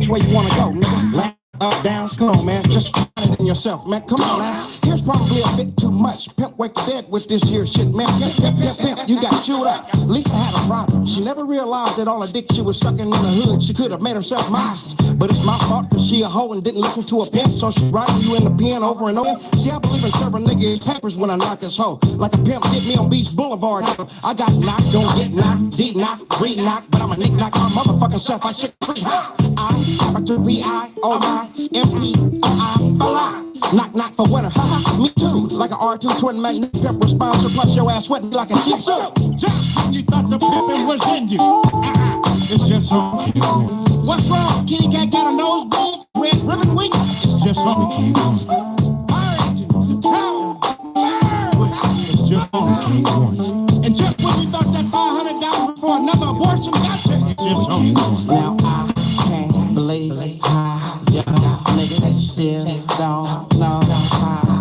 which way you wanna go, nigga. Left, up, down, come on, man. Just find it in yourself, man. Come on now. Here's probably a bit too much. Pimp wake the dead with this here shit, man. Pimp, you got chewed up. Lisa had a problem. She never realized that all the dick she was sucking in the hood, she could have made herself mine. But it's my fault cause she a hoe and didn't listen to a pimp, so she writing you in the pen over and over. See, I believe in serving niggas papers when I knock his hoe. Like a pimp get me on Beach Boulevard. I got knocked, don't get knocked, D-knocked, re-knocked, but I'm a nick-knock my motherfucking self. I shit pretty high. I happen to be I-O-I-M-P-O-I for lie. Knock, knock for winter, haha, me too. Like an R2 twin magnet pimp responser, plus your ass sweating like a cheap suit. Just when you thought the pimpin' was in you, it's just on. What's wrong? Kitty cat got a nosebleed, red ribbon week. It's just on. Fire engine, power, it's just on. And just when you thought that $500 for another abortion got you, it's just on. Now I can't believe how y'all niggas still don't know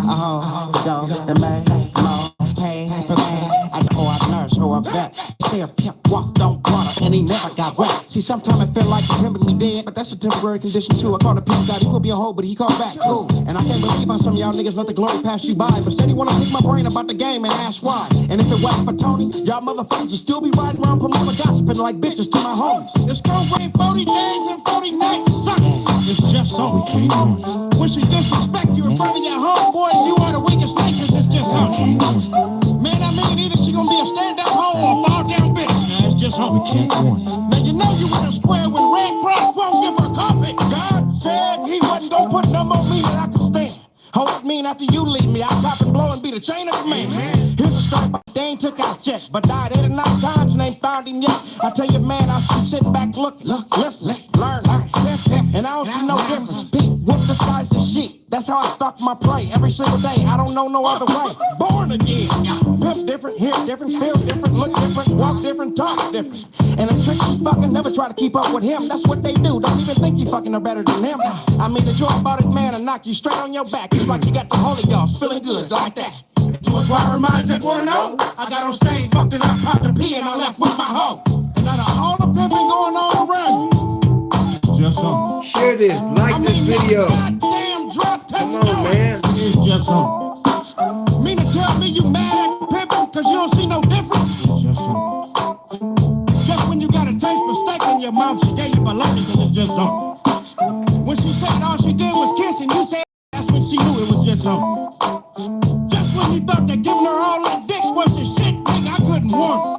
how don't make more pay for that. I know I nurse or I vet. Say a pimp walked on water and he never got wet. See, sometimes I feel like the pimpin' me dead, but that's a temporary condition too. I called a pimp guy, he put me a hole, but he called back cool. And I can't believe how some of y'all niggas let the glory pass you by, but steady wanna pick my brain about the game and ask why. And if it wasn't for Tony, y'all motherfuckers would still be riding around promoting gossiping like bitches to my homies. It's gonna rain 40 days and 40 nights, suckers. It's just on. When she disrespect you in front of your homeboys, you are the weakest link, cause it's just on. Man, I mean, either she gonna be a stand-up hoe or a fall-down bitch. Nah, it's just on. Now you know you in a square when Red Cross won't give her coffee. God said he wasn't gonna put no more meat that I could stand. Hold it mean after you leave me, I pop and blow and be the chain of command. Here's a story about they ain't took out yet, but died 8 or 9 times and ain't found him yet. I tell you, man, I been sitting back looking, listen, learn, and I don't see no difference. Big whoop disguised as shit. That's how I stalk my prey every single day. I don't know no other way. Born again. Pimp different, hear different, feel different, look different, walk different, talk different. And the tricks she fucking never try to keep up with him. That's what they do. Don't even think you fucking are better than him. I mean, the joy about it, man, will knock you straight on your back. It's like you got the Holy Ghost, feeling good like that. To acquire minds that wanna know, I got on stage, fucked it up, popped a pee, and I left with my hoe. And out of all the pimping going on around you, it's just on. Share this, like this video. Goddamn drug test. Come on, man. It's just on. Mean to tell me you mad at pimping cause you don't see no difference? It's just on. Just when you got a taste for steak in your mouth, she gave you baloney cause it's just on. When she said all she did was kiss and you said that's when she knew it was just on. Just when you thought that giving her all that dick was the shit, nigga, I couldn't warn her.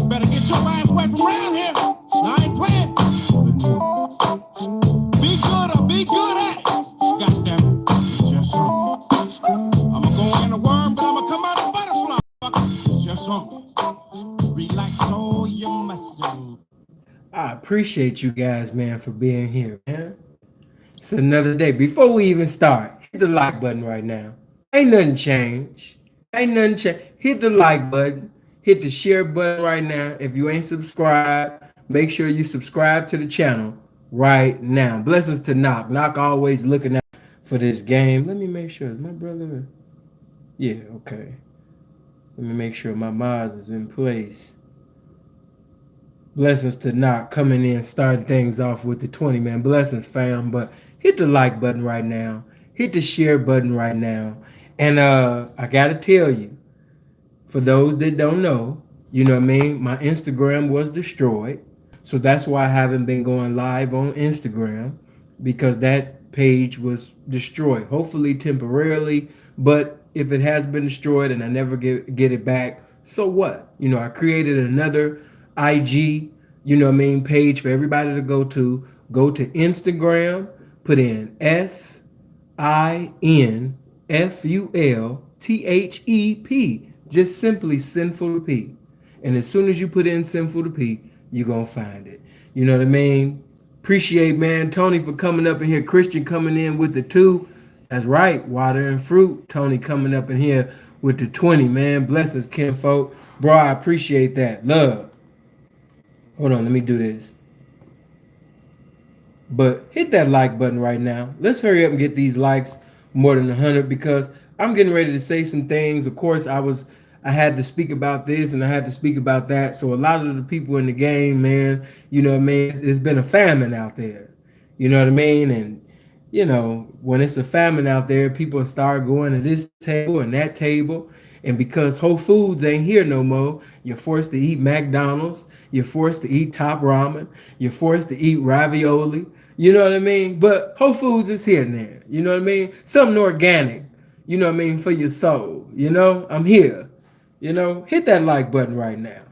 Better get your ass away from around here. I ain't playing. Be good or be good at it. Goddamn it, it's just on. I'ma go in a worm, but I'ma come out a butterfly. It's just on. Relax all your muscles. I appreciate you guys, man, for being here, man. It's another day. Before we even start, hit the like button right now. Ain't nothing changed. Hit the like button. Hit the share button right now. If you ain't subscribed, make sure you subscribe to the channel right now. Blessings to Knock. Knock always looking out for this game. Let me make sure. Is my brother? Yeah, okay. Let me make sure my mods is in place. Blessings to Knock coming in, starting things off with the 20, man. Blessings, fam. But hit the like button right now. Hit the share button right now. And I got to tell you, for those that don't know, you know what I mean? My Instagram was destroyed. So that's why I haven't been going live on Instagram, because that page was destroyed. Hopefully temporarily. But if it has been destroyed and I never get it back, so what? You know, I created another IG, you know what I mean, page for everybody to go to. Go to Instagram, put in SINFULTHEP, just simply Sinful to P. And as soon as you put in Sinful to P, you're going to find it. You know what I mean? Appreciate, man, Tony for coming up in here. Christian coming in with the 2. That's right, Water and Fruit. Tony coming up in here with the 20, man. Blessings, kinfolk. Bro, I appreciate that. Love. Hold on, let me do this. But hit that like button right now. Let's hurry up and get these likes more than 100, because I'm getting ready to say some things. Of course, I had to speak about this and I had to speak about that. So a lot of the people in the game, man, you know what I mean? It's been a famine out there. You know what I mean? And when it's a famine out there, people start going to this table and that table. And because Whole Foods ain't here no more, you're forced to eat McDonald's. You're forced to eat Top Ramen. You're forced to eat ravioli. You know what I mean? But Whole Foods is here now. You know what I mean? Something organic. You know what I mean? For your soul. I'm here. Hit that like button right now.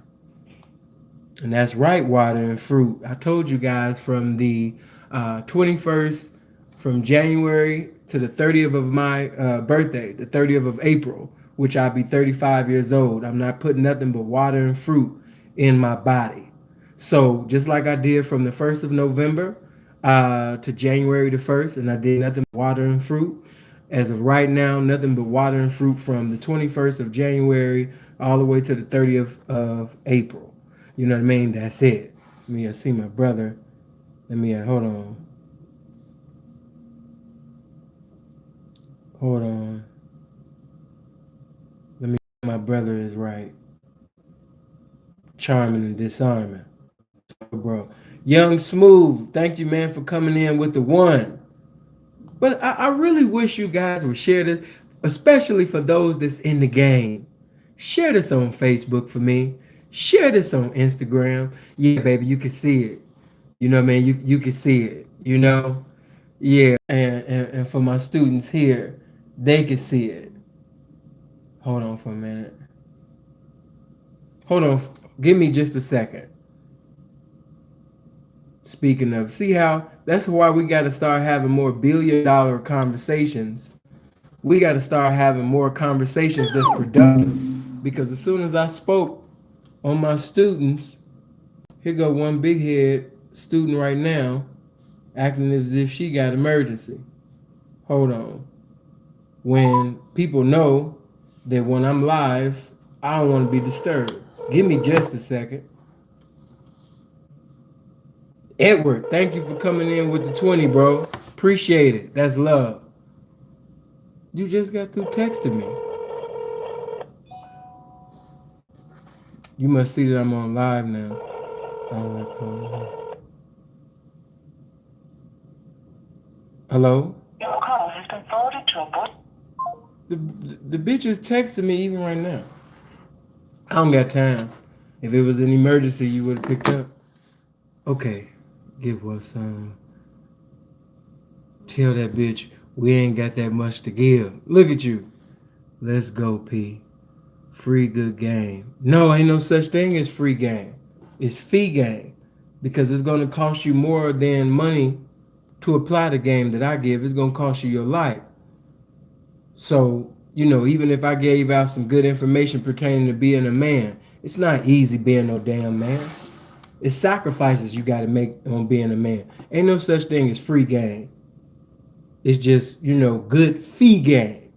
And that's right, water and fruit. I told you guys from the 21st, from January to the 30th of my birthday, the 30th of April, which I'll be 35 years old. I'm not putting nothing but water and fruit in my body. So just like I did from the 1st of November to January the 1st, and I did nothing but water and fruit. As of right now, nothing but water and fruit from the 21st of January all the way to the 30th of April. You know what I mean? That's it. Let me see my brother. Let me hold on. Hold on. Let me my brother is right. Charming and disarming. Bro. Young Smooth, thank you, man, for coming in with the one. But I really wish you guys would share this, especially for those that's in the game. Share this on Facebook for me. Share this on Instagram. Yeah, baby, you can see it. You know what I mean? You can see it. Yeah. And for my students here, they can see it. Hold on for a minute. Hold on. Give me just a second. Speaking of, see how that's why we got to start having more billion-dollar conversations. We got to start having more conversations that's productive. Because as soon as I spoke on my students, here go one big head student right now acting as if she got emergency. Hold on. When people know that when I'm live, I don't want to be disturbed. Give me just a second. Edward, thank you for coming in with the 20, bro. Appreciate it. That's love. You just got through texting me. You must see that I'm on live now. Hello? Your call has been forwarded to a bot. The bitch is texting me even right now. I don't got time. If it was an emergency, you would have picked up. Okay. Give us some. Tell that bitch we ain't got that much to give. Look at you. Let's go, P. Free good game. No, ain't no such thing as free game. It's fee game. Because it's going to cost you more than money to apply the game that I give. It's going to cost you your life. So, even if I gave out some good information pertaining to being a man, it's not easy being no damn man. It's sacrifices you got to make on being a man. Ain't no such thing as free game. It's just, good fee game.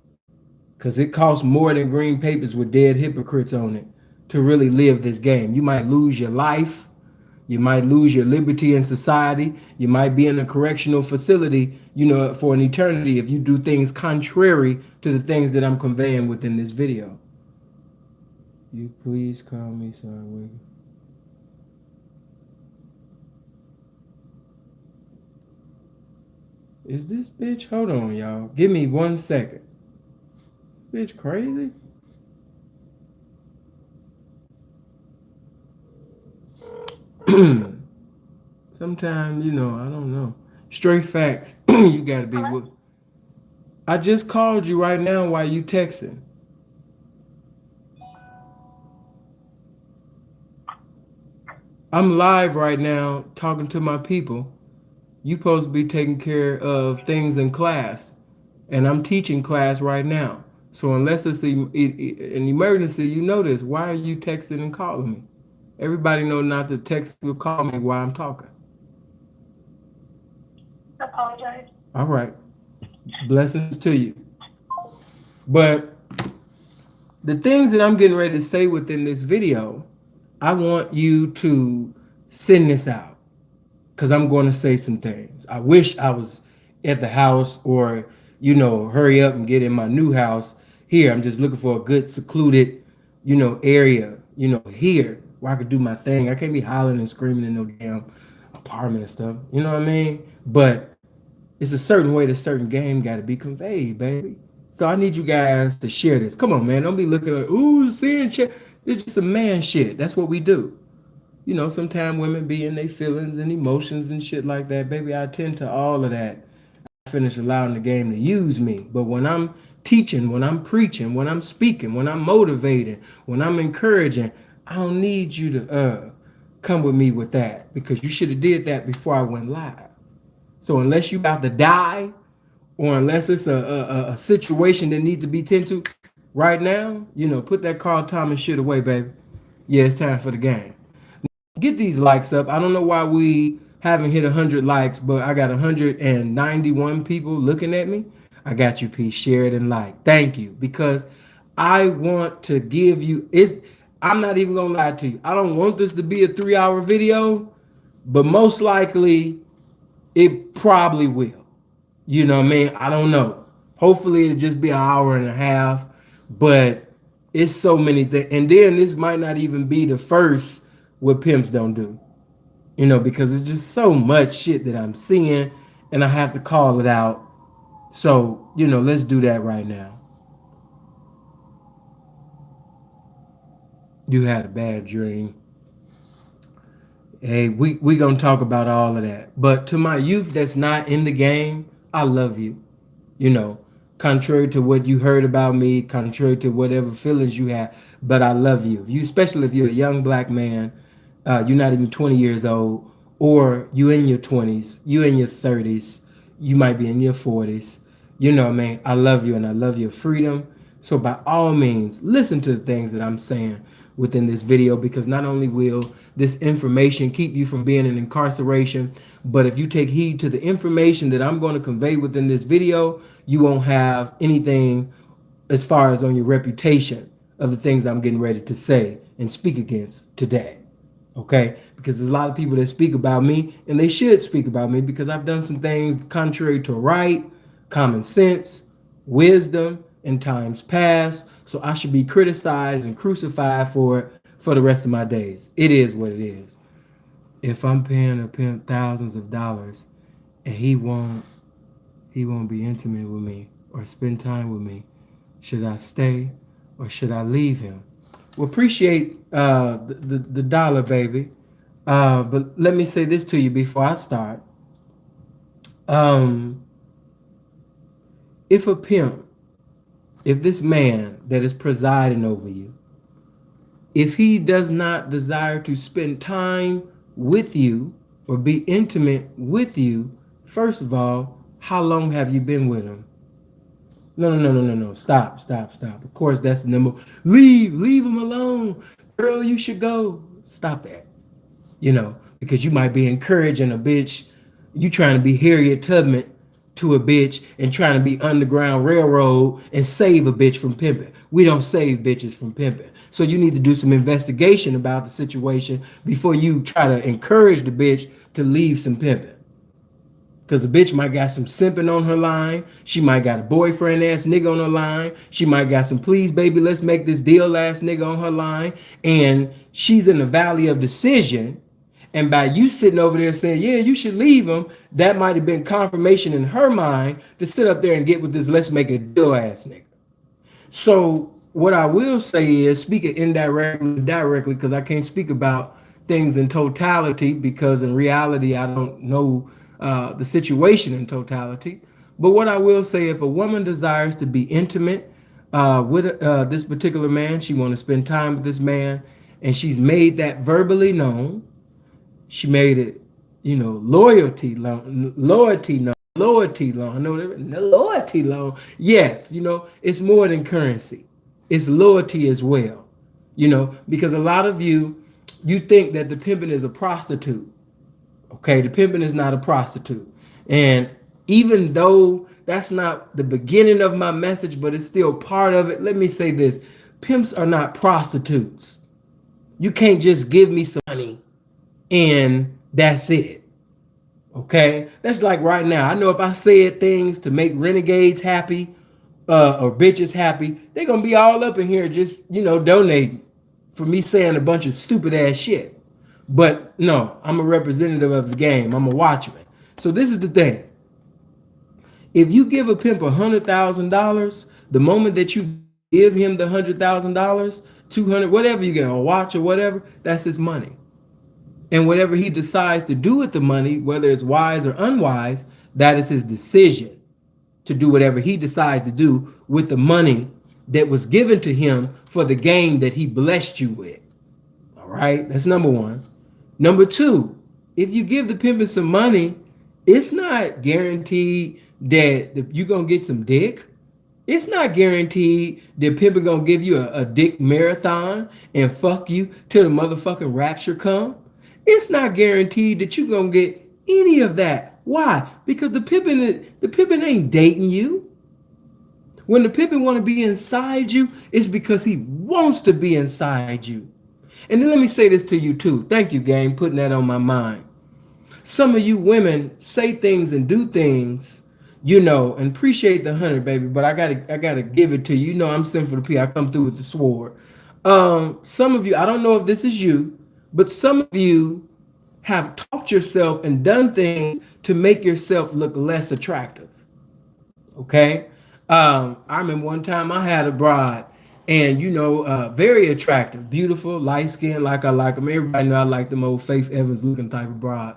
Because it costs more than green papers with dead hypocrites on it to really live this game. You might lose your life. You might lose your liberty in society. You might be in a correctional facility, for an eternity if you do things contrary to the things that I'm conveying within this video. You please call me sorry. Is this bitch? Hold on, y'all. Give me 1 second. Bitch crazy? Sometimes, I don't know. Straight facts. You gotta be with. I just called you right now while you texting. I'm live right now talking to my people. You supposed to be taking care of things in class, and I'm teaching class right now. So unless it's an emergency, you know this. Why are you texting and calling me? Everybody know not to text or call me while I'm talking. I apologize. All right. Blessings to you. But the things that I'm getting ready to say within this video, I want you to send this out. Because I'm going to say some things. I wish I was at the house or, hurry up and get in my new house. Here, I'm just looking for a good secluded, area, here where I could do my thing. I can't be hollering and screaming in no damn apartment and stuff. You know what I mean? But it's a certain way, the certain game got to be conveyed, baby. So I need you guys to share this. Come on, man. Don't be looking like, ooh, seeing shit. It's just a man shit. That's what we do. You know, sometimes women be in their feelings and emotions and shit like that. Baby, I tend to all of that. I finish allowing the game to use me. But when I'm teaching, when I'm preaching, when I'm speaking, when I'm motivating, when I'm encouraging, I don't need you to come with me with that because you should have did that before I went live. So unless you about to die, or unless it's a situation that needs to be tended to right now, you know, put that Carl Thomas shit away, baby. Yeah, it's time for the game. Get these likes up. I don't know why we haven't hit 100 likes, but I got 191 people looking at me. I got you, P. Share it and like. Thank you, because I want to give you. I'm not even gonna lie to you. I don't want this to be a 3-hour video, but most likely it probably will. You know what I mean? I don't know. Hopefully it'll just be an hour and a half, but it's so many things. And then this might not even be the first what pimps don't do. You know, because it's just so much shit that I'm seeing and I have to call it out. So, you know, let's do that right now. You had a bad dream. Hey, we gonna talk about all of that. But to my youth that's not in the game, I love you. You know, contrary to what you heard about me, contrary to whatever feelings you have, but I love you. You, especially if you're a young black man, you're not even 20 years old, or you in your 20s, you in your 30s, you might be in your 40s. You know, man, I love you and I love your freedom. So by all means, listen to the things that I'm saying within this video, because not only will this information keep you from being in incarceration, but if you take heed to the information that I'm going to convey within this video, you won't have anything as far as on your reputation of the things I'm getting ready to say and speak against today. Okay? Because there's a lot of people that speak about me, and they should speak about me because I've done some things contrary to right, common sense, wisdom in times past. So I should be criticized and crucified for it for the rest of my days. It is what it is. If I'm paying a pimp thousands of dollars and he won't be intimate with me or spend time with me, should I stay or should I leave him? Well, appreciate the dollar, baby. But let me say this to you before I start. If a pimp, if this man that is presiding over you, if he does not desire to spend time with you or be intimate with you, first of all, how long have you been with him? No. Stop. Of course, that's the number. Leave him alone. Girl, you should go. Stop that. You know, because you might be encouraging a bitch. You trying to be Harriet Tubman to a bitch and trying to be Underground Railroad and save a bitch from pimping. We don't save bitches from pimping. So you need to do some investigation about the situation before you try to encourage the bitch to leave some pimping. Because the bitch might got some simping on her line. She might got a boyfriend ass nigga on her line. She might got some please baby, let's make this deal ass nigga on her line. And she's in the valley of decision. And by you sitting over there saying, yeah, you should leave him, that might have been confirmation in her mind to sit up there and get with this let's make a deal ass nigga. So what I will say is, speaking indirectly, directly, because I can't speak about things in totality, because in reality I don't know the situation in totality. But what I will say, if a woman desires to be intimate with this particular man, she want to spend time with this man, and she's made that verbally known. She made it, you know, loyalty known. I know that loyalty loan. Yes, you know, it's more than currency. It's loyalty as well. You know, because a lot of you think that the pimping is a prostitute. Okay, the pimping is not a prostitute. And even though that's not the beginning of my message, but it's still part of it, let me say this. Pimps are not prostitutes. You can't just give me some money and that's it. Okay, that's like right now. I know if I said things to make renegades happy or bitches happy, they're gonna be all up in here just, you know, donating for me saying a bunch of stupid ass shit. But no, I'm a representative of the game. I'm a watchman. So this is the thing. If you give a pimp $100,000, the moment that you give him the $100,000, 200, whatever you get, a watch or whatever, that's his money. And whatever he decides to do with the money, whether it's wise or unwise, that is his decision to do whatever he decides to do with the money that was given to him for the game that he blessed you with. All right, that's number one. Number two, if you give the pimpin' some money, it's not guaranteed that you're gonna get some dick. It's not guaranteed that pimpin' gonna give you a dick marathon and fuck you till the motherfucking rapture come. It's not guaranteed that you're gonna get any of that. Why? Because the pimpin' ain't dating you. When the pimpin' want to be inside you, it's because he wants to be inside you. And then let me say this to you too. Thank you, gang, putting that on my mind. Some of you women say things and do things, and appreciate the 100, baby, but I gotta give it to you. I'm sent for the P. I come through with the sword. Some of you, I don't know if this is you, but some of you have talked yourself and done things to make yourself look less attractive. Okay? I remember one time I had a bride, and very attractive, beautiful, light skinned, like I like them. Everybody know I like them old Faith Evans looking type of bride.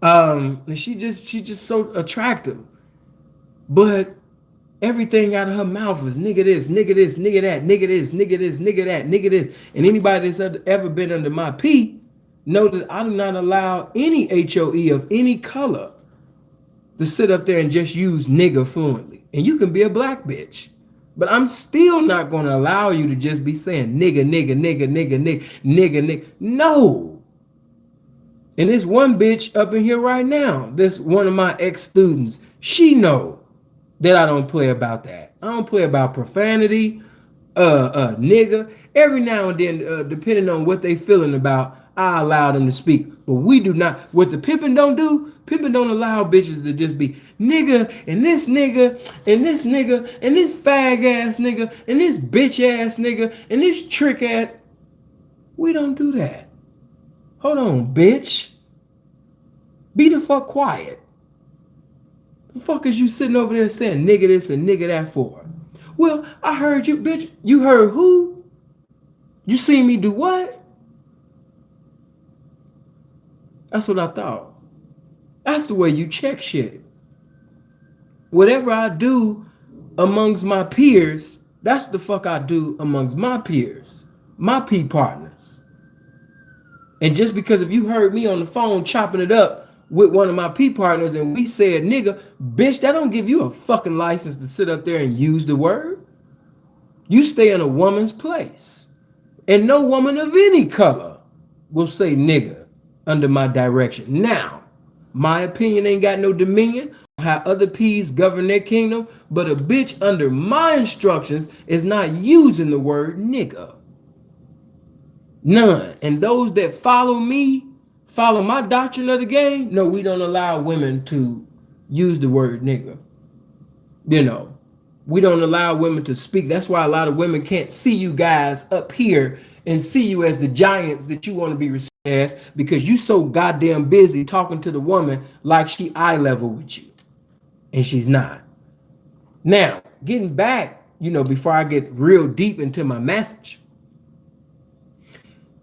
And she just so attractive, but everything out of her mouth was nigga this, nigga this, nigga that, nigga this, nigga this, nigga that, nigga this. And anybody that's ever been under my P know that I do not allow any HOE of any color to sit up there and just use nigga fluently. And you can be a black bitch, but I'm still not going to allow you to just be saying nigga, nigga, nigga, nigga, nigga, nigga, nigga. No. And there's one bitch up in here right now. This one of my ex-students. She know that I don't play about that. I don't play about profanity, nigga. Every now and then, depending on what they feeling about, I allow them to speak. But we do not. What the pimpin' don't do, pimpin' don't allow bitches to just be nigga, and this nigga, and this nigga, and this fag ass nigga, and this bitch ass nigga, and this trick ass. We don't do that. Hold on, bitch. Be the fuck quiet. The fuck is you sitting over there saying nigga this and nigga that for? Well, I heard you, bitch. You heard who? You seen me do what? That's what I thought. That's the way you check shit. Whatever I do amongst my peers, that's the fuck I do amongst my peers, my P partners. And just because if you heard me on the phone chopping it up with one of my P partners and we said nigga, bitch, that don't give you a fucking license to sit up there and use the word. You stay in a woman's place. And no woman of any color will say nigga under my direction. Now, my opinion ain't got no dominion on how other P's govern their kingdom, but a bitch under my instructions is not using the word nigga. None. And those that follow me, follow my doctrine of the game, no, we don't allow women to use the word nigga. We don't allow women to speak. That's why a lot of women can't see you guys up here and see you as the giants that you want to be respected as, because you so goddamn busy talking to the woman like she eye level with you. And she's not. Now, getting back, before I get real deep into my message.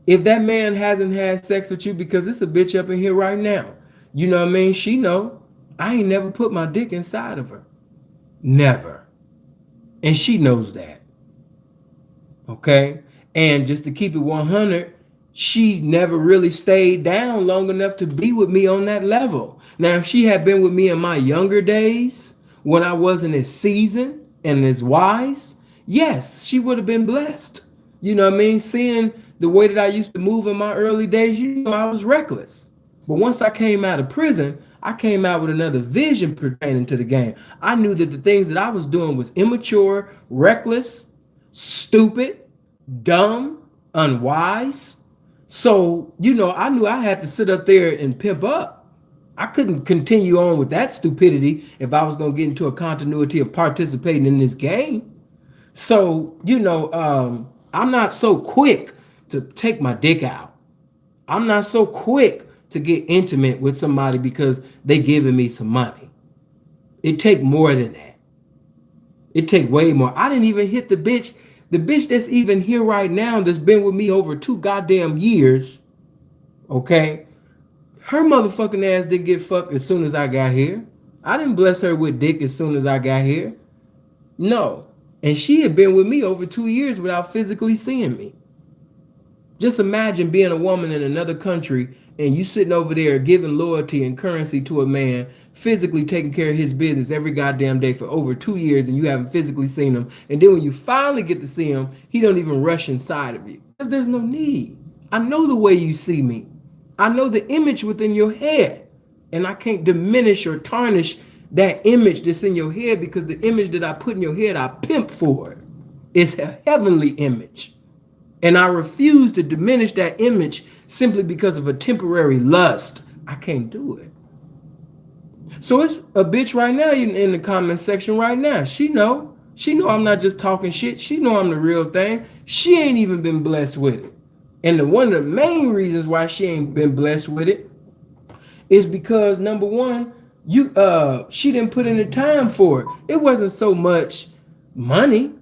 If that man hasn't had sex with you, because it's a bitch up in here right now, you know what I mean? She know I ain't never put my dick inside of her. Never. And she knows that. Okay? And just to keep it 100, she never really stayed down long enough to be with me on that level. Now, if she had been with me in my younger days, when I wasn't as seasoned and as wise, yes, she would have been blessed. You know what I mean? Seeing the way that I used to move in my early days, I was reckless. But once I came out of prison, I came out with another vision pertaining to the game. I knew that the things that I was doing was immature, reckless, stupid, dumb, unwise. So, I knew I had to sit up there and pimp up. I couldn't continue on with that stupidity if I was going to get into a continuity of participating in this game. So, I'm not so quick to take my dick out. I'm not so quick to get intimate with somebody because they giving me some money. It take more than that. It take way more. I didn't even hit the bitch. The bitch that's even here right now that's been with me over 2 goddamn years. Okay? Her motherfucking ass didn't get fucked as soon as I got here. I didn't bless her with dick as soon as I got here. No. And she had been with me over 2 years without physically seeing me. Just imagine being a woman in another country and you sitting over there giving loyalty and currency to a man, physically taking care of his business every goddamn day for over 2 years, and you haven't physically seen him. And then when you finally get to see him, he don't even rush inside of you. Because there's no need. I know the way you see me. I know the image within your head. And I can't diminish or tarnish that image that's in your head, because the image that I put in your head, I pimp for it. It's a heavenly image. And I refuse to diminish that image simply because of a temporary lust. I can't do it. So it's a bitch right now in the comment section right now. She know I'm not just talking shit. She know I'm the real thing. She ain't even been blessed with it. And one of the main reasons why she ain't been blessed with it is because, number one, she didn't put in the time for it. It wasn't so much money.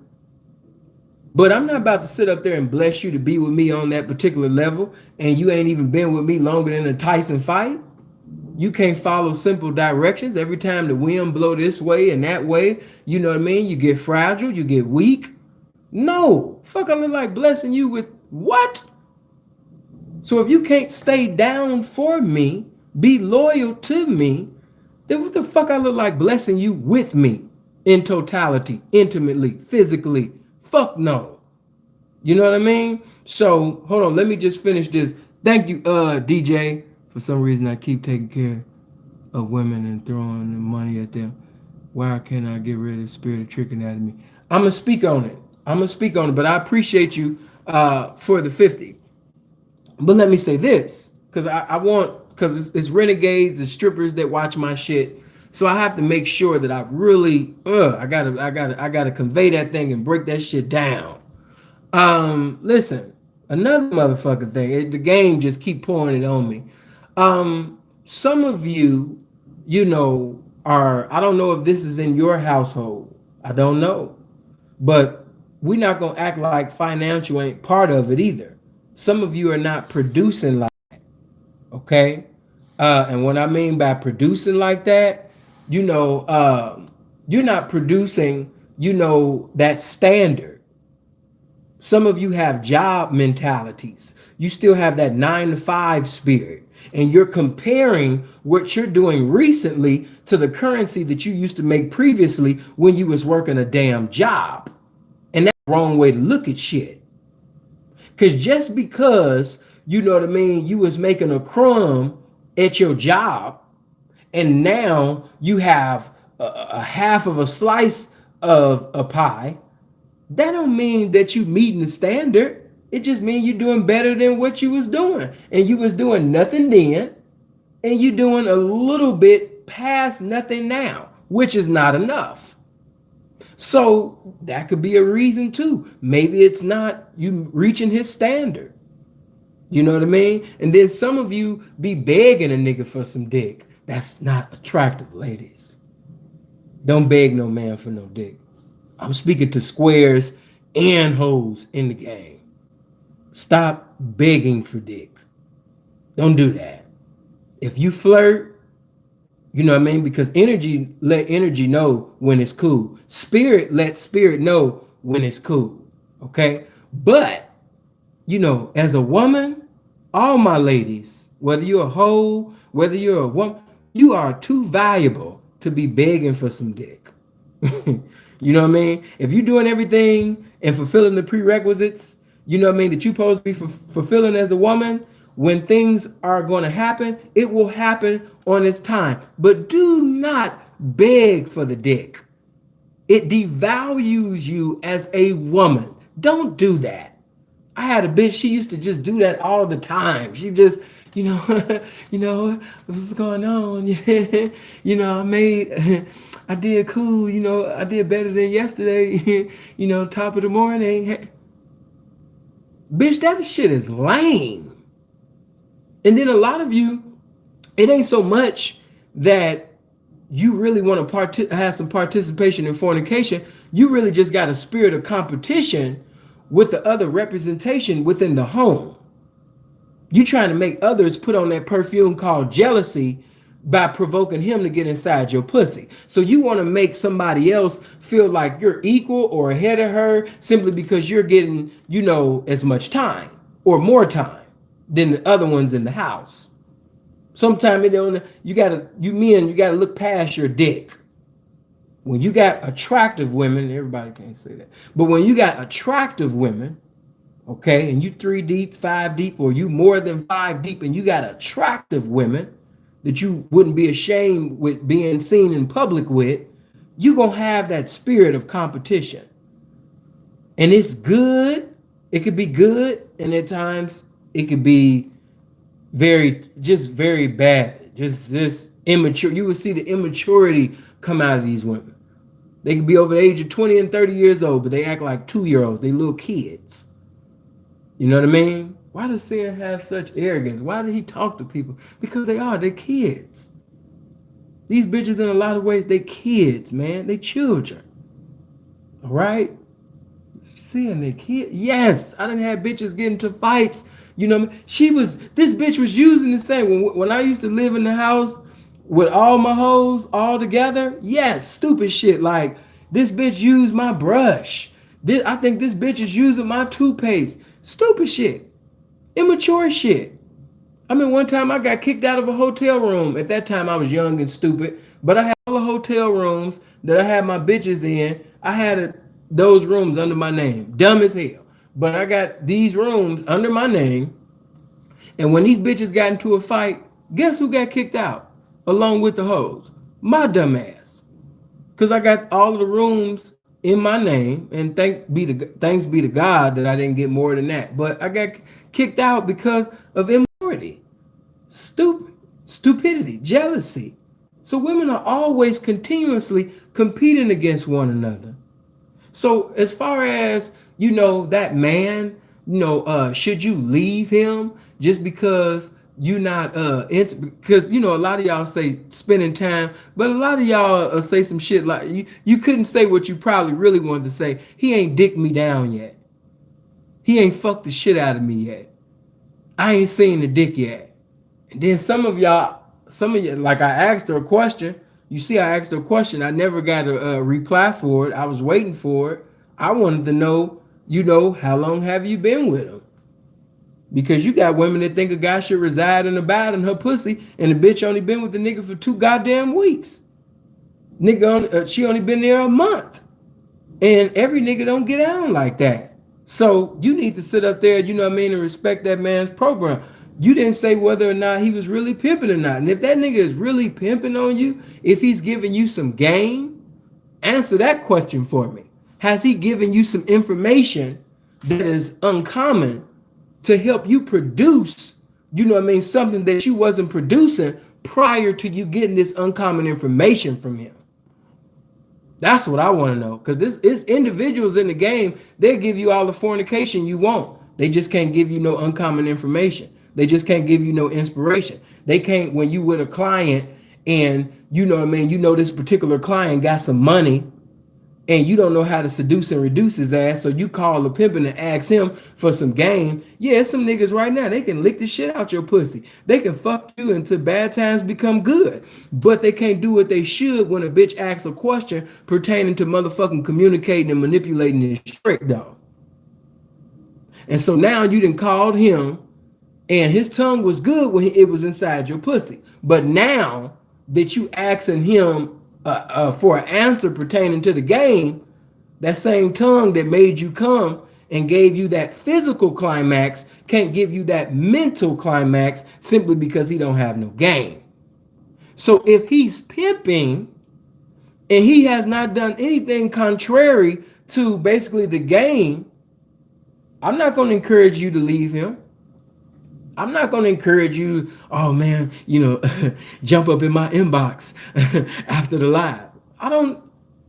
But I'm not about to sit up there and bless you to be with me on that particular level, and you ain't even been with me longer than a Tyson fight. You can't follow simple directions. Every time the wind blow this way and that way, you know what I mean? You get fragile, you get weak. No, fuck, I look like blessing you with what? So if you can't stay down for me, be loyal to me, then what the fuck I look like blessing you with me in totality, intimately, physically? Fuck no. You know what I mean? So hold on, let me just finish this. Thank you, DJ. For some reason I keep taking care of women and throwing the money at them. Why can't I get rid of the spirit of tricking out of me? I'm gonna speak on it. But I appreciate you for the 50. But let me say this, because it's renegades and strippers that watch my shit. So I have to make sure that I really, I gotta convey that thing and break that shit down. Listen, another motherfucking thing. The game just keep pouring it on me. Some of you, I don't know if this is in your household. I don't know, but we're not gonna act like financial ain't part of it either. Some of you are not producing like that, okay? And what I mean by producing like that, you're not producing, that standard. Some of you have job mentalities. You still have that 9-to-5 spirit. And you're comparing what you're doing recently to the currency that you used to make previously when you was working a damn job. And that's the wrong way to look at shit. Because just because, you was making a crumb at your job, and now you have a half of a slice of a pie, that don't mean that you meeting the standard. It just means you're doing better than what you was doing. And you was doing nothing then, and you doing a little bit past nothing now, which is not enough. So that could be a reason too. Maybe it's not you reaching his standard. You know what I mean? And then some of you be begging a nigga for some dick. That's not attractive, ladies. Don't beg no man for no dick. I'm speaking to squares and hoes in the game. Stop begging for dick. Don't do that. If you flirt, you know what I mean? Because energy let energy know when it's cool. Spirit let spirit know when it's cool. Okay? But, as a woman, all my ladies, whether you're a hoe, whether you're a woman, you are too valuable to be begging for some dick. You know what I mean? If you're doing everything and fulfilling the prerequisites, that you're supposed to be fulfilling as a woman, when things are going to happen, it will happen on its time. But do not beg for the dick. It devalues you as a woman. Don't do that. I had a bitch, she used to just do that all the time. She just, what's going on? I did cool, I did better than yesterday, top of the morning. Bitch, that shit is lame. And then a lot of you, it ain't so much that you really want to have some participation in fornication. You really just got a spirit of competition with the other representation within the home. You trying to make others put on that perfume called jealousy by provoking him to get inside your pussy. So you want to make somebody else feel like you're equal or ahead of her simply because you're getting, as much time or more time than the other ones in the house. Sometimes you gotta look past your dick. When you got attractive women, everybody can't say that, but when you got attractive women, okay, and you 3 deep, 5 deep, or you more than 5 deep, and you got attractive women that you wouldn't be ashamed with being seen in public with, you gonna have that spirit of competition. And it's good. It could be good, and at times it could be very bad. Just immature. You will see the immaturity come out of these women. They could be over the age of 20 and 30 years old, but they act like 2-year-olds. They little kids. You know what I mean? Why does Sin have such arrogance? Why did he talk to people? Because they're kids. These bitches, in a lot of ways, they kids, man. They children. All right? Sin, they kids. Yes, I done had bitches get into fights. This bitch was using the same. When I used to live in the house with all my hoes all together, yes, stupid shit like, this bitch used my brush. I think this bitch is using my toothpaste. Stupid shit. Immature shit. I mean, one time I got kicked out of a hotel room. At that time, I was young and stupid. But I had all the hotel rooms that I had my bitches in. I had those rooms under my name. Dumb as hell. But I got these rooms under my name. And when these bitches got into a fight, guess who got kicked out? Along with the hoes. My dumb ass. Because I got all of the rooms in my name, and thanks be to God that I didn't get more than that. But I got kicked out because of immaturity, stupidity, jealousy. So women are always continuously competing against one another. So as far as that man, should you leave him just because you not because a lot of y'all say spending time, but a lot of y'all say some shit like you couldn't say what you probably really wanted to say. He ain't dicked me down yet. He ain't fucked the shit out of me yet. I ain't seen the dick yet. And then some of you, like I asked her a question. You see, I asked her a question. I never got a reply for it. I was waiting for it. I wanted to know, how long have you been with him? Because you got women that think a guy should reside and abide in her pussy, and the bitch only been with the nigga for 2 goddamn weeks. She only been there a month. And every nigga don't get down like that. So you need to sit up there, and respect that man's program. You didn't say whether or not he was really pimping or not. And if that nigga is really pimping on you, if he's giving you some game, answer that question for me. Has he given you some information that is uncommon to help you produce, something that you wasn't producing prior to you getting this uncommon information from him? That's what I want to know. Because this individuals in the game, they'll give you all the fornication you want. They just can't give you no uncommon information. They just can't give you no inspiration. They can't, when you with a client and this particular client got some money and you don't know how to seduce and reduce his ass, so you call the pimpin' and ask him for some game. Yeah, some niggas right now, they can lick the shit out your pussy. They can fuck you until bad times become good. But they can't do what they should when a bitch asks a question pertaining to motherfucking communicating and manipulating his trick dog. And so now you done called him, and his tongue was good when it was inside your pussy. But now that you asking him for an answer pertaining to the game, that same tongue that made you come and gave you that physical climax can't give you that mental climax simply because he don't have no game. So if he's pimping and he has not done anything contrary to basically the game, I'm not going to encourage you to leave him. I'm not going to encourage you, oh man, jump up in my inbox after the live. I don't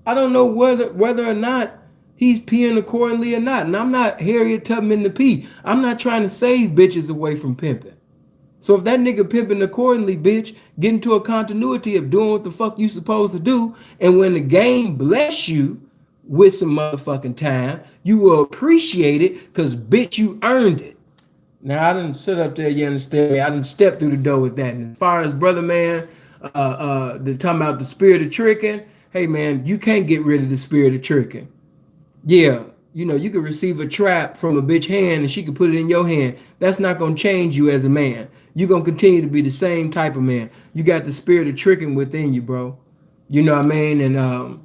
know whether or not he's peeing accordingly or not. And I'm not Harriet Tubman the P. I'm not trying to save bitches away from pimping. So if that nigga pimping accordingly, bitch, get into a continuity of doing what the fuck you supposed to do, and when the game bless you with some motherfucking time, you will appreciate it because bitch, you earned it. Now I didn't sit up there, you understand me? I didn't step through the door with that. And as far as brother man, the talking about the spirit of tricking, hey man, you can't get rid of the spirit of tricking. Yeah, you know, you could receive a trap from a bitch hand and she could put it in your hand. That's not gonna change you as a man. You're gonna continue to be the same type of man. You got the spirit of tricking within you, bro. You know what I mean? And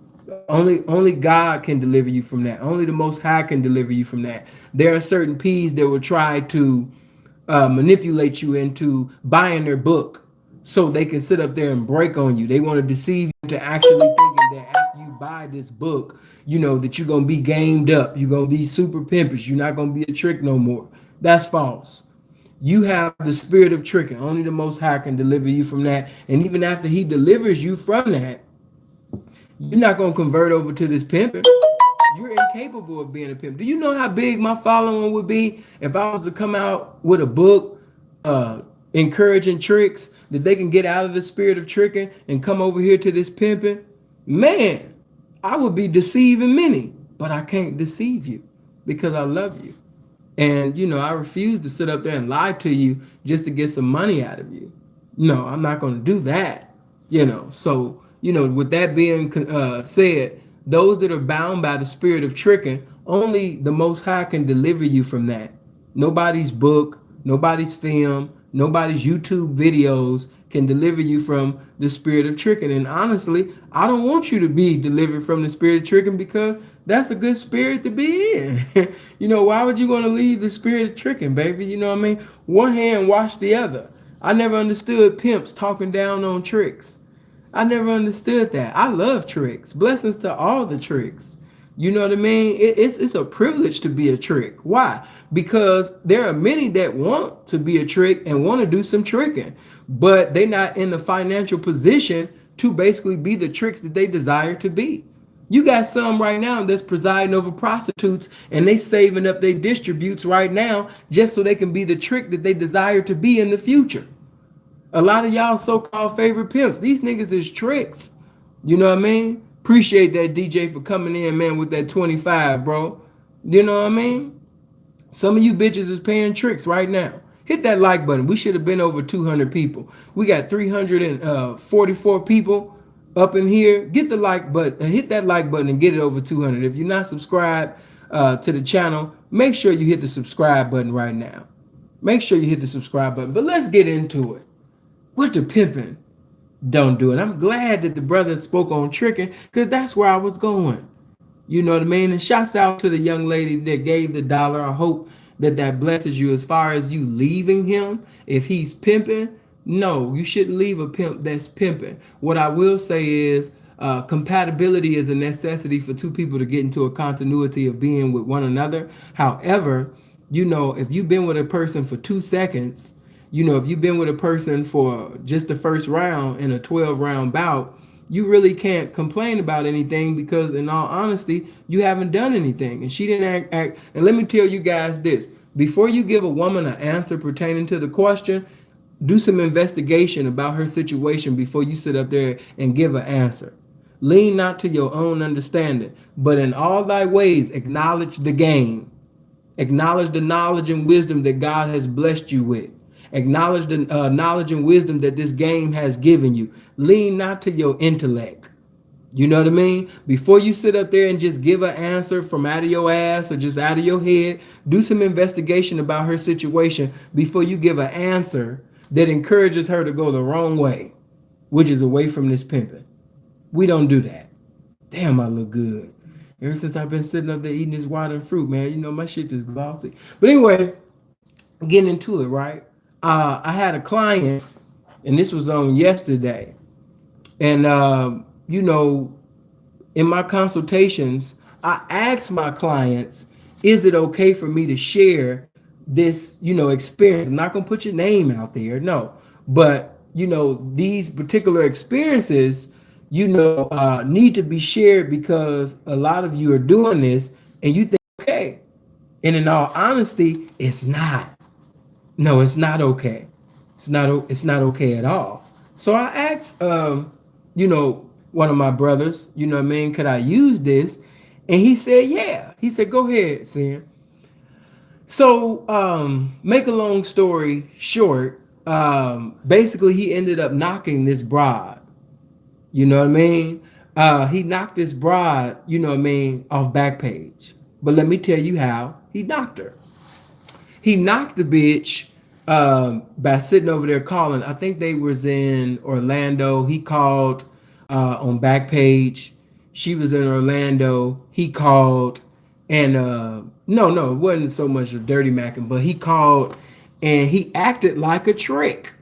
only God can deliver you from that. Only the Most High can deliver you from that. There are certain P's that will try to manipulate you into buying their book so they can sit up there and break on you. They want to deceive you into actually thinking that after you buy this book, you know, that you're going to be gamed up. You're going to be super pimpish. You're not going to be a trick no more. That's false. You have the spirit of tricking. Only the Most High can deliver you from that. And even after he delivers you from that, you're not going to convert over to this pimping. You're incapable of being a pimp. Do you know how big my following would be if I was to come out with a book encouraging tricks that they can get out of the spirit of tricking and come over here to this pimping? Man, I would be deceiving many, but I can't deceive you because I love you. And, you know, I refuse to sit up there and lie to you just to get some money out of you. No, I'm not going to do that. You know, so, you know, with that being said, those that are bound by the spirit of tricking, only the Most High can deliver you from that. Nobody's book, nobody's film, nobody's YouTube videos can deliver you from the spirit of tricking. And honestly, I don't want you to be delivered from the spirit of tricking because that's a good spirit to be in. You know, why would you want to leave the spirit of tricking, baby? You know what I mean? One hand wash the other. I never understood pimps talking down on tricks. I never understood that. I love tricks. Blessings to all the tricks. You know what I mean? It's a privilege to be a trick. Why? Because there are many that want to be a trick and want to do some tricking, but they're not in the financial position to basically be the tricks that they desire to be. You got some right now that's presiding over prostitutes and they saving up their distributes right now just so they can be the trick that they desire to be in the future. A lot of y'all so-called favorite pimps, these niggas is tricks. You know what I mean? Appreciate that DJ for coming in, man, with that 25, bro. You know what I mean? Some of you bitches is paying tricks right now. Hit that like button. We should have been over 200 people. We got 344 people up in here. Get the like button, hit that like button and get it over 200. If you're not subscribed to the channel, make sure you hit the subscribe button right now. Make sure you hit the subscribe button. But let's get into it. What the pimping don't do it. I'm glad that the brother spoke on tricking because that's where I was going. You know what I mean? And shouts out to the young lady that gave the dollar. I hope that that blesses you. As far as you leaving him, if he's pimping, no, you shouldn't leave a pimp that's pimping. What I will say is compatibility is a necessity for two people to get into a continuity of being with one another. However, you know, if you've been with a person for 2 seconds, you know, if you've been with a person for just the first round in a 12-round bout, you really can't complain about anything because, in all honesty, you haven't done anything. And she didn't act. And let me tell you guys this. Before you give a woman an answer pertaining to the question, do some investigation about her situation before you sit up there and give an answer. Lean not to your own understanding, but in all thy ways acknowledge the game. Acknowledge the knowledge and wisdom that God has blessed you with. Acknowledge the knowledge and wisdom that this game has given you. Lean not to your intellect. You know what I mean? Before you sit up there and just give an answer from out of your ass or just out of your head, do some investigation about her situation before you give an answer that encourages her to go the wrong way, which is away from this pimping. We don't do that. Damn, I look good. Ever since I've been sitting up there eating this water and fruit, man, you know, my shit is glossy. But anyway, getting into it, right? I had a client, and this was on yesterday. And, you know, in my consultations, I ask my clients, is it okay for me to share this, you know, experience? I'm not going to put your name out there, no. But, you know, these particular experiences, you know, need to be shared because a lot of you are doing this and you think, okay. And in all honesty, it's not. No, it's not okay. It's not okay at all. So I asked, you know, one of my brothers, you know what I mean, could I use this? And he said, yeah. He said, go ahead, Sam. So, make a long story short, basically he ended up knocking this broad. You know what I mean? He knocked this broad, you know what I mean, off Backpage. But let me tell you how he knocked her. He knocked the bitch by sitting over there calling. I think they was in Orlando. He called on Backpage. She was in Orlando. He called and no, it wasn't so much of dirty macking, but he called and he acted like a trick.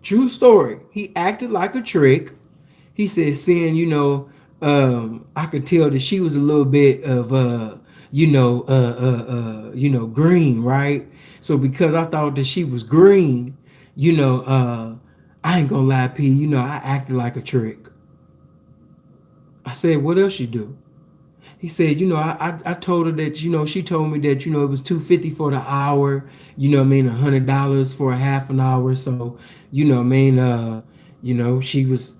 True story. He acted like a trick. He said, seeing, you know, I could tell that she was a little bit of green, right? So because I thought that she was green, you know, I ain't gonna lie, P, you know, I acted like a trick. I said, what else you do? He said, you know, I told her that, you know, she told me that, you know, it was $250 for the hour, you know what I mean, $100 for a half an hour. So, you know what I mean, you know, she was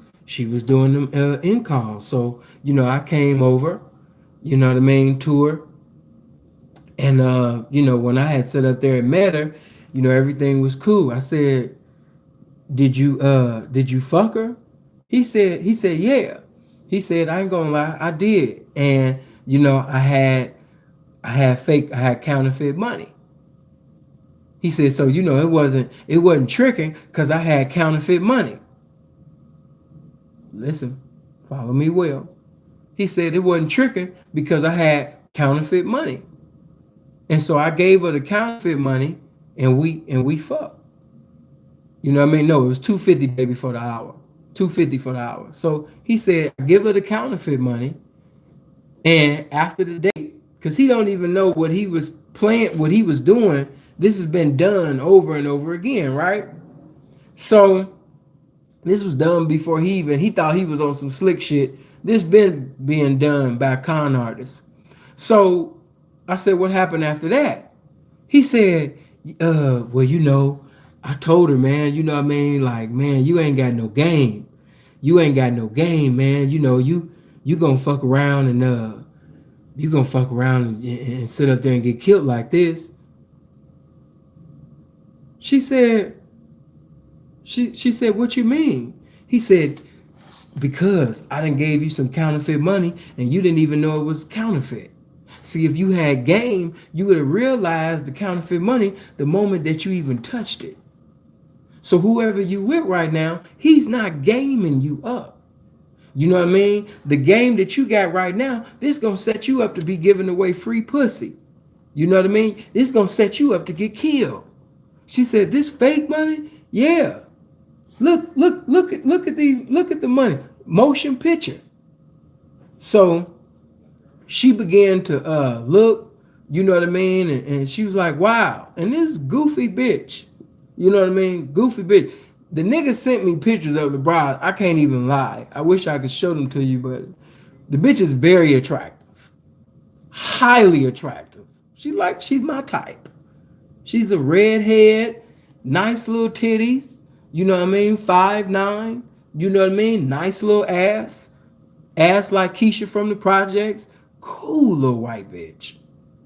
doing them in calls. So, you know, I came over, you know what I mean, to her. And you know, when I had sat up there and met her, you know, everything was cool. I said, did you fuck her? He said, yeah. He said, I ain't gonna lie, I did. And you know, I had counterfeit money. He said, so you know, it wasn't tricking because I had counterfeit money. Listen, follow me well. He said it wasn't tricking because I had counterfeit money. And so I gave her the counterfeit money and we fucked. You know what I mean? No, it was 250 baby for the hour. 250 for the hour. So he said, give her the counterfeit money. And after the date, because he don't even know what he was playing, what he was doing, this has been done over and over again, right? So this was done before he thought he was on some slick shit. This been being done by con artists. So I said, what happened after that? He said, well, you know, I told her, man, you know what I mean? Like, man, you ain't got no game. You ain't got no game, man. You know, you gonna fuck around and you gonna fuck around and sit up there and get killed like this. She said, she said, what you mean? He said, because I done gave you some counterfeit money and you didn't even know it was counterfeit. See, if you had game, you would have realized the counterfeit money the moment that you even touched it. So whoever you with right now, he's not gaming you up. You know what I mean? The game that you got right now, this gonna set you up to be giving away free pussy. You know what I mean? This gonna set you up to get killed. She said, this fake money? Yeah. Look at these, look at the money. Motion picture. So she began to look, you know what I mean? And she was like, wow. And this goofy bitch, you know what I mean? Goofy bitch. The nigga sent me pictures of the bride. I can't even lie. I wish I could show them to you, but the bitch is very attractive. Highly attractive. She's my type. She's a redhead, nice little titties, you know what I mean? 5'9", you know what I mean? Nice little ass. Ass like Keisha from the projects. Cool little white bitch.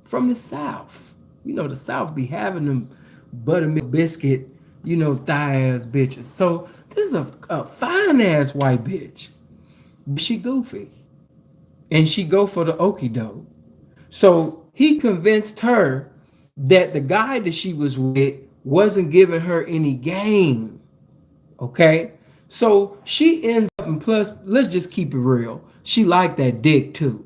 From the South. You know, the South be having them buttermilk biscuit, you know, thigh ass bitches. So this is a fine ass white bitch. But she goofy. And she go for the okie doke. So he convinced her that the guy that she was with wasn't giving her any game. Okay? So she ends up, and plus, let's just keep it real. She liked that dick too.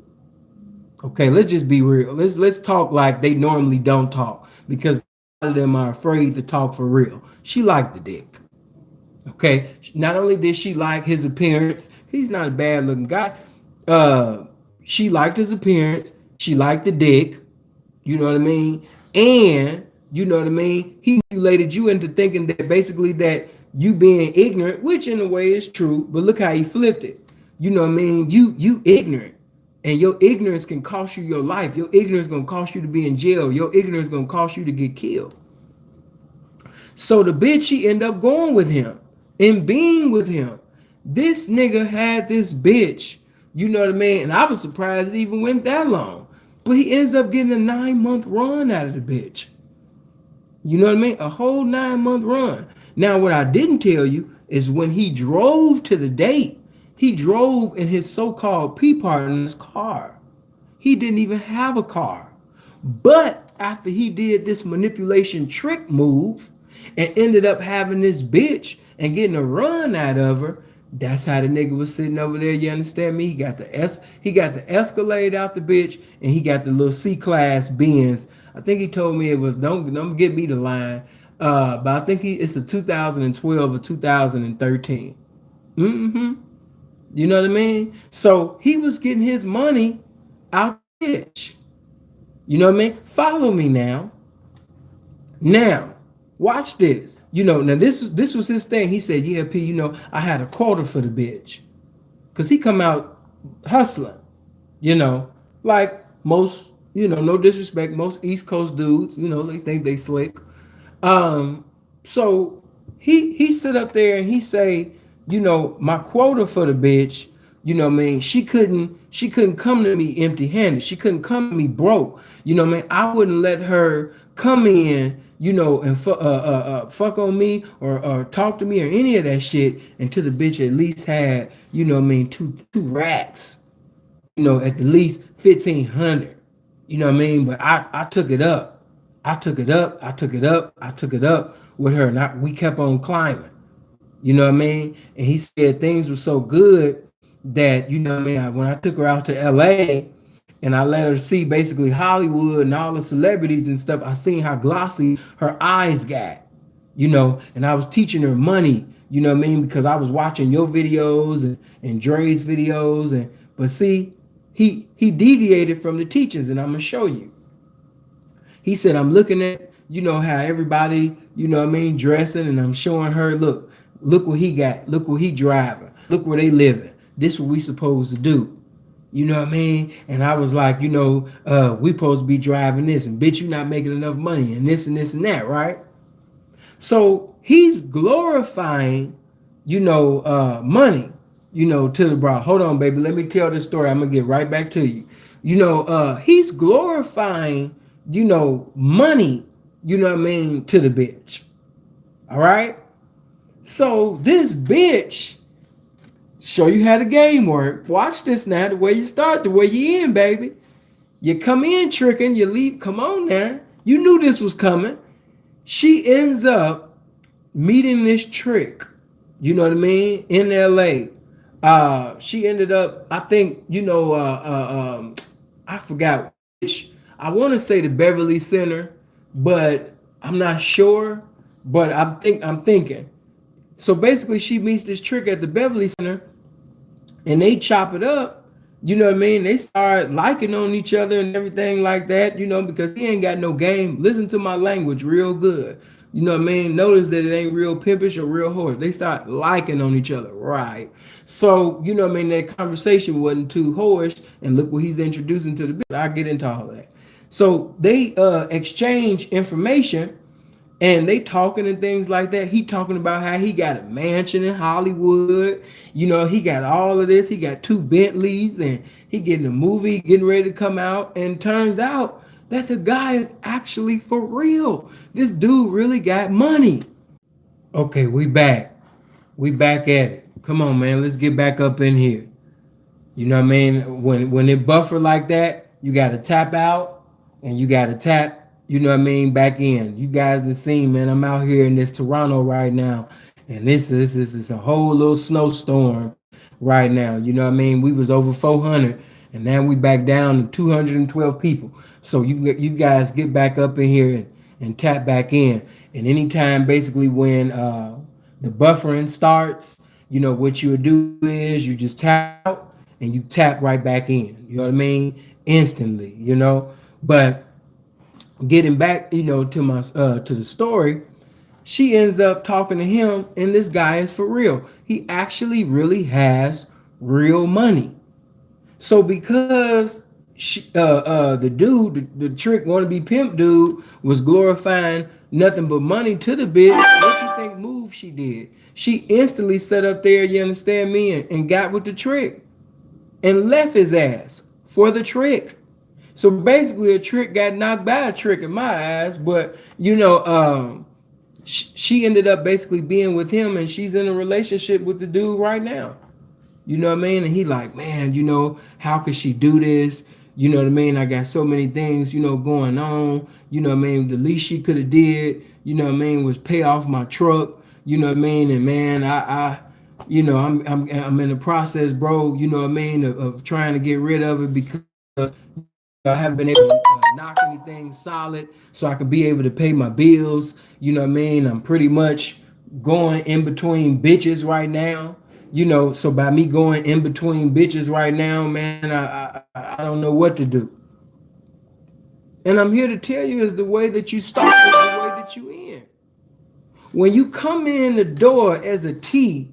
Okay, let's just be real. Let's talk like they normally don't talk because a lot of them are afraid to talk for real. She liked the dick. Okay, not only did she like his appearance, he's not a bad looking guy. She liked his appearance. She liked the dick. You know what I mean? And you know what I mean? He manipulated you into thinking that basically that you being ignorant, which in a way is true, but look how he flipped it. You know what I mean? You ignorant. And your ignorance can cost you your life. Your ignorance gonna cost you to be in jail. Your ignorance gonna cost you to get killed. So the bitch, she ended up going with him and being with him. This nigga had this bitch, you know what I mean? And I was surprised it even went that long. But he ends up getting a 9-month run out of the bitch. You know what I mean? A whole 9-month run. Now, what I didn't tell you is when he drove to the date, he drove in his so-called P partner's car. He didn't even have a car. But after he did this manipulation trick move and ended up having this bitch and getting a run out of her, that's how the nigga was sitting over there. You understand me? He got the Escalade out the bitch, and he got the little C-class Benz. I think he told me it was don't get me the line, but I think it's a 2012 or 2013. Mm-hmm. You know what I mean? So he was getting his money out the bitch. You know what I mean? Follow me now. Now, watch this. You know, now this was his thing. He said, "Yeah, P, you know, I had a quota for the bitch." Cause he come out hustling, you know, like most, you know, no disrespect, most East Coast dudes, you know, they think they slick. So he sit up there and he say, you know, my quota for the bitch, you know what I mean, she couldn't come to me empty-handed. She couldn't come to me broke. You know what I mean? I wouldn't let her come in, you know, and fuck on me or talk to me or any of that shit until the bitch at least had, you know what I mean, two racks, you know, at the least 1,500. You know what I mean? But I took it up. I took it up. I took it up. I took it up with her, and we kept on climbing. You know what I mean? And he said things were so good that, you know what I mean, when I took her out to LA and I let her see basically Hollywood and all the celebrities and stuff, I seen how glossy her eyes got, you know, and I was teaching her money, you know what I mean, because I was watching your videos and Dre's videos, but see, he deviated from the teachings, and I'm gonna show you. He said, I'm looking at, you know, how everybody, you know what I mean, dressing, and I'm showing her, look what he got, look what he driving, look where they living. This what we supposed to do. You know what I mean? And I was like, you know, we supposed to be driving this, and bitch, you not making enough money, and this and this and that, right? So he's glorifying, you know, money, you know, to the bra. Hold on, baby. Let me tell this story. I'm gonna get right back to you. You know, he's glorifying, you know, money, you know what I mean, to the bitch. All right. So this bitch show you how the game work. Watch this now. The way you start, the way you end, baby. You come in tricking, you leave. Come on now. You knew this was coming. She ends up meeting this trick, you know what I mean, in LA. She ended up, I think, you know, I forgot which. I want to say the Beverly Center, but I'm not sure. But I'm thinking. So basically, she meets this trick at the Beverly Center, and they chop it up. You know what I mean? They start liking on each other and everything like that, you know, because he ain't got no game. Listen to my language real good. You know what I mean? Notice that it ain't real pimpish or real horse. They start liking on each other, right? So, you know what I mean? That conversation wasn't too whorish, and look what he's introducing to the bitch. I'll get into all that. So they exchange information, and they talking and things like that. He talking about how he got a mansion in Hollywood. You know, he got all of this. He got 2 Bentleys, and he getting a movie getting ready to come out. And turns out that the guy is actually for real. This dude really got money. Okay, we back. We back at it. Come on, man. Let's get back up in here. You know what I mean? When it buffer like that, you got to tap out and you got to tap, you know what I mean, back in. You guys done seen, man, I'm out here in this Toronto right now, and this is a whole little snowstorm right now. You know what I mean? We was over 400, and now we back down to 212 people. So you guys get back up in here and tap back in. And anytime basically when the buffering starts, you know, what you would do is you just tap out and you tap right back in. You know what I mean? Instantly, you know. But getting back, you know, to my to the story, she ends up talking to him, and this guy is for real. He actually really has real money. So because the dude, the trick wannabe pimp dude, was glorifying nothing but money to the bitch. What you think move she did? She instantly set up there, you understand me, and got with the trick and left his ass for the trick. So basically, a trick got knocked by a trick in my eyes. But she ended up basically being with him, and she's in a relationship with the dude right now. You know what I mean? And he like, man, how could she do this? You know what I mean? I got so many things, going on. You know what I mean? The least she could have did, was pay off my truck. You know what I mean? And man, I'm in the process, bro. You know what I mean? Of trying to get rid of it because I haven't been able to knock anything solid so I could be able to pay my bills. You know what I mean? I'm pretty much going in between bitches right now. So by me going in between bitches right now, man, I don't know what to do. And I'm here to tell you is the way that you start is the way that you end. When you come in the door as a T,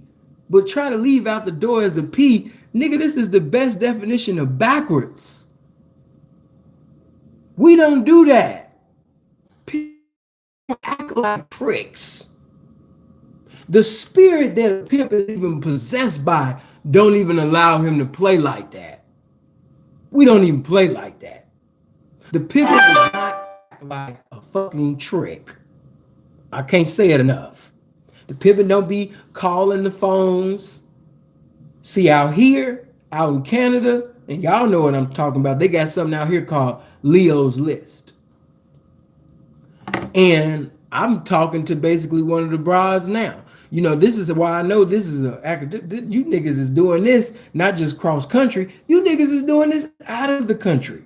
but try to leave out the door as a P, nigga, this is the best definition of backwards. We don't do that. People act like pricks. The spirit that a pimp is even possessed by don't even allow him to play like that. We don't even play like that. The pimp does not act like a fucking trick. I can't say it enough. The pimp don't be calling the phones. See, out here, out in Canada, and y'all know what I'm talking about, they got something out here called Leo's List. And I'm talking to basically one of the broads now. This is why I know this is you niggas is doing this, not just cross country. You niggas is doing this out of the country.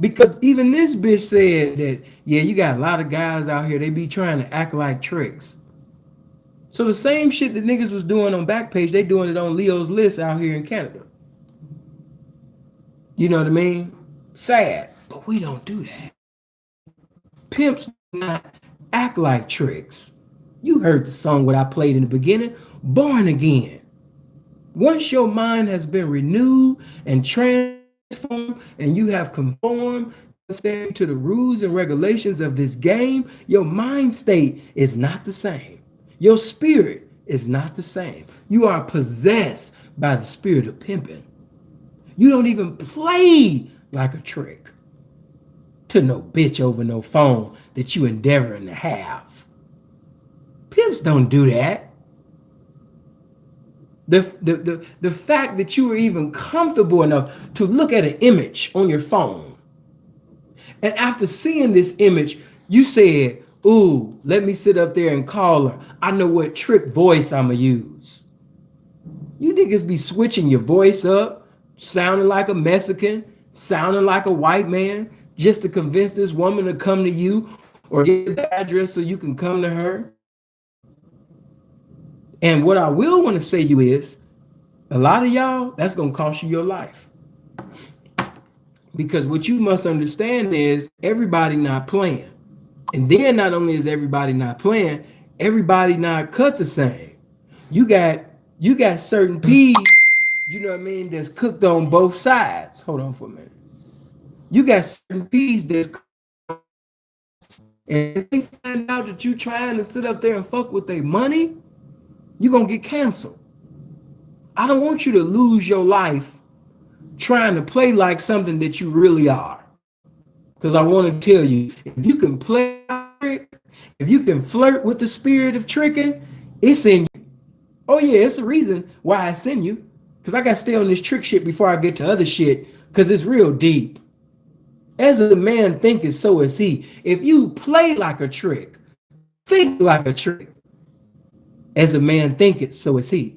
Because even this bitch said that, yeah, you got a lot of guys out here, they be trying to act like tricks. So the same shit that niggas was doing on Backpage, they doing it on Leo's List out here in Canada. You know what I mean? Sad, but we don't do that. Pimps do not act like tricks. You heard the song what I played in the beginning, Born Again. Once your mind has been renewed and transformed and you have conformed to the rules and regulations of this game, your mind state is not the same. Your spirit is not the same. You are possessed by the spirit of pimping. You don't even play like a trick to no bitch over no phone that you endeavoring to have. Pimps don't do that. The fact that you were even comfortable enough to look at an image on your phone, and after seeing this image, you said, ooh, let me sit up there and call her. I know what trick voice I'ma use. You niggas be switching your voice up, sounding like a Mexican, sounding like a white man, just to convince this woman to come to you or get the address so you can come to her. And what I will want to say to you is, a lot of y'all, that's going to cost you your life. Because what you must understand is everybody not playing. And then not only is everybody not playing, everybody not cut the same. You got certain peas, you know what I mean, that's cooked on both sides. Hold on for a minute. You got certain peas that's cooked, and if they find out that you trying to sit up there and fuck with their money, you're going to get canceled. I don't want you to lose your life trying to play like something that you really are. Because I want to tell you, if you can play, if you can flirt with the spirit of tricking, it's in you. Oh yeah, it's the reason why it's in you. Because I got to stay on this trick shit before I get to other shit. Because it's real deep. As a man thinketh, so is he. If you play like a trick, think like a trick. As a man thinketh, so is he.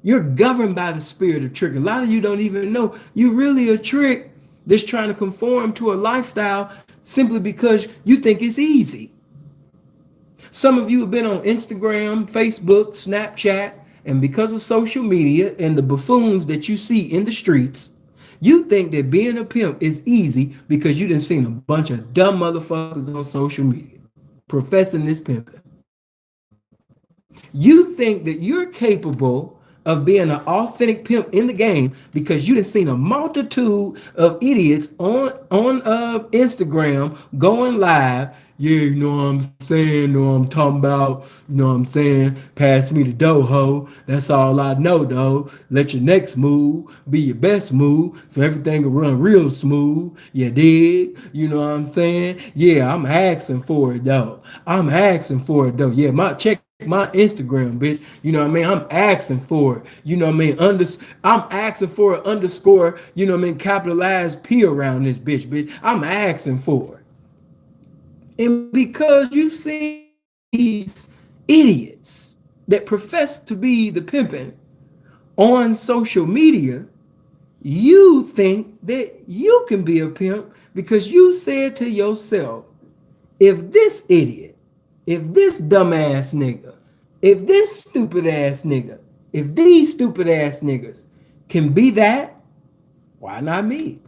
You're governed by the spirit of trick. A lot of you don't even know you're really a trick that's trying to conform to a lifestyle simply because you think it's easy. Some of you have been on Instagram, Facebook, Snapchat, and because of social media and the buffoons that you see in the streets, you think that being a pimp is easy because you done seen a bunch of dumb motherfuckers on social media professing this pimping. You think that you're capable of being an authentic pimp in the game because you done seen a multitude of idiots on Instagram going live. Yeah, you know what I'm saying, you know what I'm talking about, you know what I'm saying, pass me the dough, ho. That's all I know, though. Let your next move be your best move so everything will run real smooth. You dig? You know what I'm saying? Yeah, I'm asking for it, though. I'm asking for it, though. Yeah, check my Instagram, bitch. You know what I mean? I'm asking for it. You know what I mean? I'm asking for an underscore, you know what I mean, capitalized P around this bitch. I'm asking for it. And because you've seen these idiots that profess to be the pimping on social media, you think that you can be a pimp because you said to yourself, if this idiot, if this dumbass nigga, if this stupid ass nigga, if these stupid ass niggas can be that, why not me?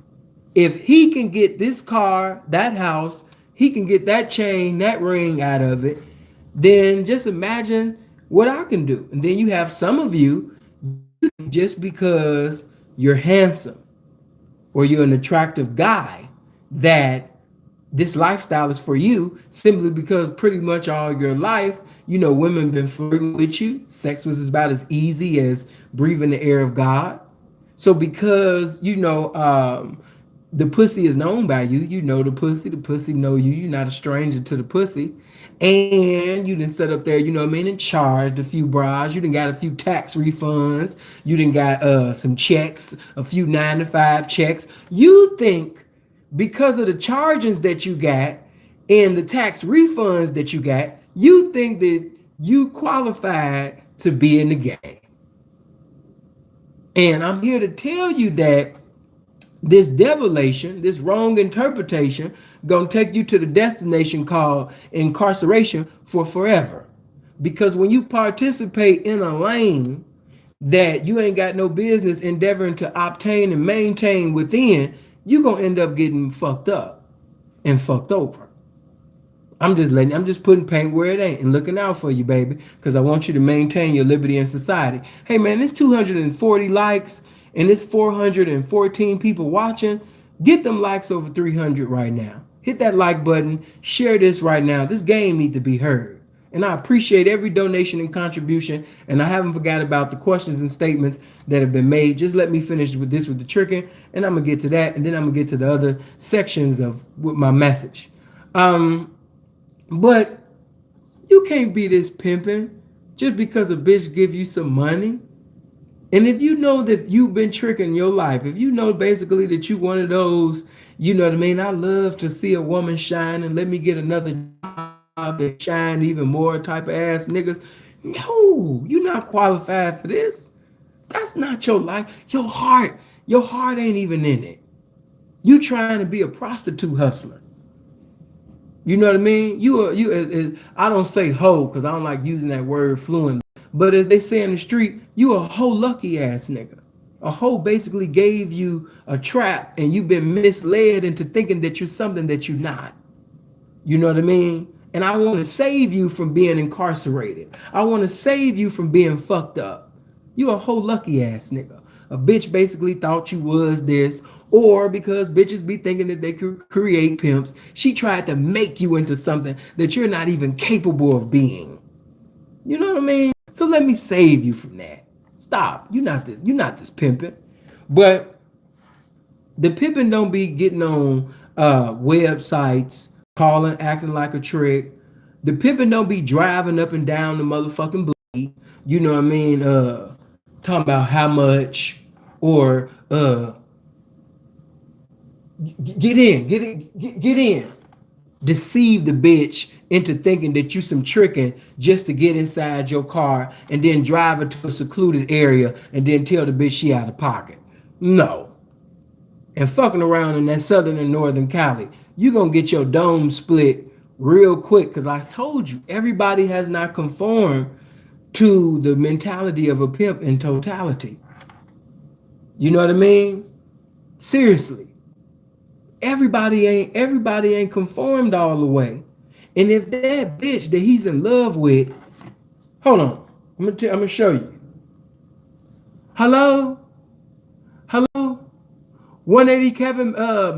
If he can get this car, that house, he can get that chain, that ring out of it, then just imagine what I can do. And then you have some of you, just because you're handsome or you're an attractive guy, that this lifestyle is for you simply because pretty much all your life, you know, women been flirting with you. Sex was about as easy as breathing the air of God. So because you know the pussy is known by you, you know the pussy know you. You're not a stranger to the pussy, and you didn't set up there, you know what I mean, and charged a few bras. You done got a few tax refunds. You done got some checks, a few 9 to 5 checks. You think because of the charges that you got and the tax refunds that you got, you think that you qualified to be in the game. And I'm here to tell you that this devilation, this wrong interpretation, gonna take you to the destination called incarceration for forever. Because when you participate in a lane that you ain't got no business endeavoring to obtain and maintain within, you gonna end up getting fucked up and fucked over. I'm just putting paint where it ain't and looking out for you, baby, because I want you to maintain your liberty in society. Hey, man, it's 240 likes and it's 414 people watching. Get them likes over 300 right now. Hit that like button. Share this right now. This game needs to be heard. And I appreciate every donation and contribution. And I haven't forgot about the questions and statements that have been made. Just let me finish with this with the tricking, and I'm gonna get to that, and then I'm gonna get to the other sections of with my message. But you can't be this pimping just because a bitch give you some money. And if you know that you've been tricking your life, if you know basically that you one of those, you know what I mean, I love to see a woman shine and let me get another job that shine even more type of ass niggas. No, you're not qualified for this. That's not your life. Your heart ain't even in it. You trying to be a prostitute hustler. You know what I mean? I don't say hoe because I don't like using that word fluently. But as they say in the street, you a hoe lucky ass nigga. A hoe basically gave you a trap and you've been misled into thinking that you're something that you're not. You know what I mean? And I want to save you from being incarcerated. I want to save you from being fucked up. You a whole lucky ass nigga. A bitch basically thought you was this, or because bitches be thinking that they could create pimps, she tried to make you into something that you're not even capable of being. You know what I mean? So let me save you from that. Stop. You're not this pimping. But the pimping don't be getting on websites, calling, acting like a trick. The pimping don't be driving up and down the motherfucking block. You know what I mean? Talking about how much, or get in. Deceive the bitch into thinking that you some tricking just to get inside your car and then drive her to a secluded area and then tell the bitch she out of pocket. No. And fucking around in that southern and northern Cali, you gonna get your dome split real quick, because I told you, everybody has not conformed to the mentality of a pimp in totality. You know what I mean? Seriously. Everybody ain't conformed all the way. And if that bitch that he's in love with, hold on, I'm gonna show you. Hello? Hello? 180 Kevin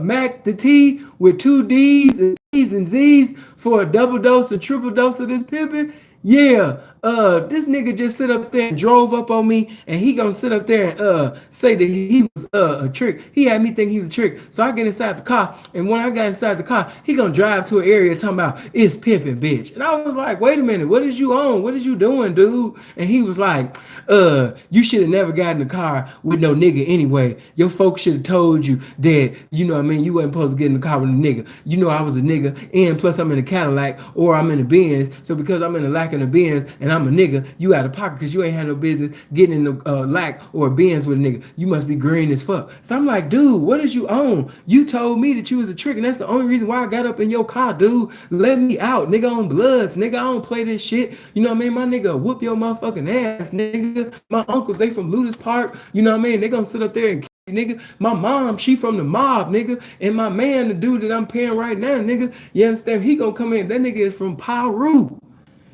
Mac the T with 2 D's and P's and Z's for a double dose or triple dose of this pimping. Yeah, this nigga just sit up there and drove up on me, and he gonna sit up there and say that he was a trick. He had me think he was a trick. So I get inside the car, and when I got inside the car, he gonna drive to an area talking about it's pimping, bitch. And I was like, wait a minute, what is you on? What is you doing, dude? And he was like, you should have never got in the car with no nigga anyway. Your folks should have told you that, you know what I mean, you wasn't supposed to get in the car with a nigga. You know I was a nigga, and plus I'm in a Cadillac or I'm in a Benz. So because I'm in a lack in a Benz and I'm a nigga, you out of pocket because you ain't had no business getting in the lack or a Benz with a nigga. You must be green as fuck. So I'm like, dude, what is you on? You told me that you was a trick, and that's the only reason why I got up in your car, dude. Let me out, nigga, on Bloods, nigga. I don't play this shit. You know what I mean? My nigga whoop your motherfucking ass, nigga. My uncles, they from Ludus Park. You know what I mean? They gonna sit up there and nigga. My mom, she from the mob, nigga. And my man, the dude that I'm paying right now, nigga, you understand? He gonna come in. That nigga is from Peru.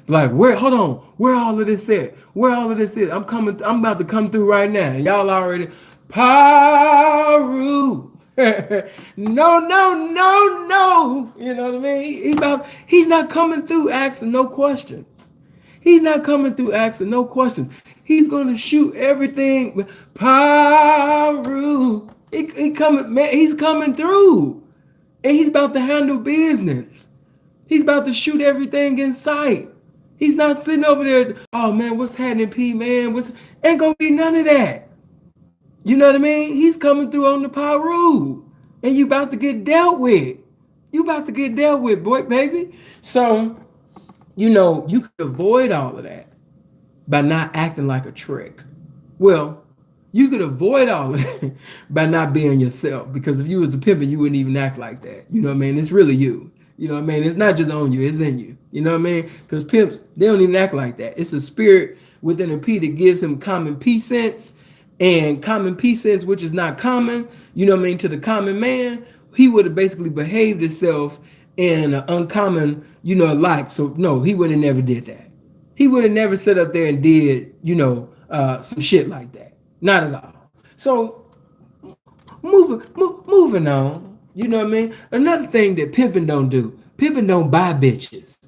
Like, where, hold on, where all of this at? Where all of this is? I'm about to come through right now. Y'all already, Peru. No, no, no, no. You know what I mean? He's not coming through asking no questions. He's not coming through asking no questions. He's gonna shoot everything. Peru. He coming, man, he's coming through. And he's about to handle business. He's about to shoot everything in sight. He's not sitting over there, oh man, what's happening, P, man? Ain't gonna be none of that. You know what I mean? He's coming through on the Peru. And you about to get dealt with. You about to get dealt with, boy, baby. So, you know, you could avoid all of that by not acting like a trick. Well, you could avoid all of that by not being yourself. Because if you was the pimp, you wouldn't even act like that. You know what I mean? It's really you. You know what I mean? It's not just on you, it's in you. You know what I mean? Because pimps, they don't even act like that. It's a spirit within a P that gives him common P sense, and common P sense, which is not common, you know what I mean, to the common man. He would have basically behaved himself in an uncommon, you know, like. So no, he would have never did that. He would have never sat up there and did, you know, some shit like that. Not at all. So moving on. You know what I mean? Another thing that pimping don't do. Pimping don't buy bitches.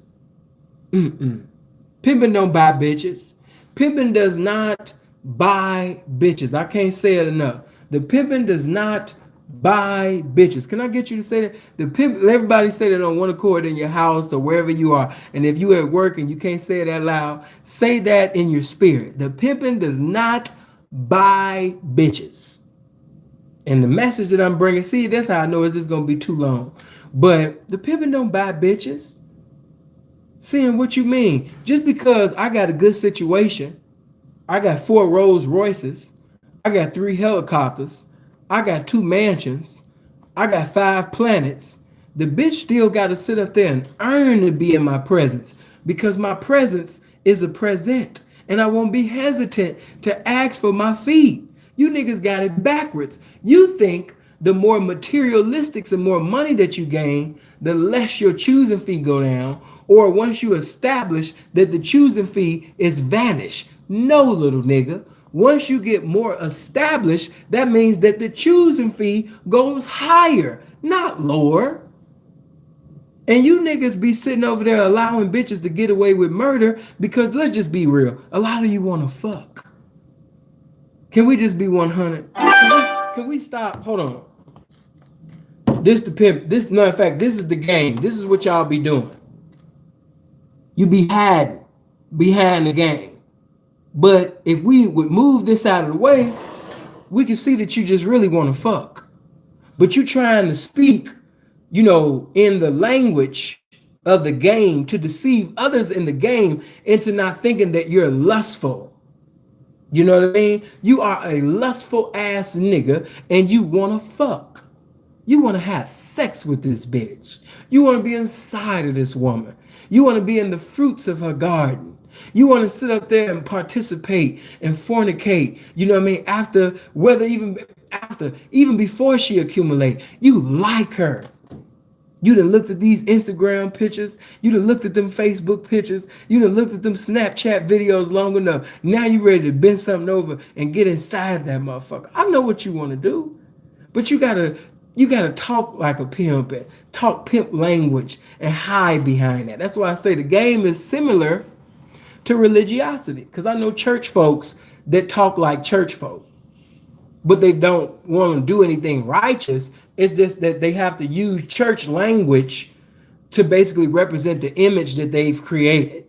Pimping don't buy bitches. Pimping does not buy bitches. I can't say it enough. The pimping does not buy bitches. Can I get you to say that? The pimp, everybody say that on one accord in your house or wherever you are. And if you at work and you can't say it out loud, say that in your spirit. The pimping does not buy bitches. And the message that I'm bringing, see, that's how I know is this going to be too long. But the pimping don't buy bitches. Seeing what you mean. Just because I got a good situation, I got 4 Rolls Royces, I got 3 helicopters, I got 2 mansions, I got 5 planets, the bitch still got to sit up there and earn to be in my presence, because my presence is a present, and I won't be hesitant to ask for my fee. You niggas got it backwards. You think the more materialistic, the more money that you gain, the less your choosing fee go down, or once you establish that the choosing fee is vanished. No, little nigga. Once you get more established, that means that the choosing fee goes higher, not lower. And you niggas be sitting over there allowing bitches to get away with murder because, let's just be real, a lot of you want to fuck. Can we just be 100? Can we stop? Hold on. This the pimp. This, no, in fact, this is the game. This is what y'all be doing. You be hiding behind the game. But if we would move this out of the way, we can see that you just really want to fuck. But you trying to speak, you know, in the language of the game to deceive others in the game into not thinking that you're lustful. You know what I mean? You are a lustful ass nigga and you want to fuck. You want to have sex with this bitch. You want to be inside of this woman. You want to be in the fruits of her garden. You want to sit up there and participate and fornicate. You know what I mean? After, whether even before she accumulate, you like her. You done looked at these Instagram pictures. You done looked at them Facebook pictures. You done looked at them Snapchat videos long enough. Now you ready to bend something over and get inside that motherfucker. I know what you want to do, but you gotta talk like a pimp and talk pimp language and hide behind that. That's why I say the game is similar to religiosity. Because I know church folks that talk like church folk, but they don't want to do anything righteous. It's just that they have to use church language to basically represent the image that they've created.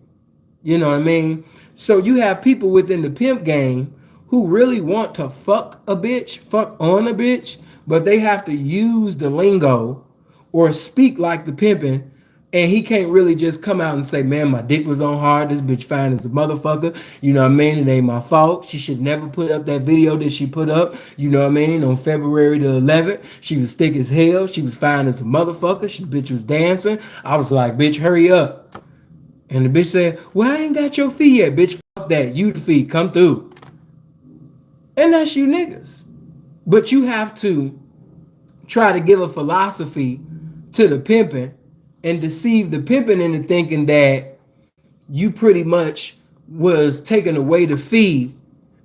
You know what I mean? So you have people within the pimp game who really want to fuck a bitch, fuck on a bitch, but they have to use the lingo or speak like the pimping. And he can't really just come out and say, man, my dick was on hard. This bitch fine as a motherfucker. You know what I mean? It ain't my fault. She should never put up that video that she put up. You know what I mean? On February the 11th, she was thick as hell. She was fine as a motherfucker. She bitch was dancing. I was like, bitch, hurry up. And the bitch said, well, I ain't got your fee yet, bitch. Fuck that. You the fee. Come through. And that's you niggas. But you have to try to give a philosophy to the pimping and deceive the pimping into thinking that you pretty much was taking away the fee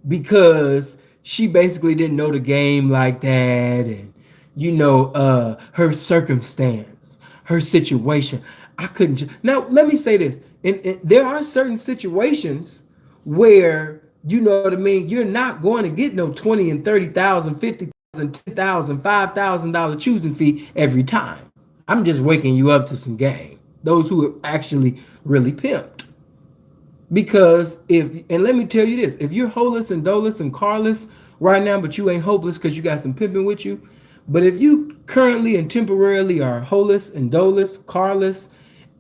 because she basically didn't know the game like that, and her circumstance, her situation. I couldn't. Now let me say this: and there are certain situations where you know what I mean. You're not going to get no 20 and 30,000, 50,000, 10,000, $5,000 choosing fee every time. I'm just waking you up to some game. Those who are actually really pimped. Because and let me tell you this, if you're holeless and doleless and carless right now, but you ain't hopeless because you got some pimping with you, but if you currently and temporarily are holeless and doleless, carless,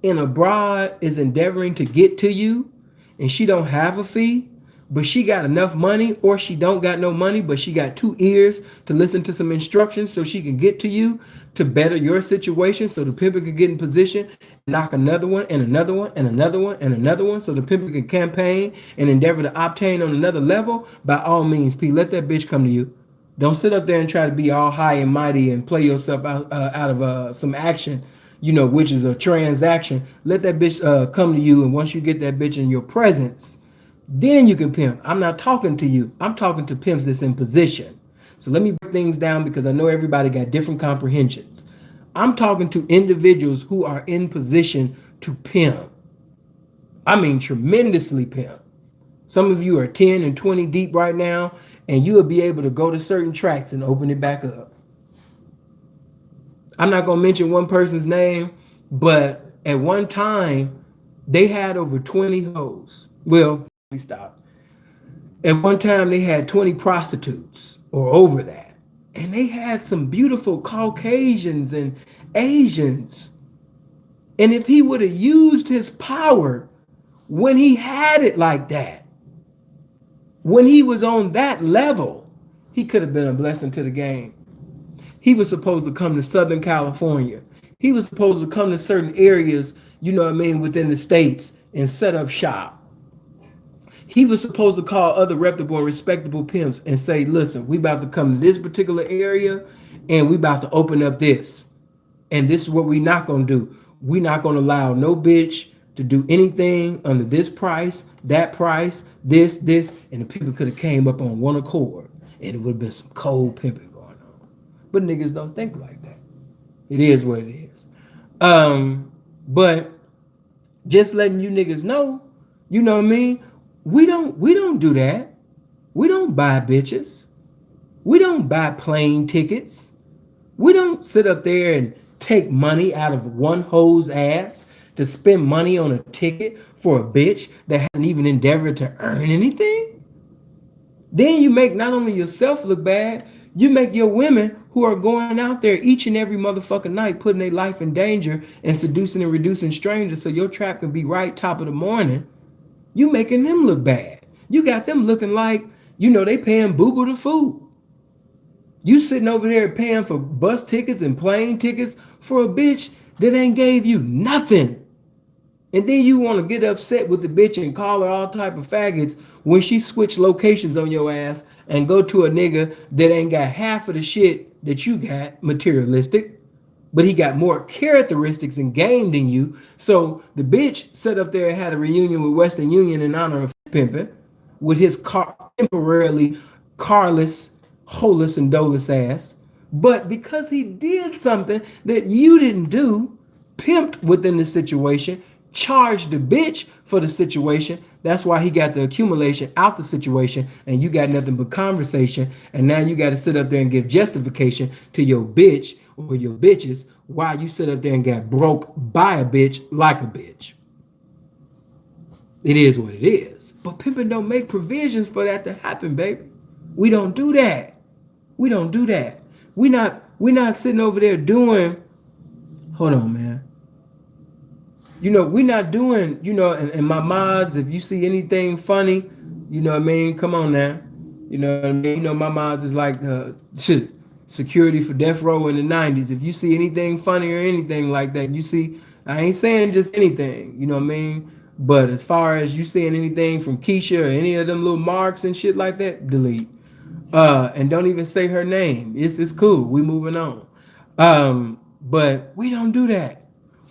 and a broad is endeavoring to get to you, and she don't have a fee, but she got enough money, or she don't got no money, but she got 2 ears to listen to some instructions so she can get to you to better your situation, so the pimper can get in position, knock another one and another one and another one and another one, so the pimper can campaign and endeavor to obtain on another level. By all means, P, let that bitch come to you. Don't sit up there and try to be all high and mighty and play yourself out of some action, which is a transaction. Let that bitch come to you, and once you get that bitch in your presence, then you can pimp. I'm not talking to you. I'm talking to pimps that's in position. So let me break things down because I know everybody got different comprehensions. I'm talking to individuals who are in position to pimp. I mean, tremendously pimp. Some of you are 10 and 20 deep right now, and you will be able to go to certain tracks and open it back up. I'm not going to mention one person's name, but at one time, they had over 20 hoes. Well, we stopped. At one time, they had 20 prostitutes or over that. And they had some beautiful Caucasians and Asians. And if he would have used his power when he had it like that, when he was on that level, he could have been a blessing to the game. He was supposed to come to Southern California. He was supposed to come to certain areas, within the states and set up shop. He was supposed to call other reputable and respectable pimps and say, listen, we about to come to this particular area and we about to open up this. And this is what we not going to do. We not going to allow no bitch to do anything under this price, that price, this, and the people could have came up on one accord and it would have been some cold pimping going on. But niggas don't think like that. It is what it is. But just letting you niggas know, you know what I mean? We don't do that. We don't buy bitches. We don't buy plane tickets. We don't sit up there and take money out of one hoe's ass to spend money on a ticket for a bitch that hasn't even endeavored to earn anything. Then you make not only yourself look bad, you make your women who are going out there each and every motherfucking night putting their life in danger and seducing and reducing strangers so your trap can be right top of the morning. You making them look bad. You got them looking like, they paying boo-boo the fool. You sitting over there paying for bus tickets and plane tickets for a bitch that ain't gave you nothing. And then you want to get upset with the bitch and call her all type of faggots when she switch locations on your ass and go to a nigga that ain't got half of the shit that you got materialistic. but he got more characteristics and game than you. So the bitch set up there and had a reunion with Western Union in honor of pimping with his temporarily carless, holeless, and doleless ass. But because he did something that you didn't do, pimped within the situation, charged the bitch for the situation. That's why he got the accumulation out the situation, and you got nothing but conversation. And now you got to sit up there and give justification to your bitch or your bitches while you sit up there and got broke by a bitch like a bitch. It is what it is. But pimping don't make provisions for that to happen, baby. We don't do that. We don't do that. We not sitting over there doing. Hold on, man. We're not doing, and my mods, if you see anything funny, you know what I mean? Come on now. You know what I mean? My mods is like security for death row in the 90s. If you see anything funny or anything like that, I ain't saying just anything, you know what I mean? But as far as you seeing anything from Keisha or any of them little marks and shit like that, delete. And don't even say her name. It's cool. We moving on. But we don't do that.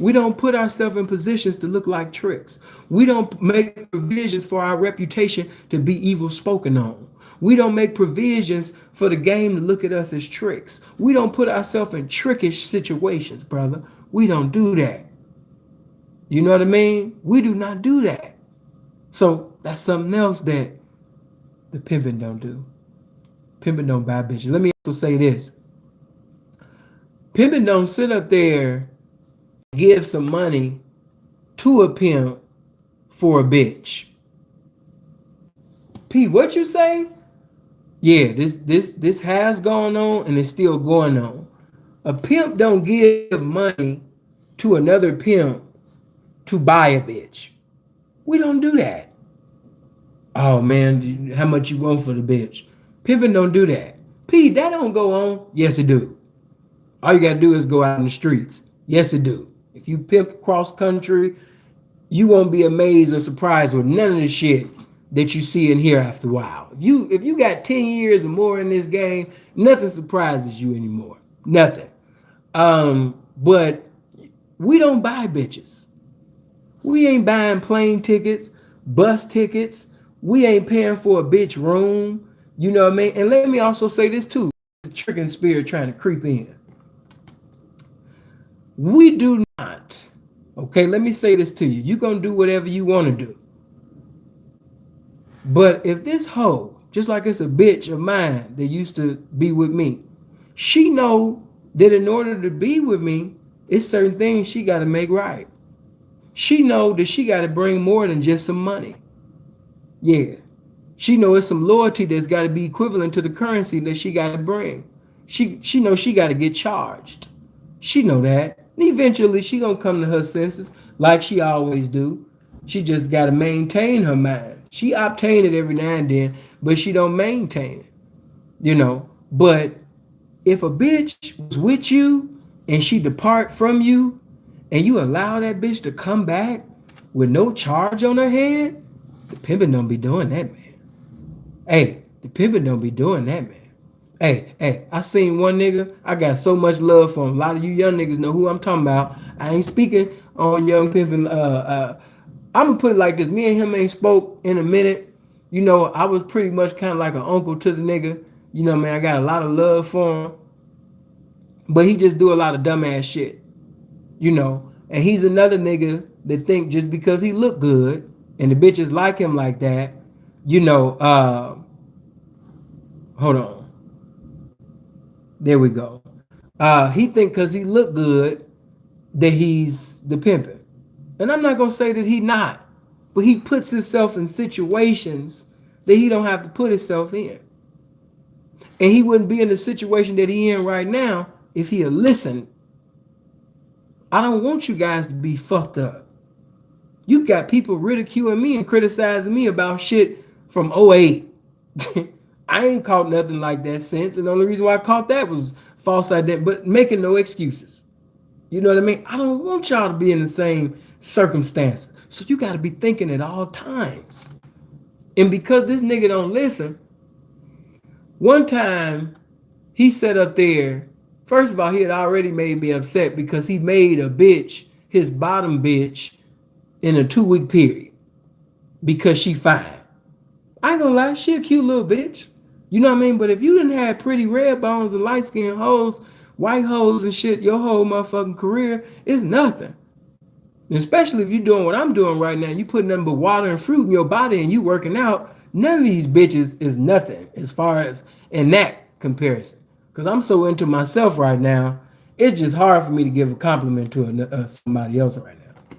We don't put ourselves in positions to look like tricks. We don't make provisions for our reputation to be evil spoken on. We don't make provisions for the game to look at us as tricks. We don't put ourselves in trickish situations, brother. We don't do that. You know what I mean? We do not do that. So that's something else that the pimping don't do. Pimping don't buy bitches. Let me also say this. Pimping don't sit up there and give some money to a pimp for a bitch. P, what you say? Yeah, this has gone on and it's still going on. A pimp don't give money to another pimp to buy a bitch. We don't do that. Oh man, how much you want for the bitch? Pimping don't do that. P, that don't go on. Yes, it do. All you gotta do is go out in the streets. Yes, it do. If you pimp cross country, you won't be amazed or surprised with none of the shit that you see and hear after a while. If you got 10 years or more in this game, nothing surprises you anymore. Nothing. But we don't buy bitches. We ain't buying plane tickets, bus tickets. We ain't paying for a bitch room. You know what I mean? And let me also say this too. The tricking spirit trying to creep in. We do not. Okay, let me say this to you. You're going to do whatever you want to do. But if this hoe, just like it's a bitch of mine that used to be with me, she know that in order to be with me, it's certain things she got to make right. She know that she got to bring more than just some money. Yeah. She know it's some loyalty that's got to be equivalent to the currency that she got to bring. She know she got to get charged. She know that. And eventually she gonna come to her senses like she always do. She just got to maintain her mind. She obtain it every now and then, but she don't maintain it. But if a bitch was with you and she depart from you and you allow that bitch to come back with no charge on her head, the pimpin' don't be doing that, man. Hey, the pimpin' don't be doing that, man. Hey, I seen one nigga. I got so much love for him. A lot of you young niggas know who I'm talking about. I ain't speaking on young pimpin'. I'm gonna put it like this. Me and him ain't spoke in a minute. I was pretty much kind of like an uncle to the nigga. Man, I got a lot of love for him. But he just do a lot of dumbass shit. And he's another nigga that think just because he look good and the bitches like him like that, hold on. There we go. He think because he look good that he's the pimpin'. And I'm not going to say that he not. But he puts himself in situations that he don't have to put himself in. And he wouldn't be in the situation that he in right now if he had listened. I don't want you guys to be fucked up. You got people ridiculing me and criticizing me about shit from '08. I ain't caught nothing like that since. And the only reason why I caught that was false identity, but making no excuses. You know what I mean? I don't want y'all to be in the same circumstances. So you got to be thinking at all times. And because this nigga don't listen, one time he sat up there First of all, he had already made me upset because he made a bitch his bottom bitch in a 2-week period because she fine. I ain't gonna lie, she a cute little bitch. You know what I mean? But if you didn't have pretty red bones and light skinned hoes, white hoes and shit, your whole motherfucking career is nothing. Especially if you're doing what I'm doing right now, you put nothing but water and fruit in your body and you working out, none of these bitches is nothing as far as in that comparison. Because I'm so into myself right now, it's just hard for me to give a compliment to somebody else right now.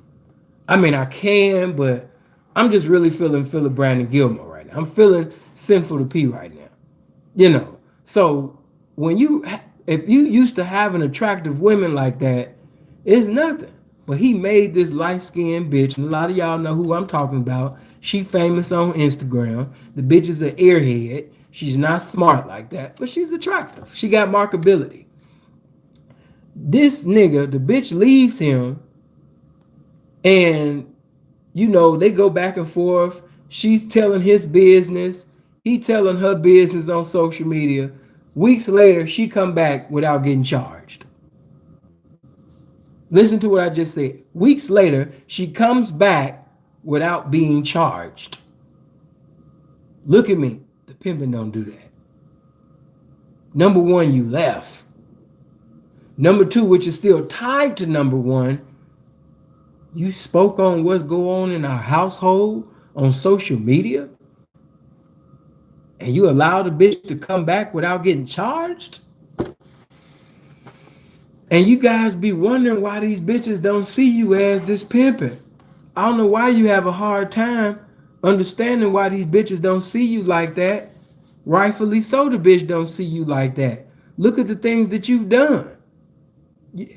I mean, I can, but I'm just really feeling Philip Brandon Gilmore right now. I'm feeling Sinful to P right now. You know, so if you used to having attractive women like that, it's nothing. But he made this light-skinned bitch, and a lot of y'all know who I'm talking about. She famous on Instagram. The bitch is an airhead. She's not smart like that, but she's attractive. She got markability. This nigga, the bitch leaves him, and you know, they go back and forth. She's telling his business. He telling her business on social media. Weeks later, she come back without getting charged. Listen to what I just said. Weeks later, she comes back without being charged. Look at me. The pimping don't do that. Number one, you left. Number two, which is still tied to number one, you spoke on what's going on in our household on social media, and you allowed a bitch to come back without getting charged? And you guys be wondering why these bitches don't see you as this pimping. I don't know why you have a hard time understanding why these bitches don't see you like that. Rightfully so, the bitch don't see you like that. Look at the things that you've done.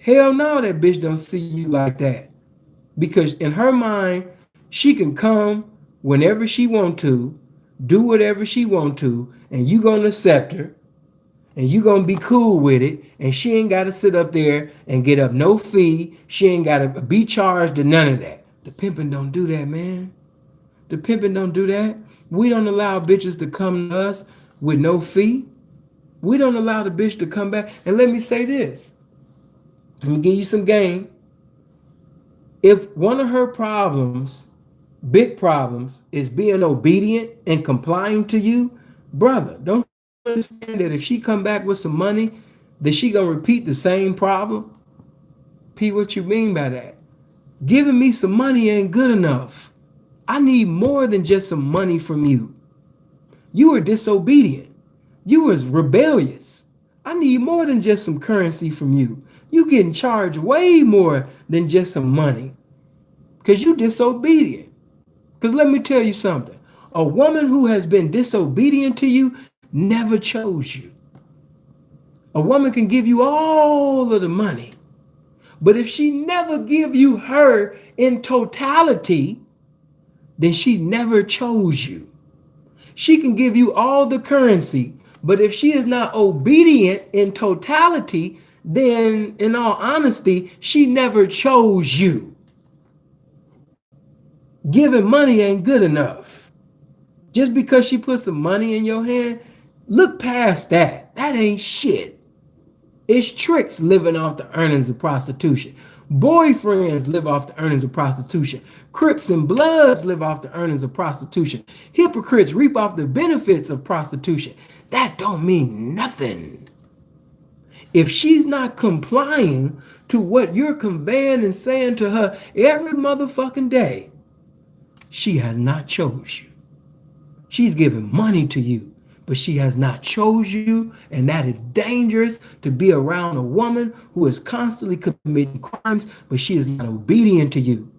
Hell no, that bitch don't see you like that. Because in her mind, she can come whenever she want to, do whatever she want to, and you gonna accept her, and you gonna be cool with it, and she ain't gotta sit up there and get up no fee. She ain't gotta be charged to none of that. The pimping don't do that, man. The pimping don't do that. We don't allow bitches to come to us with no fee. We don't allow the bitch to come back. And let me say this. Let me give you some game. If one of her problems, big problems, is being obedient and complying to you, brother, don't you understand that if she come back with some money, that she gonna repeat the same problem? P, what you mean by that? Giving me some money ain't good enough. I need more than just some money from you. You were disobedient. You was rebellious. I need more than just some currency from you. You getting charged way more than just some money. Because you disobedient. Because let me tell you something. A woman who has been disobedient to you never chose you. A woman can give you all of the money. But if she never give you her in totality, then she never chose you. She can give you all the currency, but if she is not obedient in totality, then in all honesty, she never chose you. Giving money ain't good enough. Just because she put some money in your hand, look past that. That ain't shit. It's tricks living off the earnings of prostitution. Boyfriends live off the earnings of prostitution. Crips and Bloods live off the earnings of prostitution. Hypocrites reap off the benefits of prostitution. That don't mean nothing. If she's not complying to what you're conveying and saying to her every motherfucking day, she has not chose you. She's giving money to you, but she has not chose you, and that is dangerous to be around a woman who is constantly committing crimes, but she is not obedient to you.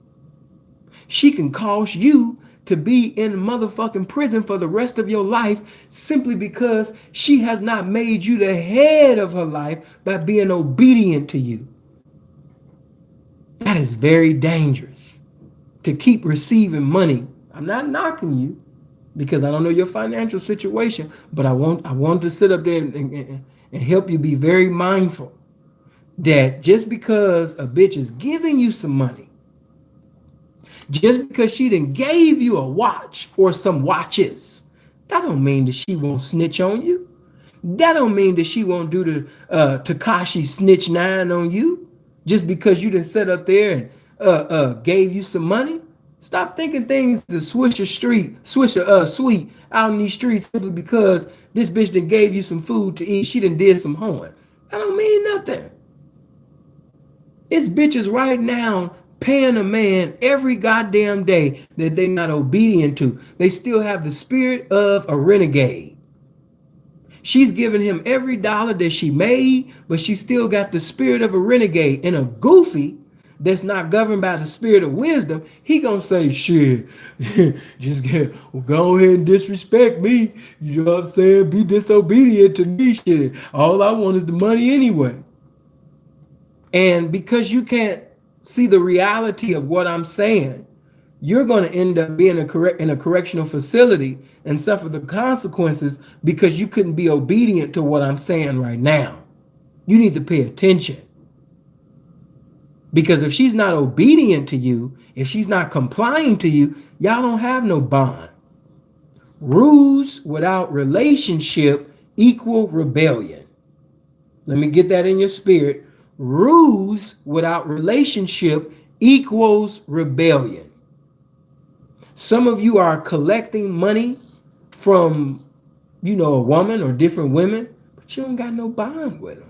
She can cause you to be in motherfucking prison for the rest of your life simply because she has not made you the head of her life by being obedient to you. That is very dangerous. To keep receiving money. I'm not knocking you because I don't know your financial situation, but I want to sit up there and help you be very mindful that just because a bitch is giving you some money, just because she done gave you a watch or some watches, that don't mean that she won't snitch on you. That don't mean that she won't do the Takashi snitch 9 on you just because you done set up there and gave you some money. Stop thinking things is sweet out in these streets simply because this bitch done gave you some food to eat. She done did some hoeing. That don't mean nothing. It's bitches right now paying a man every goddamn day that they not obedient to. They still have the spirit of a renegade. She's giving him every dollar that she made, but she still got the spirit of a renegade. And a goofy that's not governed by the spirit of wisdom, he gonna say, shit, go ahead and disrespect me. You know what I'm saying? Be disobedient to me, shit. All I want is the money anyway. And because you can't see the reality of what I'm saying, you're going to end up being in a correctional facility and suffer the consequences because you couldn't be obedient to what I'm saying right now. You need to pay attention. Because if she's not obedient to you, if she's not complying to you, y'all don't have no bond. Rules without relationship equal rebellion. Let me get that in your spirit. Rules without relationship equals rebellion. Some of you are collecting money from, a woman or different women, but you don't got no bond with them.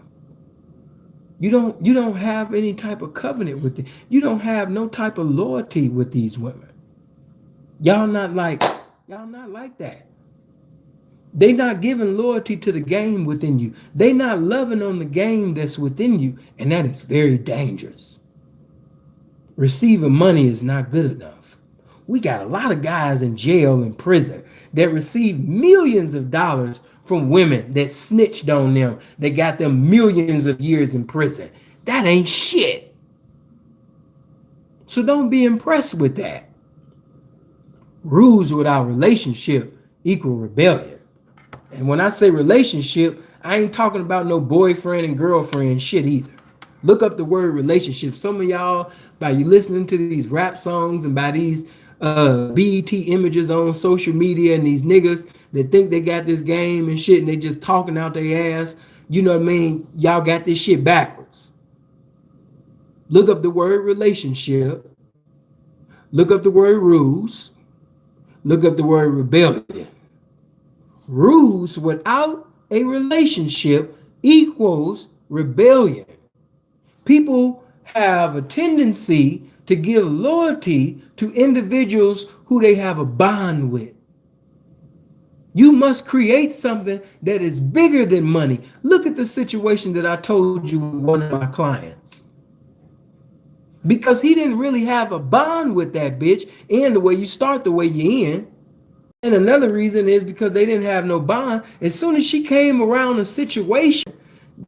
You don't have any type of covenant with them. You don't have no type of loyalty with these women. Y'all not like that. They not giving loyalty to the game within you. They not loving on the game that's within you, and that is very dangerous. Receiving money is not good enough. We got a lot of guys in jail and prison that receive millions of dollars from women that snitched on them, that got them millions of years in prison. That ain't shit. So don't be impressed with that. Rules without relationship equal rebellion. And when I say relationship, I ain't talking about no boyfriend and girlfriend shit either. Look up the word relationship. Some of y'all, by you listening to these rap songs and by these BET images on social media and these niggas that think they got this game and shit and they just talking out their ass, you know what I mean? Y'all got this shit backwards. Look up the word relationship. Look up the word rules. Look up the word rebellion. Rules without a relationship equals rebellion. People have a tendency to give loyalty to individuals who they have a bond with. You must create something that is bigger than money. Look at the situation that I told you with one of my clients. Because he didn't really have a bond with that bitch, and the way you start, the way you end. And another reason is because they didn't have no bond. As soon as she came around a situation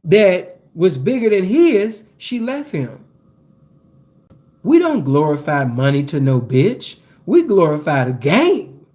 that was bigger than his, she left him. We don't glorify money to no bitch. We glorify the game.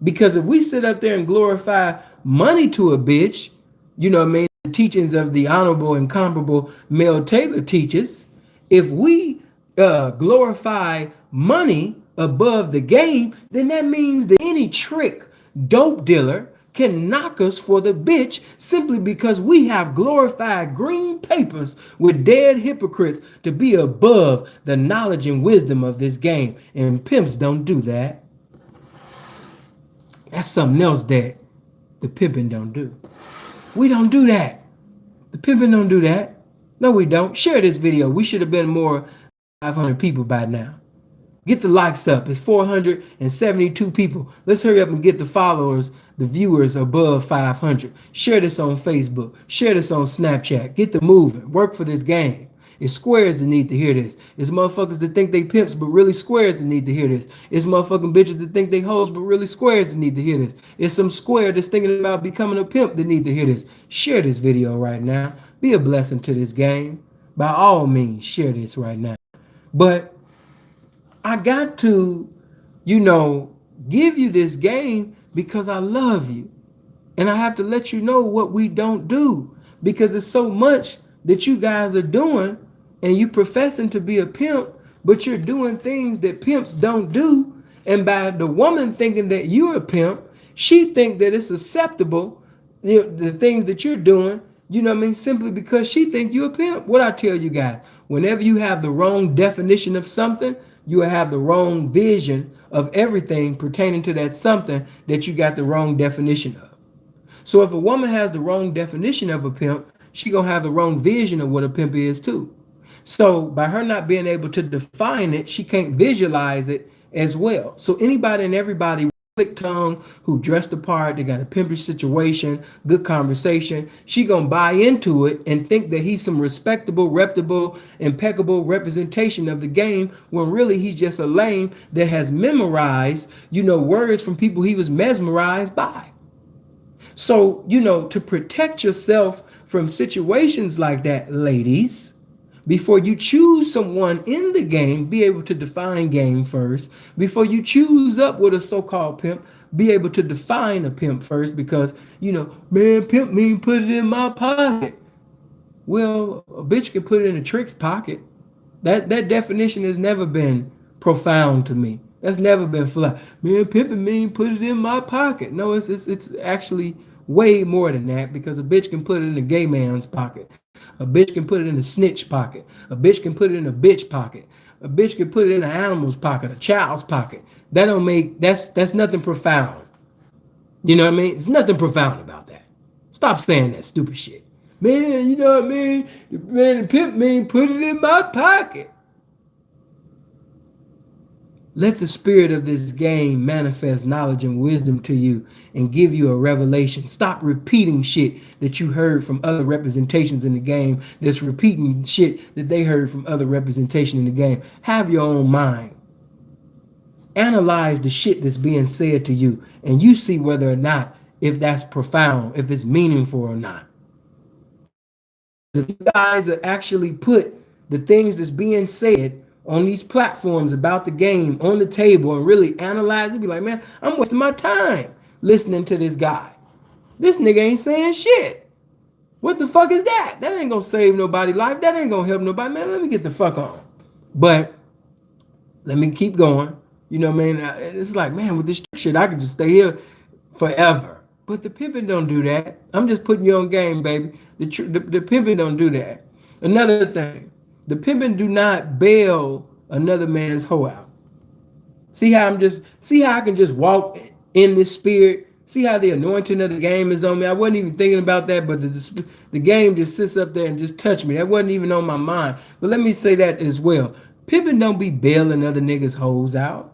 Because if we sit up there and glorify money to a bitch, you know what I mean? The teachings of the honorable and comparable Mel Taylor teaches, if we glorify money above the game, then that means that any trick dope dealer can knock us for the bitch simply because we have glorified green papers with dead hypocrites to be above the knowledge and wisdom of this game. And pimps don't do that. That's something else that the pimping don't do. We don't do that. The pimping don't do that. No, we don't. Share this video. We should have been more 500 people by now. Get the likes up. It's 472 people. Let's hurry up and get the followers, the viewers above 500. Share this on Facebook. Share this on Snapchat. Get the moving. Work for this game. It's squares that need to hear this. It's motherfuckers that think they pimps, but really squares that need to hear this. It's motherfucking bitches that think they hoes, but really squares that need to hear this. It's some square that's thinking about becoming a pimp that need to hear this. Share this video right now. Be a blessing to this game. By all means, share this right now. But I got to, give you this game because I love you. And I have to let you know what we don't do. Because there's so much that you guys are doing and you professing to be a pimp, but you're doing things that pimps don't do. And by the woman thinking that you're a pimp, she think that it's acceptable the things that you're doing, you know what I mean, simply because she think you a pimp. What I tell you guys, whenever you have the wrong definition of something, you will have the wrong vision of everything pertaining to that something that you got the wrong definition of. So if a woman has the wrong definition of a pimp, she gonna have the wrong vision of what a pimp is too. So by her not being able to define it, she can't visualize it as well. So anybody and everybody slick tongue who dressed the part, they got a pimpish situation, good conversation, she gonna buy into it and think that he's some respectable, reputable, impeccable representation of the game, when really he's just a lame that has memorized, words from people he was mesmerized by. So, to protect yourself from situations like that, ladies, before you choose someone in the game, be able to define game first. Before you choose up with a so-called pimp, be able to define a pimp first, because, man, pimp mean put it in my pocket. Well, a bitch can put it in a trick's pocket. That definition has never been profound to me. That's never been flat. Man, pimping mean put it in my pocket. No, it's actually way more than that, because a bitch can put it in a gay man's pocket. A bitch can put it in a snitch pocket. A bitch can put it in a bitch pocket. A bitch can put it in an animal's pocket, a child's pocket. That's nothing profound. You know what I mean? It's nothing profound about that. Stop saying that stupid shit. Man, you know what I mean? Man, the pimp mean put it in my pocket. Let the spirit of this game manifest knowledge and wisdom to you and give you a revelation. Stop repeating shit that you heard from other representations in the game that's repeating shit that they heard from other representation in the game. Have your own mind. Analyze the shit that's being said to you, and you see whether or not, if that's profound, if it's meaningful or not. If you guys actually put the things that's being said on these platforms about the game on the table and really analyze it, be like, man, I'm wasting my time listening to this guy. This nigga ain't saying shit. What the fuck is that? That ain't gonna save nobody's life. That ain't gonna help nobody. Man, let me get the fuck on. But let me keep going. You know what I mean? It's like, man, with this shit, I could just stay here forever. But the pimping don't do that. I'm just putting you on game, baby. The pimping don't do that. Another thing, the pimping do not bail another man's hoe out. See how I can just walk in this spirit. See how the anointing of the game is on me. I wasn't even thinking about that, but the game just sits up there and just touched me. That wasn't even on my mind. But let me say that as well. Pimping don't be bailing other niggas' hoes out.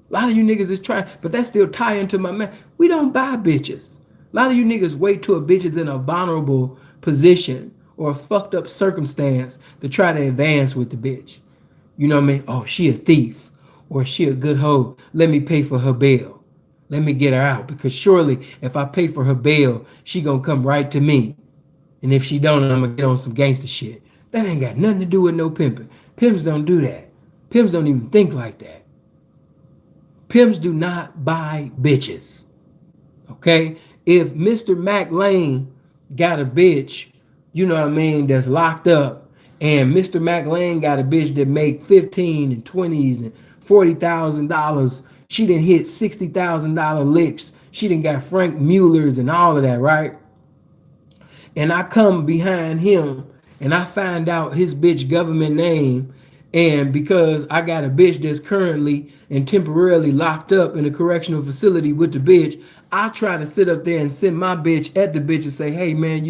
A lot of you niggas is trying, but that still tie into my man. We don't buy bitches. A lot of you niggas wait till a bitch is in a vulnerable position or a fucked up circumstance to try to advance with the bitch. You know what I mean? Oh, she a thief or she a good hoe. Let me pay for her bail. Let me get her out, because surely if I pay for her bail, she gonna come right to me. And if she don't, I'm gonna get on some gangster shit. That ain't got nothing to do with no pimping. Pimps don't do that. Pimps don't even think like that. Pimps do not buy bitches. Okay? If Mr. Mac Lane got a bitch, you know what I mean, that's locked up, and Mr. Mac Lane got a bitch that make 15 and 20s and $40,000, she done hit $60,000 licks. She done got Frank Mueller's and all of that, right? And I come behind him and I find out his bitch government name, and because I got a bitch that's currently and temporarily locked up in a correctional facility with the bitch, I try to sit up there and send my bitch at the bitch and say, hey man,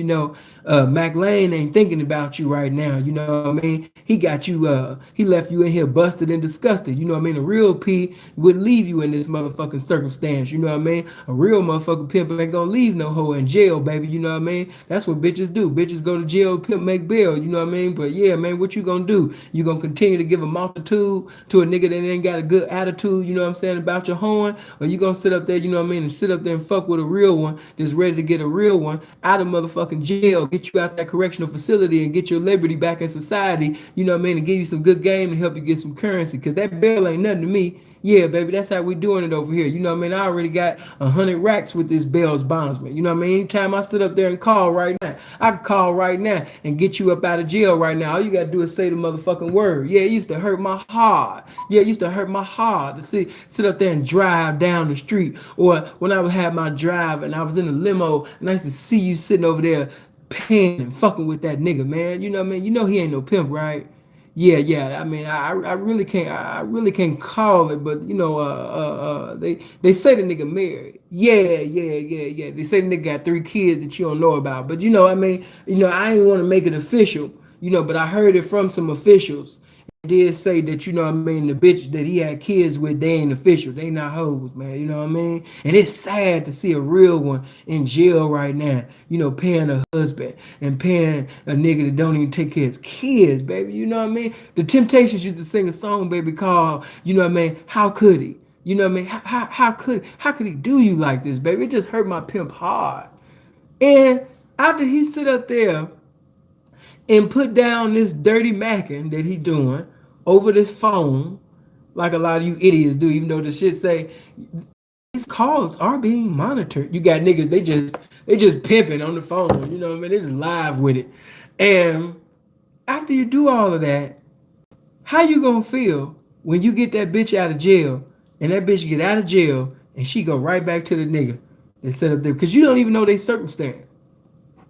Mac Lane ain't thinking about you right now. You know what I mean? He got you, he left you in here busted and disgusted. You know what I mean? A real P wouldn't leave you in this motherfucking circumstance. You know what I mean? A real motherfucking pimp ain't gonna leave no hoe in jail, baby. You know what I mean? That's what bitches do. Bitches go to jail, pimp make bail. You know what I mean? But yeah, man, what you gonna do? You gonna continue to give a multitude to a nigga that ain't got a good attitude, you know what I'm saying, about your hoeing? Or you gonna sit up there, you know what I mean, and sit up there and fuck with a real one that's ready to get a real one out of motherfucking jail, get you out that correctional facility and get your liberty back in society, you know what I mean, and give you some good game and help you get some currency, because that bail ain't nothing to me. Yeah, baby, that's how we doing it over here. You know what I mean? I already got 100 racks with this Bell's bondsman. You know what I mean? Anytime I sit up there and call right now, I can call right now and get you up out of jail right now. All you gotta do is say the motherfucking word. Yeah, it used to hurt my heart. Yeah, it used to hurt my heart to sit up there and drive down the street. Or when I would have my drive and I was in a limo and I used to see you sitting over there paying and fucking with that nigga, man. You know what I mean? You know he ain't no pimp, right? Yeah, yeah. I mean, I really can't call it, but you know, they say the nigga married. Yeah, yeah, yeah, yeah. They say the nigga got 3 kids that you don't know about, but you know, I mean, you know, I ain't want to make it official, you know, but I heard it from some officials. Did say that, you know what I mean, the bitch that he had kids with, they ain't official. They not hoes, man. You know what I mean? And it's sad to see a real one in jail right now, you know, paying a husband and paying a nigga that don't even take care of his kids, baby. You know what I mean? The Temptations used to sing a song, baby, called, you know what I mean, How Could He? You know what I mean? How could he do you like this, baby? It just hurt my pimp hard. And after he sit up there and put down this dirty macking that he doing over this phone, like a lot of you idiots do, even though the shit say these calls are being monitored. You got niggas, they just pimping on the phone, you know what I mean? They just live with it. And after you do all of that, how you gonna feel when you get that bitch out of jail and that bitch get out of jail and she go right back to the nigga that set up there? Because you don't even know their circumstance.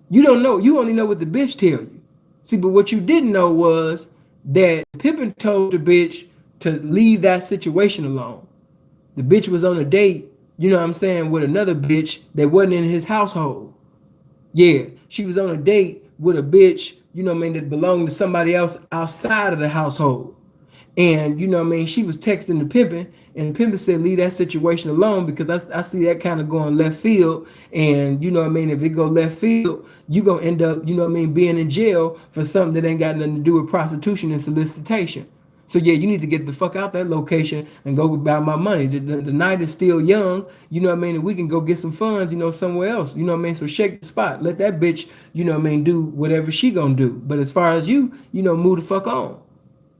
You don't know. You only know what the bitch tell you. See, but what you didn't know was that Pippin told the bitch to leave that situation alone. The bitch was on a date, you know what I'm saying, with another bitch that wasn't in his household. Yeah, she was on a date with a bitch, you know what I mean, that belonged to somebody else outside of the household. And you know what I mean, she was texting the pimpin', and the pimpin' said, leave that situation alone because I see that kind of going left field. And you know what I mean, if it go left field, you gonna end up, you know what I mean, being in jail for something that ain't got nothing to do with prostitution and solicitation. So yeah, you need to get the fuck out that location and go about my money. The night is still young, you know what I mean, and we can go get some funds, you know, somewhere else. You know what I mean? So shake the spot. Let that bitch, you know what I mean, do whatever she gonna do. But as far as you know, move the fuck on.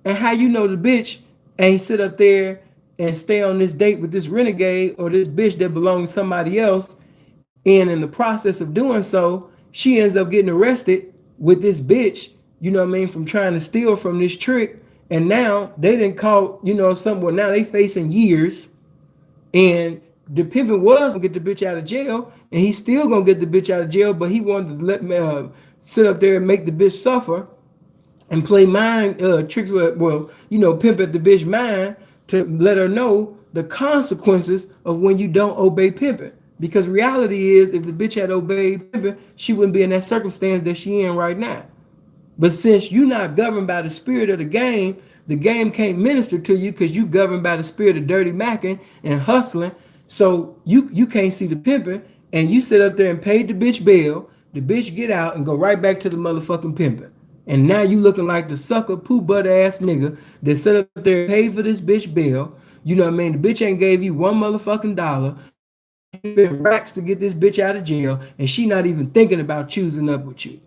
And how you know the bitch ain't sit up there and stay on this date with this renegade or this bitch that belongs to somebody else, and in the process of doing so, she ends up getting arrested with this bitch, you know what I mean, from trying to steal from this trick. And now they didn't call, you know, somewhere. Now they facing years. And the pimpin' was gonna get the bitch out of jail, and he's still gonna get the bitch out of jail, but he wanted to let me sit up there and make the bitch suffer and play mind tricks with, well, you know, pimp at the bitch mind to let her know the consequences of when you don't obey pimping. Because reality is, if the bitch had obeyed pimping, she wouldn't be in that circumstance that she in right now. But since you're not governed by the spirit of the game can't minister to you because you governed by the spirit of dirty macking and hustling. So you can't see the pimping, and you sit up there and pay the bitch bail. The bitch get out and go right back to the motherfucking pimping. And now you looking like the sucker poo butt ass nigga that set up there and paid for this bitch bill. You know what I mean? The bitch ain't gave you one motherfucking dollar. You spent racks to get this bitch out of jail, and she not even thinking about choosing up with you.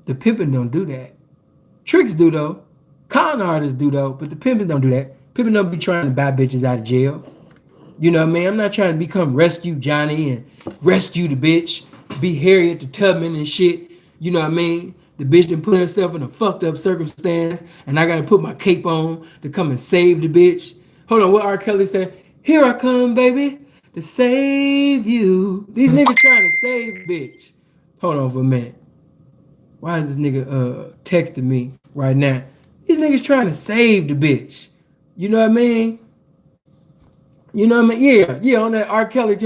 The pimping don't do that. Tricks do though. Con artists do though, but the pimping don't do that. Pimping don't be trying to buy bitches out of jail. You know what I mean? I'm not trying to become Rescue Johnny and rescue the bitch, be Harriet the Tubman and shit. You know what I mean? The bitch done put herself in a fucked up circumstance, and I gotta put my cape on to come and save the bitch. Hold on, what R. Kelly said? Here I come, baby, to save you. These niggas trying to save the bitch. Hold on for a minute. Why is this nigga texting me right now? These niggas trying to save the bitch. You know what I mean? You know what I mean? Yeah, on that R. Kelly.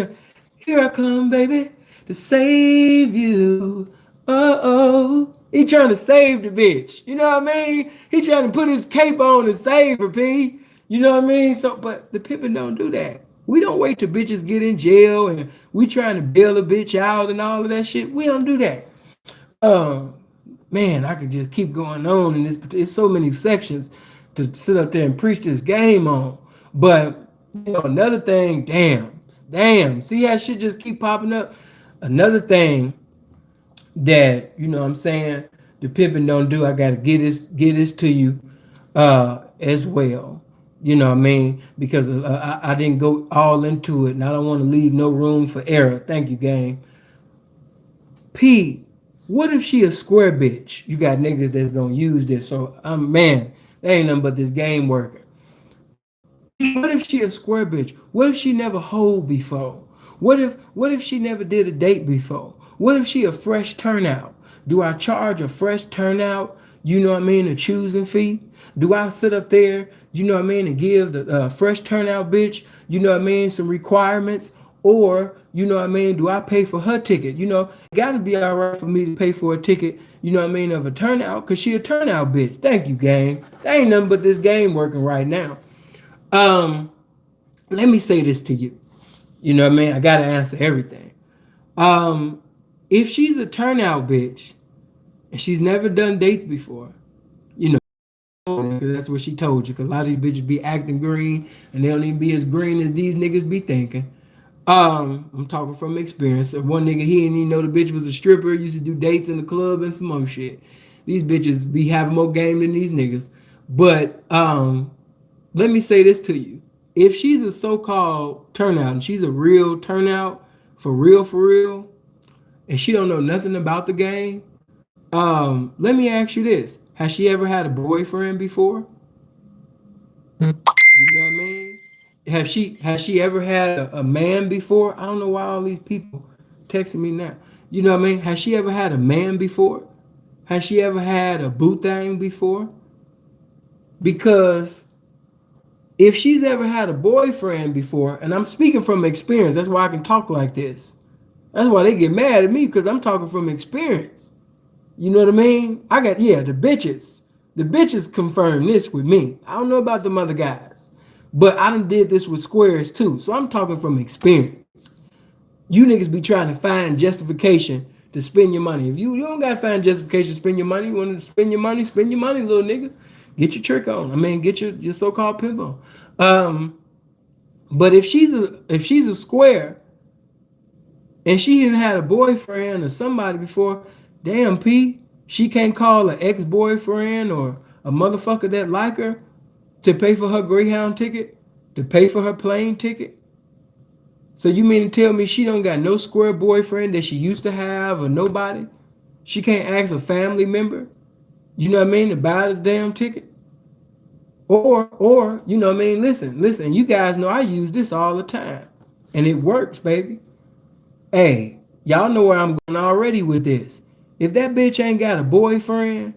Here I come, baby, to save you. Uh-oh. He trying to save the bitch. You know what I mean? He trying to put his cape on and save her, P. You know what I mean? So, but the pimpin' don't do that. We don't wait till bitches get in jail and we trying to bail a bitch out and all of that shit. We don't do that. Man, I could just keep going on in this. It's so many sections to sit up there and preach this game on. But you know, another thing, damn. See how shit just keep popping up? Another thing that, you know what I'm saying, the pimping don't do, I gotta get this to you as well. You know what I mean? Because I didn't go all into it, and I don't want to leave no room for error. Thank you, gang. P, what if she a square bitch? You got niggas that's gonna use this. So I'm man, that ain't nothing but this game working. P, what if she a square bitch? What if she never hold before? What if she never did a date before? What if she a fresh turnout? Do I charge a fresh turnout? You know what I mean, a choosing fee? Do I sit up there, you know what I mean, and give the fresh turnout bitch, you know what I mean, some requirements? Or, you know what I mean, do I pay for her ticket? You know, it gotta be all right for me to pay for a ticket, you know what I mean, of a turnout, because she a turnout bitch. Thank you, game. That ain't nothing but this game working right now. Um, Let me say this to you. You know what I mean? I gotta answer everything. Um, if she's a turnout bitch and she's never done dates before, you know, because that's what she told you. Because a lot of these bitches be acting green and they don't even be as green as these niggas be thinking. I'm talking from experience. One nigga, he didn't even know the bitch was a stripper. Used to do dates in the club and some more shit. These bitches be having more game than these niggas. But let me say this to you: if she's a so-called turnout and she's a real turnout, for real, and she don't know nothing about the game, let me ask you this: has she ever had a boyfriend before? You know what I mean? Has she ever had a man before? I don't know why all these people texting me now. You know what I mean? Has she ever had a man before? Has she ever had a boo thing before? Because if she's ever had a boyfriend before, and I'm speaking from experience, that's why I can talk like this. That's why they get mad at me because I'm talking from experience. You know what I mean? I got the bitches. The bitches confirm this with me. I don't know about them other guys, but I done did this with squares too. So I'm talking from experience. You niggas be trying to find justification to spend your money. If you don't gotta find justification to spend your money, you want to spend your money, little nigga. Get your trick on. I mean, get your so-called pimp on. But if she's a square and she didn't had a boyfriend or somebody before, damn P, she can't call an ex-boyfriend or a motherfucker that like her to pay for her Greyhound ticket, to pay for her plane ticket. So you mean to tell me she don't got no square boyfriend that she used to have or nobody? She can't ask a family member, you know what I mean, to buy the damn ticket? Or, you know what I mean, listen, you guys know I use this all the time. And it works, baby. Hey, y'all know where I'm going already with this. If that bitch ain't got a boyfriend,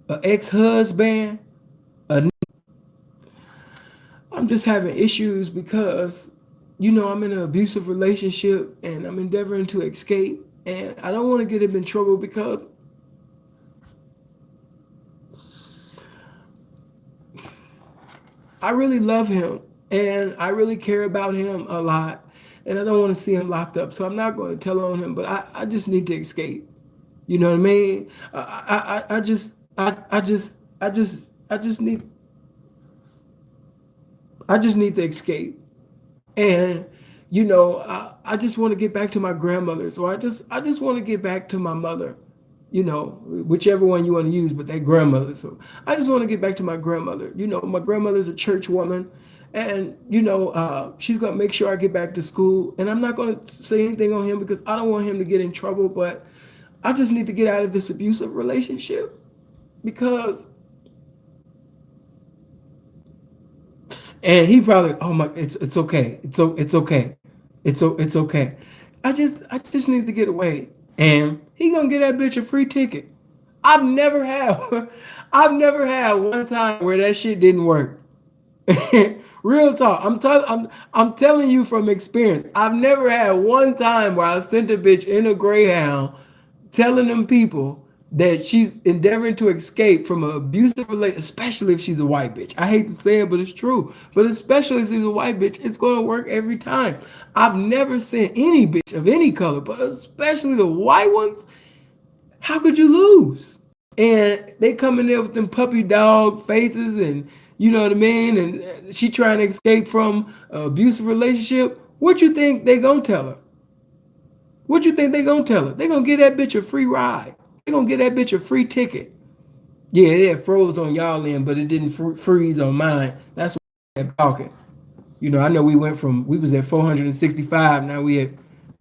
an ex-husband, I'm just having issues because, you know, I'm in an abusive relationship and I'm endeavoring to escape. And I don't want to get him in trouble because I really love him and I really care about him a lot. And I don't want to see him locked up. So I'm not going to tell on him, but I just need to escape. You know what I mean? I just need to escape. And you know, I just want to get back to my grandmother. So I just want to get back to my mother, you know, whichever one you want to use, but that grandmother. So I just want to get back to my grandmother. You know, my grandmother's a church woman, and you know, she's gonna make sure I get back to school. And I'm not gonna say anything on him because I don't want him to get in trouble. But I just need to get out of this abusive relationship because. And he probably, oh my, it's okay, it's okay, it's okay. I just need to get away, and he gonna get that bitch a free ticket. I've never had, I've never had one time where that shit didn't work. Real talk. I'm telling you from experience. I've never had one time where I sent a bitch in a Greyhound telling them people that she's endeavoring to escape from an abusive relationship, especially if she's a white bitch. I hate to say it, but it's true. But especially if she's a white bitch, it's going to work every time. I've never seen any bitch of any color, but especially the white ones. How could you lose? And they come in there with them puppy dog faces, and you know what I mean. And she trying to escape from an abusive relationship. What you think they gonna tell her? What you think they gonna tell her? They gonna give that bitch a free ride. They gonna give that bitch a free ticket. Yeah, it froze on y'all end, but it didn't freeze on mine. That's kept talking. You know, I know we was at 465, now we at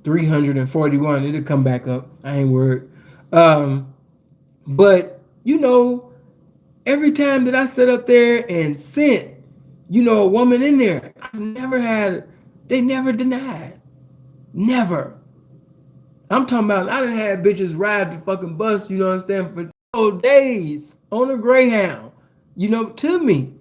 341. It'll come back up. I ain't worried. But you know, every time that I sit up there and sent, you know, a woman in there, they never denied. Never. I'm talking about, I done had bitches ride the fucking bus, you know what I'm saying, for days on a Greyhound, you know, to me.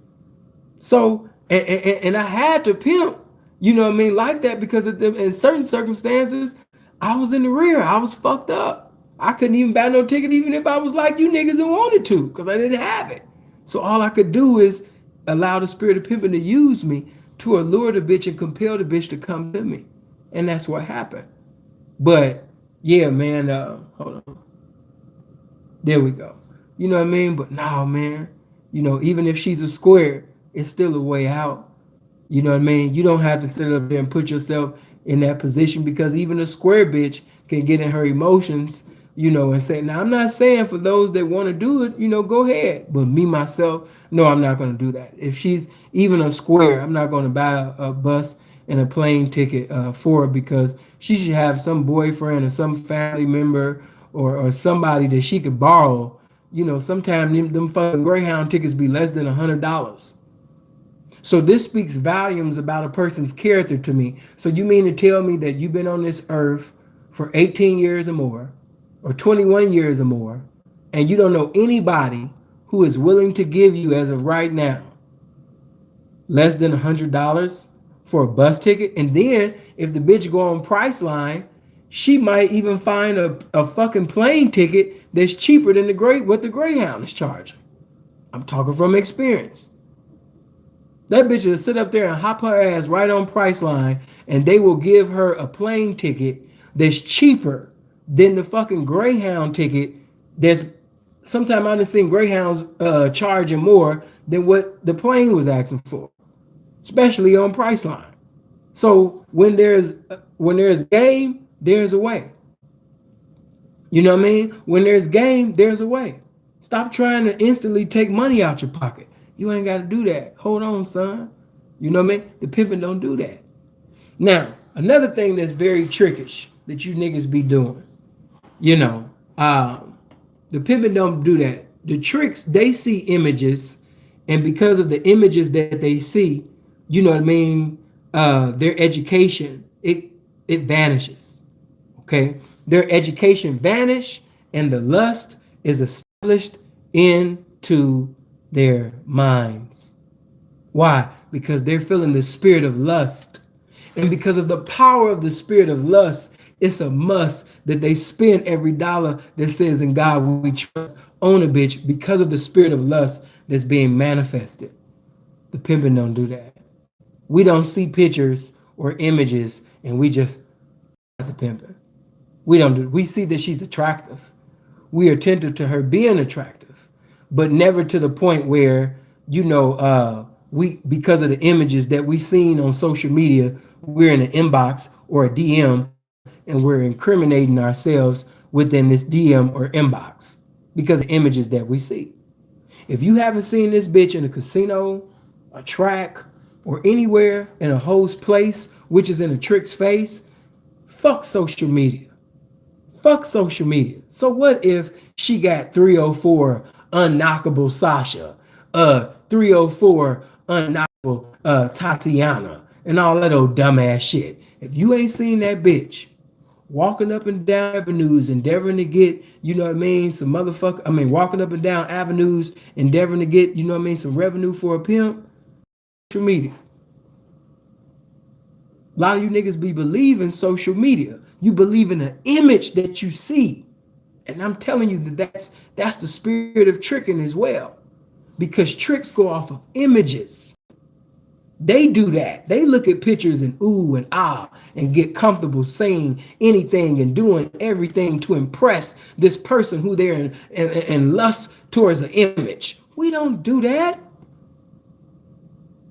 So, and I had to pimp, you know what I mean, like that because of them, in certain circumstances, I was in the rear. I was fucked up. I couldn't even buy no ticket even if I was like you niggas and wanted to because I didn't have it. So all I could do is allow the spirit of pimping to use me to allure the bitch and compel the bitch to come to me. And that's what happened. But yeah, man, hold on. There we go. You know what I mean? But no, man, you know, even if she's a square, it's still a way out. You know what I mean? You don't have to sit up there and put yourself in that position because even a square bitch can get in her emotions, you know, and say, now I'm not saying for those that want to do it, you know, go ahead. But me, myself, no, I'm not going to do that. If she's even a square, I'm not going to buy a bus and a plane ticket for her because she should have some boyfriend or some family member or somebody that she could borrow. You know, sometimes them fucking Greyhound tickets be less than $100. So this speaks volumes about a person's character to me. So you mean to tell me that you've been on this earth for 18 years or more, or 21 years or more, and you don't know anybody who is willing to give you, as of right now, less than $100 for a bus ticket? And then if the bitch go on Priceline, she might even find a fucking plane ticket that's cheaper than what the Greyhound is charging. I'm talking from experience. That bitch will sit up there and hop her ass right on Priceline, and they will give her a plane ticket that's cheaper than the fucking Greyhound ticket. That's sometimes I've seen Greyhounds charging more than what the plane was asking for, especially on Priceline. So when there's game, there's a way. You know what I mean? When there's game, there's a way. Stop trying to instantly take money out your pocket. You ain't got to do that. Hold on, son. You know what I mean? The pimping don't do that. Now, another thing that's very trickish that you niggas be doing, you know, the pimping don't do that. The tricks, they see images, and because of the images that they see, you know what I mean, their education, it vanishes. Okay? Their education vanish, and the lust is established into their minds. Why? Because they're feeling the spirit of lust. And because of the power of the spirit of lust, it's a must that they spend every dollar that says, in God we trust, on a bitch, because of the spirit of lust that's being manifested. The pimping don't do that. We don't see pictures or images and we just the pimping. We don't do. We see that she's attractive. We are attentive to her being attractive, but never to the point where, you know, we, because of the images that we seen on social media, we're in an inbox or a DM and we're incriminating ourselves within this DM or inbox because of images that we see. If you haven't seen this bitch in a casino, a track, or anywhere in a host place, which is in a trick's face, fuck social media. Fuck social media. So what if she got 304 unknockable Sasha, 304 unknockable Tatiana, and all that old dumbass shit? If you ain't seen that bitch walking up and down avenues, endeavoring to get, you know what I mean, some motherfucker, I mean, walking up and down avenues, endeavoring to get, you know what I mean, some revenue for a pimp, social media. A lot of you niggas be believing social media. You believe in the image that you see. And I'm telling you that that's the spirit of tricking as well. Because tricks go off of images. They do that. They look at pictures and ooh and ah and get comfortable saying anything and doing everything to impress this person who they're in lust towards an image. We don't do that.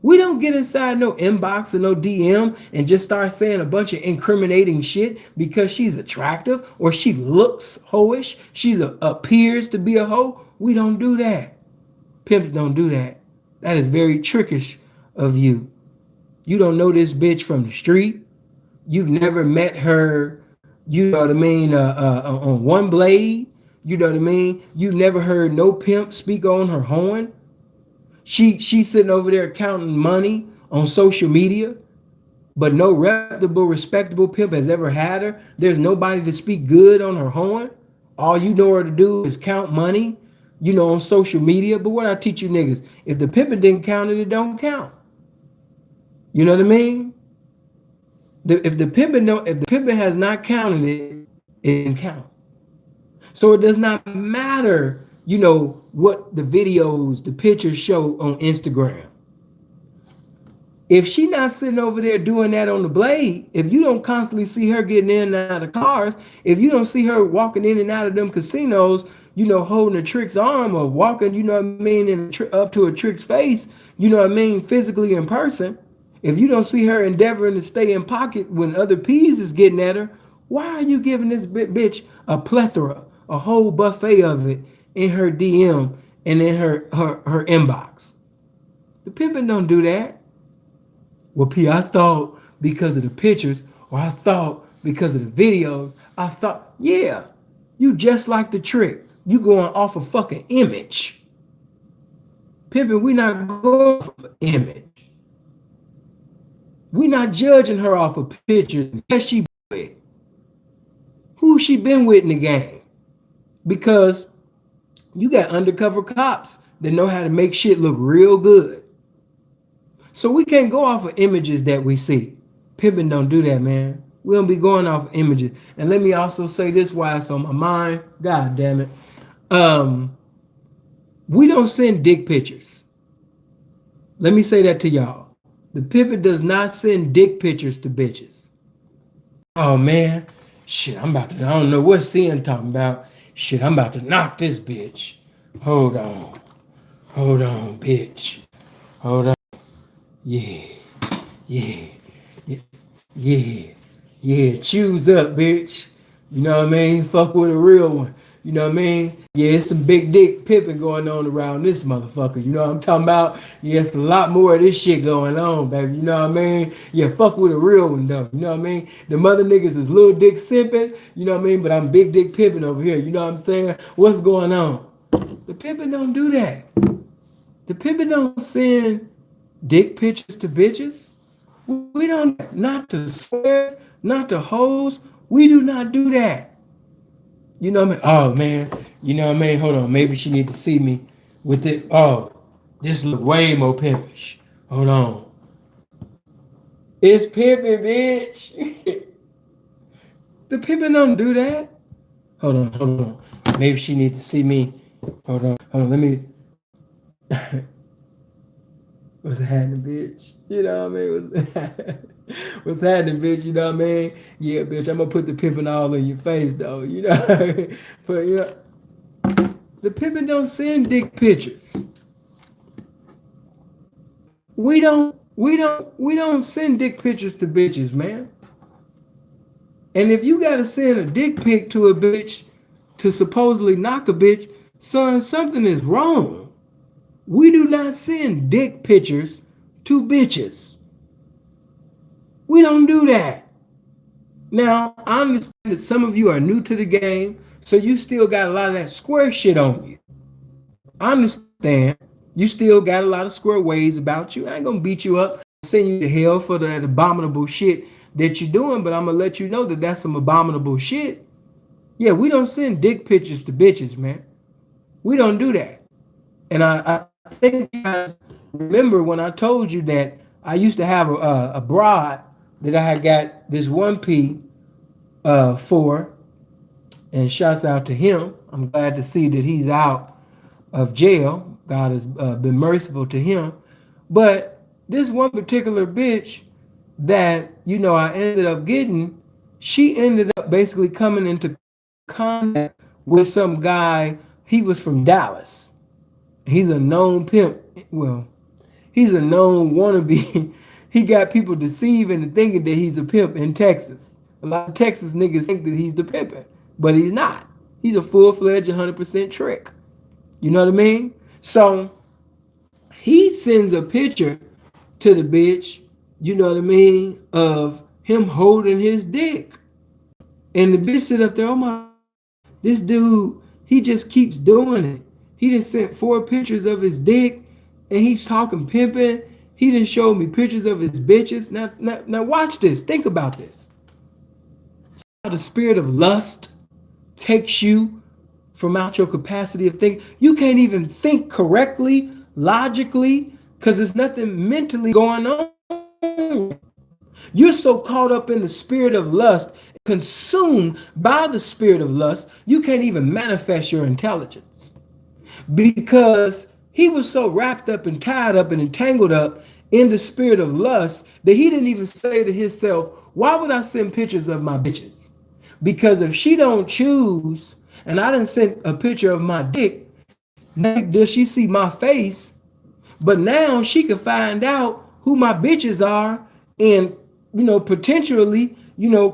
We don't get inside no inbox or no DM and just start saying a bunch of incriminating shit because she's attractive or she looks hoish. She appears to be a hoe. We don't do that. Pimps don't do that. That is very trickish of you. You don't know this bitch from the street. You've never met her, you know what I mean, on one blade. You know what I mean? You never heard no pimp speak on her horn. She's sitting over there counting money on social media, but no reputable, respectable pimp has ever had her. There's nobody to speak good on her horn. All you know her to do is count money, you know, on social media. But what I teach you niggas, if the pimping didn't count it, it don't count. You know what I mean? If the pimping has not counted it, it didn't count. So it does not matter, you know, what the videos, the pictures show on Instagram. If she not sitting over there doing that on the blade, if you don't constantly see her getting in and out of cars, if you don't see her walking in and out of them casinos, you know, holding a trick's arm or walking, you know what I mean, up to a trick's face, you know what I mean, physically in person, if you don't see her endeavoring to stay in pocket when other P's is getting at her, why are you giving this bitch a plethora, a whole buffet of it in her DM and in her inbox? The pimping don't do that. Well, P, I thought because of the pictures, or I thought because of the videos, I thought, yeah, you just like the trick. You going off a fucking image. Pimping, we not going off of image. We not judging her off of pictures. Who's she with? Who she been with in the game? Because you got undercover cops that know how to make shit look real good. So we can't go off of images that we see. Pimping don't do that, man. We don't be going off of images. And let me also say this while it's on my mind. God damn it. We don't send dick pictures. Let me say that to y'all. The pimping does not send dick pictures to bitches. Oh man, shit, I don't know what CN talking about. Shit, I'm about to knock this bitch. Hold on, bitch. Hold on. Yeah, yeah, yeah. Choose up, bitch. You know what I mean? Fuck with a real one. You know what I mean? Yeah, it's some big dick pimping going on around this motherfucker. You know what I'm talking about? Yeah, it's a lot more of this shit going on, baby. You know what I mean? Yeah, fuck with a real one, though. You know what I mean? The mother niggas is little dick simping. You know what I mean? But I'm big dick pimping over here. You know what I'm saying? What's going on? The pimping don't do that. The pimping don't send dick pictures to bitches. We don't, not to squares, not to hoes. We do not do that. You know what I mean? Oh man, you know what I mean? Hold on, maybe she need to see me with it. Oh, this look way more pimpish. Hold on. It's pimping, bitch. The pimping don't do that. Hold on. Maybe she need to see me. Hold on, let me. What's happening, bitch? You know what I mean? What's happening, bitch? You know what I mean? Yeah, bitch, I'm gonna put the pimping all in your face, though. You know, but you know, the pimping don't send dick pictures. We don't send dick pictures to bitches, man. And if you gotta send a dick pic to a bitch to supposedly knock a bitch, son, something is wrong. We do not send dick pictures to bitches. We don't do that. Now, I understand that some of you are new to the game, so you still got a lot of that square shit on you. I understand. You still got a lot of square ways about you. I ain't gonna beat you up, send you to hell for that abominable shit that you're doing, but I'm gonna let you know that that's some abominable shit. Yeah, we don't send dick pictures to bitches, man. We don't do that. And I think you guys remember when I told you that I used to have a broad that I had got this 1P for, and shouts out to him. I'm glad to see that he's out of jail. God has been merciful to him. But this one particular bitch that, you know, I ended up getting, she ended up basically coming into contact with some guy. He was from Dallas. He's a known pimp. Well, he's a known wannabe. He got people deceiving and thinking that he's a pimp in Texas. A lot of Texas niggas think that he's the pimpin', but he's not. He's a full-fledged 100% trick. You know what I mean? So he sends a picture to the bitch, you know what I mean, of him holding his dick. And the bitch sit up there, oh my, this dude, he just keeps doing it. He just sent 4 pictures of his dick and he's talking pimping. He didn't show me pictures of his bitches. Now watch this. Think about this. How the spirit of lust takes you from out your capacity of thinking. You can't even think correctly, logically, because there's nothing mentally going on. You're so caught up in the spirit of lust, consumed by the spirit of lust, you can't even manifest your intelligence. Because he was so wrapped up and tied up and entangled up in the spirit of lust that he didn't even say to himself, why would I send pictures of my bitches? Because if she don't choose and I didn't send a picture of my dick, now does she see my face? But now she can find out who my bitches are and, potentially,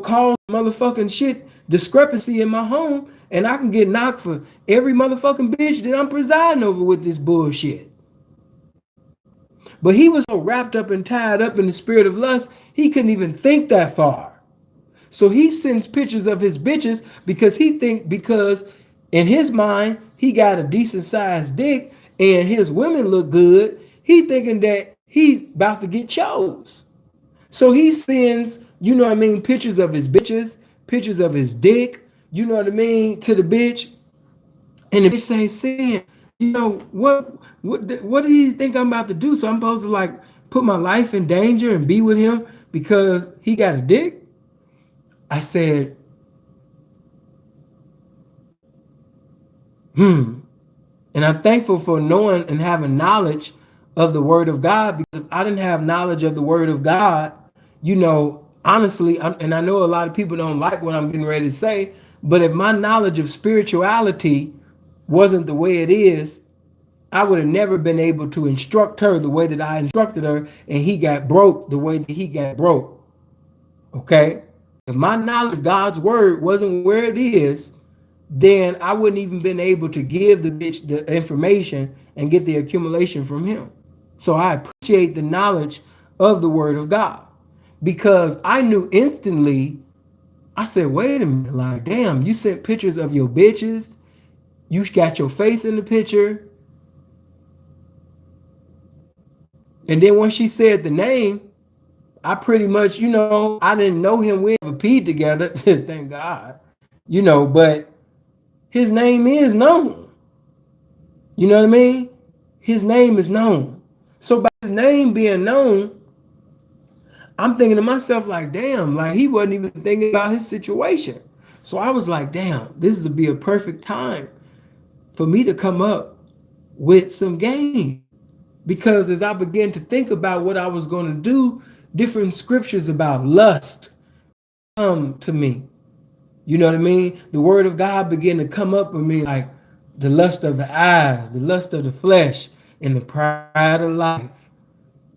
cause motherfucking shit discrepancy in my home, and I can get knocked for every motherfucking bitch that I'm presiding over with this bullshit. But he was so wrapped up and tied up in the spirit of lust, he couldn't even think that far. So he sends pictures of his bitches because because in his mind, he got a decent sized dick and his women look good. He thinking that he's about to get chose. So he sends, pictures of his bitches, pictures of his dick, to the bitch. And the bitch say, "Sin, what do you think I'm about to do? So I'm supposed to like put my life in danger and be with him because he got a dick?" I said, And I'm thankful for knowing and having knowledge of the word of God, because if I didn't have knowledge of the word of God, honestly, and I know a lot of people don't like what I'm getting ready to say, but if my knowledge of spirituality wasn't the way it is, I would have never been able to instruct her the way that I instructed her, and he got broke the way that he got broke. Okay? If my knowledge of God's word wasn't where it is, then I wouldn't even been able to give the bitch the information and get the accumulation from him. So I appreciate the knowledge of the word of God, because I knew instantly. I said, wait a minute, like, damn, you sent pictures of your bitches. You got your face in the picture. And then when she said the name, I pretty much, I didn't know him. We never peed together, thank God, but his name is known. You know what I mean? His name is known. So by his name being known, I'm thinking to myself like, damn, like he wasn't even thinking about his situation. So I was like, damn, this would be a perfect time for me to come up with some game. Because as I began to think about what I was going to do, different scriptures about lust come to me. You know what I mean? The word of God began to come up with me, like the lust of the eyes, the lust of the flesh, and the pride of life.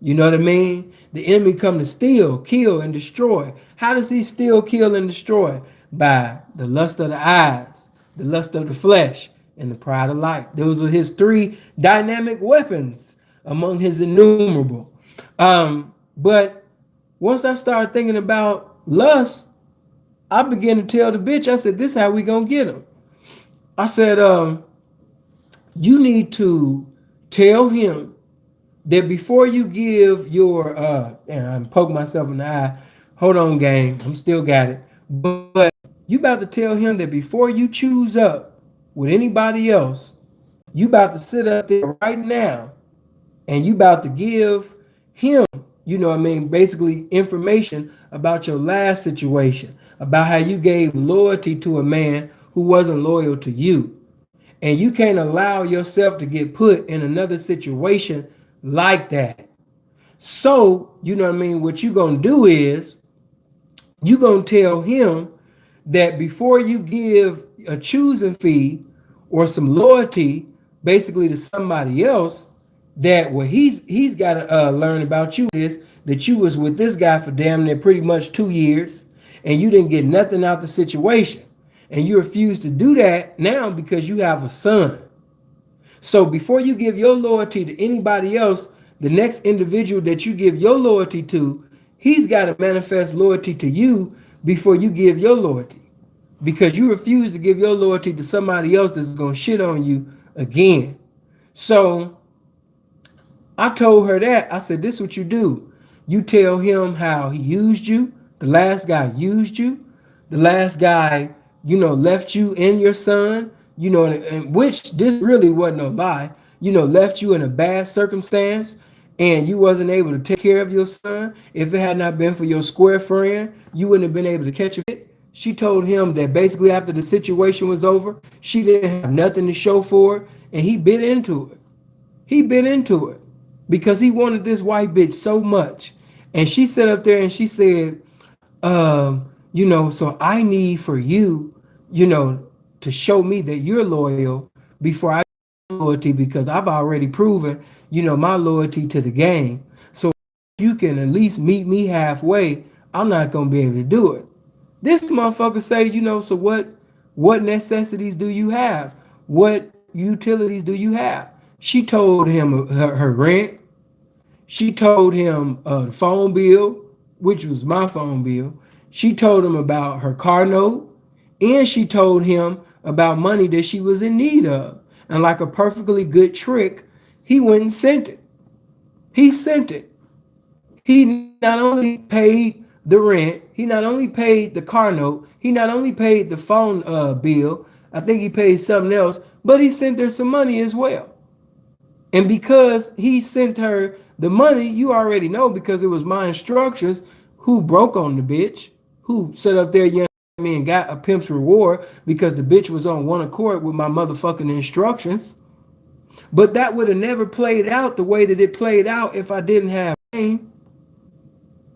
You know what I mean? The enemy come to steal, kill, and destroy. How does he steal, kill, and destroy? By the lust of the eyes, the lust of the flesh, and the pride of life. Those are his 3 dynamic weapons among his innumerable. But once I started thinking about lust, I began to tell the bitch, I said, this is how we gonna get him. I said, you need to tell him that before you give your, and I'm poking myself in the eye. Hold on, gang. I'm still got it. But you about to tell him that before you choose up with anybody else, you about to sit up there right now and you about to give him, basically information about your last situation, about how you gave loyalty to a man who wasn't loyal to you. And you can't allow yourself to get put in another situation like that. So, what you gonna do is you gonna tell him that before you give a choosing fee or some loyalty basically to somebody else, that what he's got to learn about you is that you was with this guy for damn near pretty much 2 years and you didn't get nothing out the situation, and you refuse to do that now because you have a son. So before you give your loyalty to anybody else, the next individual that you give your loyalty to, he's got to manifest loyalty to you before you give your loyalty. Because you refuse to give your loyalty to somebody else that's going to shit on you again. So I told her that. I said, this is what you do. You tell him how he used you. The last guy used you. The last guy, left you and your son, and which this really wasn't no lie, left you in a bad circumstance and you wasn't able to take care of your son. If it had not been for your square friend, you wouldn't have been able to catch a fit. She told him that basically after the situation was over, she didn't have nothing to show for it, and he bit into it. He bit into it because he wanted this white bitch so much. And she sat up there and she said, so I need for you, to show me that you're loyal before I loyalty, because I've already proven, my loyalty to the game. So you can at least meet me halfway. I'm not gonna be able to do it. This motherfucker say, so what necessities do you have? What utilities do you have? She told him her rent. She told him the phone bill, which was my phone bill. She told him about her car note, and she told him about money that she was in need of. And like a perfectly good trick, he went and sent it. He sent it. He not only paid the rent, he not only paid the car note, he not only paid the phone bill, I think he paid something else, but he sent her some money as well. And because he sent her the money, you already know, because it was my instructions, who broke on the bitch, who set up there, and got a pimp's reward because the bitch was on one accord with my motherfucking instructions. But that would have never played out the way that it played out if I didn't have pain.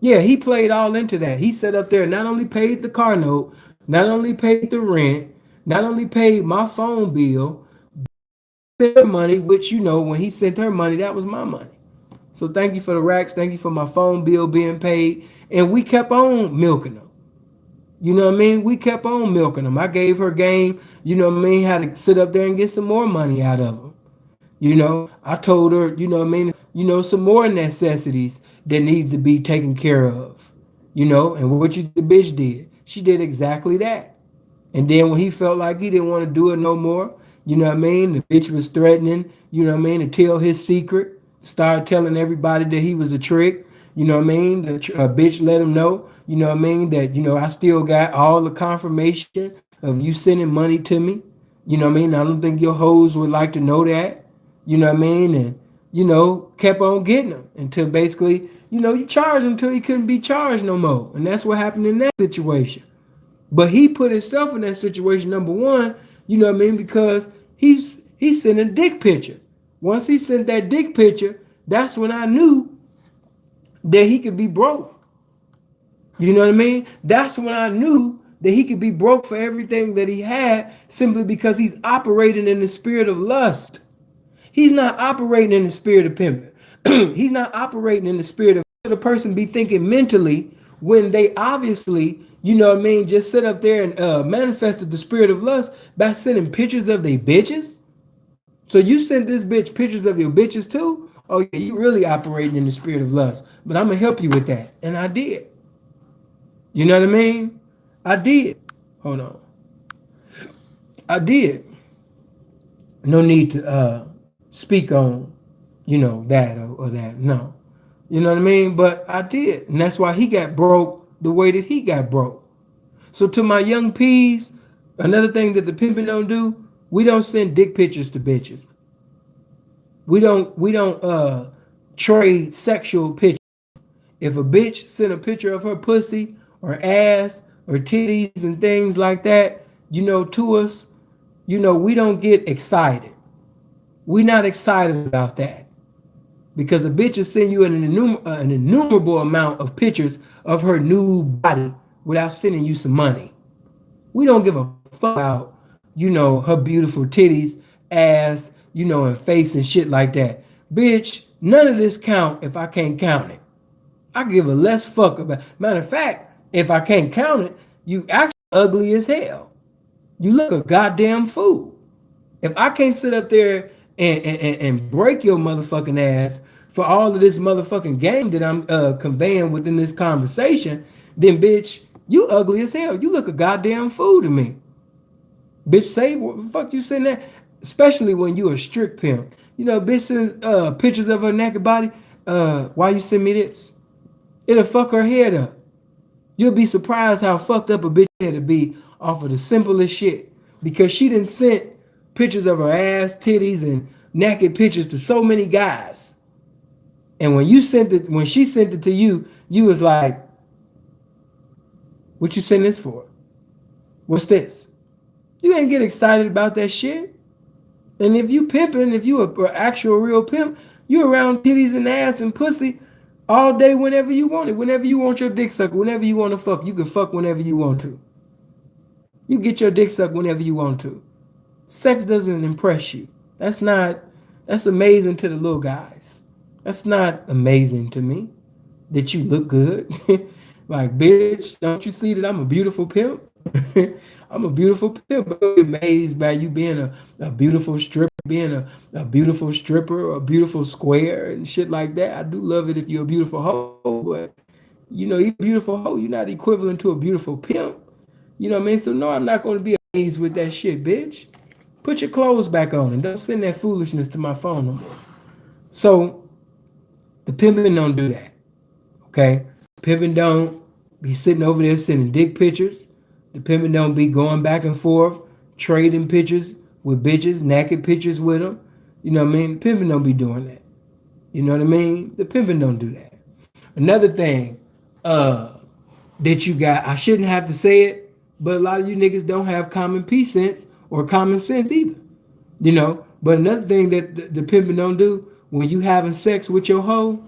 Yeah, he played all into that. He set up there, not only paid the car note, not only paid the rent, not only paid my phone bill, her money, which, when he sent her money, that was my money. So thank you for the racks. Thank you for my phone bill being paid. And we kept on milking them. You know what I mean? We kept on milking them. I gave her game, how to sit up there and get some more money out of them. I told her, some more necessities that need to be taken care of. And what the bitch did. She did exactly that. And then when he felt like he didn't want to do it no more, the bitch was threatening, to tell his secret, started telling everybody that he was a trick. The bitch let him know, that, I still got all the confirmation of you sending money to me. I don't think your hoes would like to know that. And, kept on getting him until basically, you charged him until he couldn't be charged no more. And that's what happened in that situation. But he put himself in that situation, number one, because he sent a dick picture. Once he sent that dick picture, that's when I knew that he could be broke. You know what I mean? That's when I knew that he could be broke for everything that he had, simply because he's operating in the spirit of lust. He's not operating in the spirit of pimping. He's not operating in the spirit of the person be thinking mentally when they obviously, just sit up there and manifested the spirit of lust by sending pictures of their bitches. So you sent this bitch pictures of your bitches too? Oh yeah, you really operating in the spirit of lust. But I'm gonna help you with that. And I did. You know what I mean? I did. Hold on. I did. No need to speak on, that or that. No. You know what I mean? But I did. And that's why he got broke the way that he got broke. So to my young P's, another thing that the pimping don't do, we don't send dick pictures to bitches. We don't trade sexual pictures. If a bitch send a picture of her pussy or ass or titties and things like that, to us, we don't get excited. We're not excited about that. Because a bitch will send you an innumerable amount of pictures of her new body without sending you some money. We don't give a fuck about, her beautiful titties, ass, and face and shit like that. Bitch, none of this count if I can't count it. I give a less fuck about. Matter of fact, if I can't count it, you actually ugly as hell. You look a goddamn fool. If I can't sit up there and break your motherfucking ass for all of this motherfucking game that I'm conveying within this conversation, then bitch, you ugly as hell. You look a goddamn fool to me. Bitch, say what the fuck you sitting there? Especially when you a strict pimp. You know, bitch sends pictures of her naked body. Why you send me this? It'll fuck her head up. You'll be surprised how fucked up a bitch had to be off of the simplest shit. Because she done sent pictures of her ass, titties, and naked pictures to so many guys. And when she sent it to you, you was like, what you send this for? What's this? You ain't get excited about that shit. And if you pimping, if you a actual real pimp, you around titties and ass and pussy all day whenever you want it. Whenever you want your dick sucked, whenever you want to fuck, you can fuck whenever you want to. You get your dick sucked whenever you want to. Sex doesn't impress you. That's amazing to the little guys. That's not amazing to me that you look good. Like, bitch, don't you see that I'm a beautiful pimp? I'm a beautiful pimp. I'm amazed by you being a beautiful stripper, being a beautiful stripper, a beautiful square and shit like that. I do love it if you're a beautiful hoe, but you know, you're a beautiful hoe. You're not equivalent to a beautiful pimp. You know what I mean? So no, I'm not going to be amazed with that shit, bitch. Put your clothes back on and don't send that foolishness to my phone no more. So the pimping don't do that. Okay? Pimping don't be sitting over there sending dick pictures. The pimping don't be going back and forth, trading pictures with bitches, naked pictures with them. You know what I mean? The pimping don't be doing that. You know what I mean? The pimping don't do that. Another thing that you got, I shouldn't have to say it, but a lot of you niggas don't have common peace sense or common sense either. You know? But another thing that the pimping don't do, when you having sex with your hoe,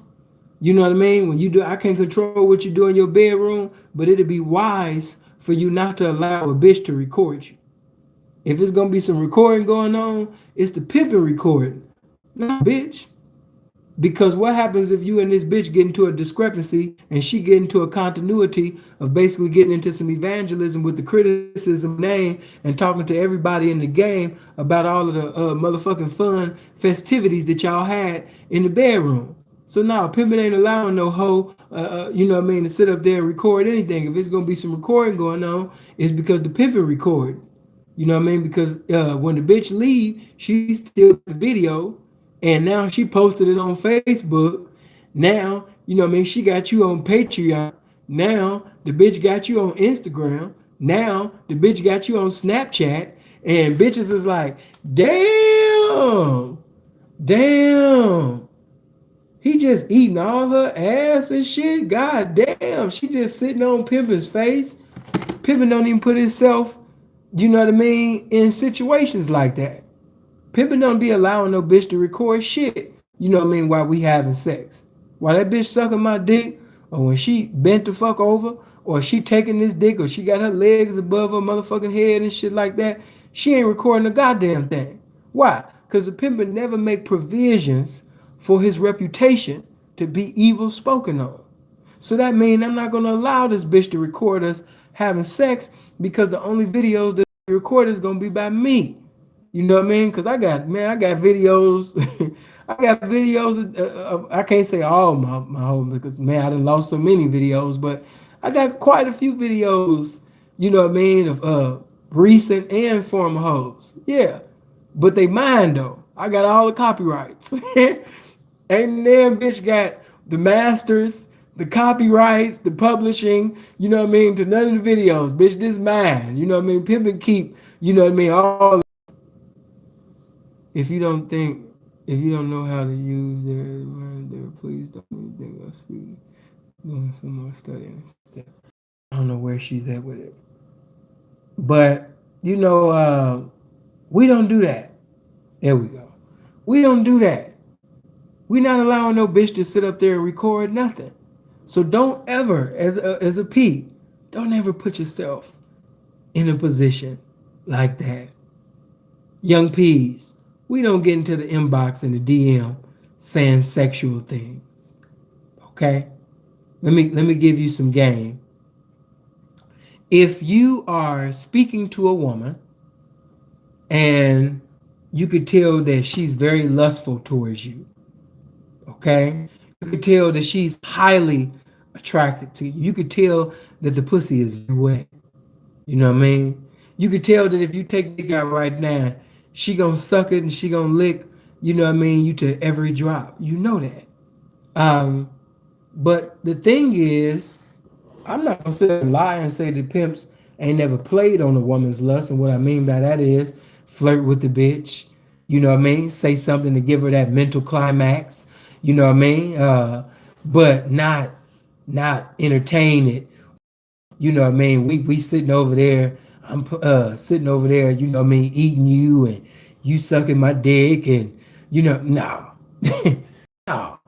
you know what I mean? When you do, I can't control what you do in your bedroom, but it'd be wise for you not to allow a bitch to record you. If it's gonna be some recording going on, it's the pimping recording, not bitch. Because what happens if you and this bitch get into a discrepancy and she get into a continuity of basically getting into some evangelism with the criticism name and talking to everybody in the game about all of the motherfucking fun festivities that y'all had in the bedroom. So now pimping ain't allowing no hoe, you know what I mean, to sit up there and record anything. If it's gonna be some recording going on, it's because the pimping recorded. You know what I mean? Because when the bitch leave, she still the video, and now she posted it on Facebook. Now, you know what I mean? She got you on Patreon. Now the bitch got you on Instagram. Now the bitch got you on Snapchat, and bitches is like, damn. He just eating all her ass and shit. God damn, she just sitting on Pimpin's face. Pimpin don't even put himself, you know what I mean, in situations like that. Pimpin don't be allowing no bitch to record shit, you know what I mean, while we having sex. While that bitch sucking my dick, or when she bent the fuck over, or she taking this dick, or she got her legs above her motherfucking head and shit like that, she ain't recording a goddamn thing. Why? Because the pimpin never make provisions for his reputation to be evil spoken on. So that means I'm not going to allow this bitch to record us having sex, because the only videos that record is going to be by me. You know what I mean? Because I got videos. I got videos. I can't say all my home, because, man, I done lost so many videos. But I got quite a few videos, you know what I mean, of recent and former hoes. Yeah. But they mine, though. I got all the copyrights. Ain't damn bitch got the masters, the copyrights, the publishing, you know what I mean, to none of the videos. Bitch, this mine. You know what I mean? Pimp and keep, you know what I mean, all. If you don't know how to use their please don't think I'll speak. Doing some more studying and stuff. I don't know where she's at with it. But, you know, we don't do that. There we go. We don't do that. We not allowing no bitch to sit up there and record nothing. So don't ever, as a P, don't ever put yourself in a position like that. Young P's, we don't get into the inbox and the DM saying sexual things. Okay? Let me give you some game. If you are speaking to a woman and you could tell that she's very lustful towards you, Okay, you could tell that she's highly attracted to you. You could tell that the pussy is very wet. You know what I mean? You could tell that if you take dick out right now, she gonna suck it and she gonna lick. You know what I mean? You to every drop. You know that. Um, but the thing is, I'm not gonna sit there and lie and say that pimps ain't never played on a woman's lust. And what I mean by that is flirt with the bitch. You know what I mean? Say something to give her that mental climax. You know what I mean? But not entertain it. You know what I mean? We sitting over there. I'm sitting over there. You know what I mean? Eating you and you sucking my dick and no, no.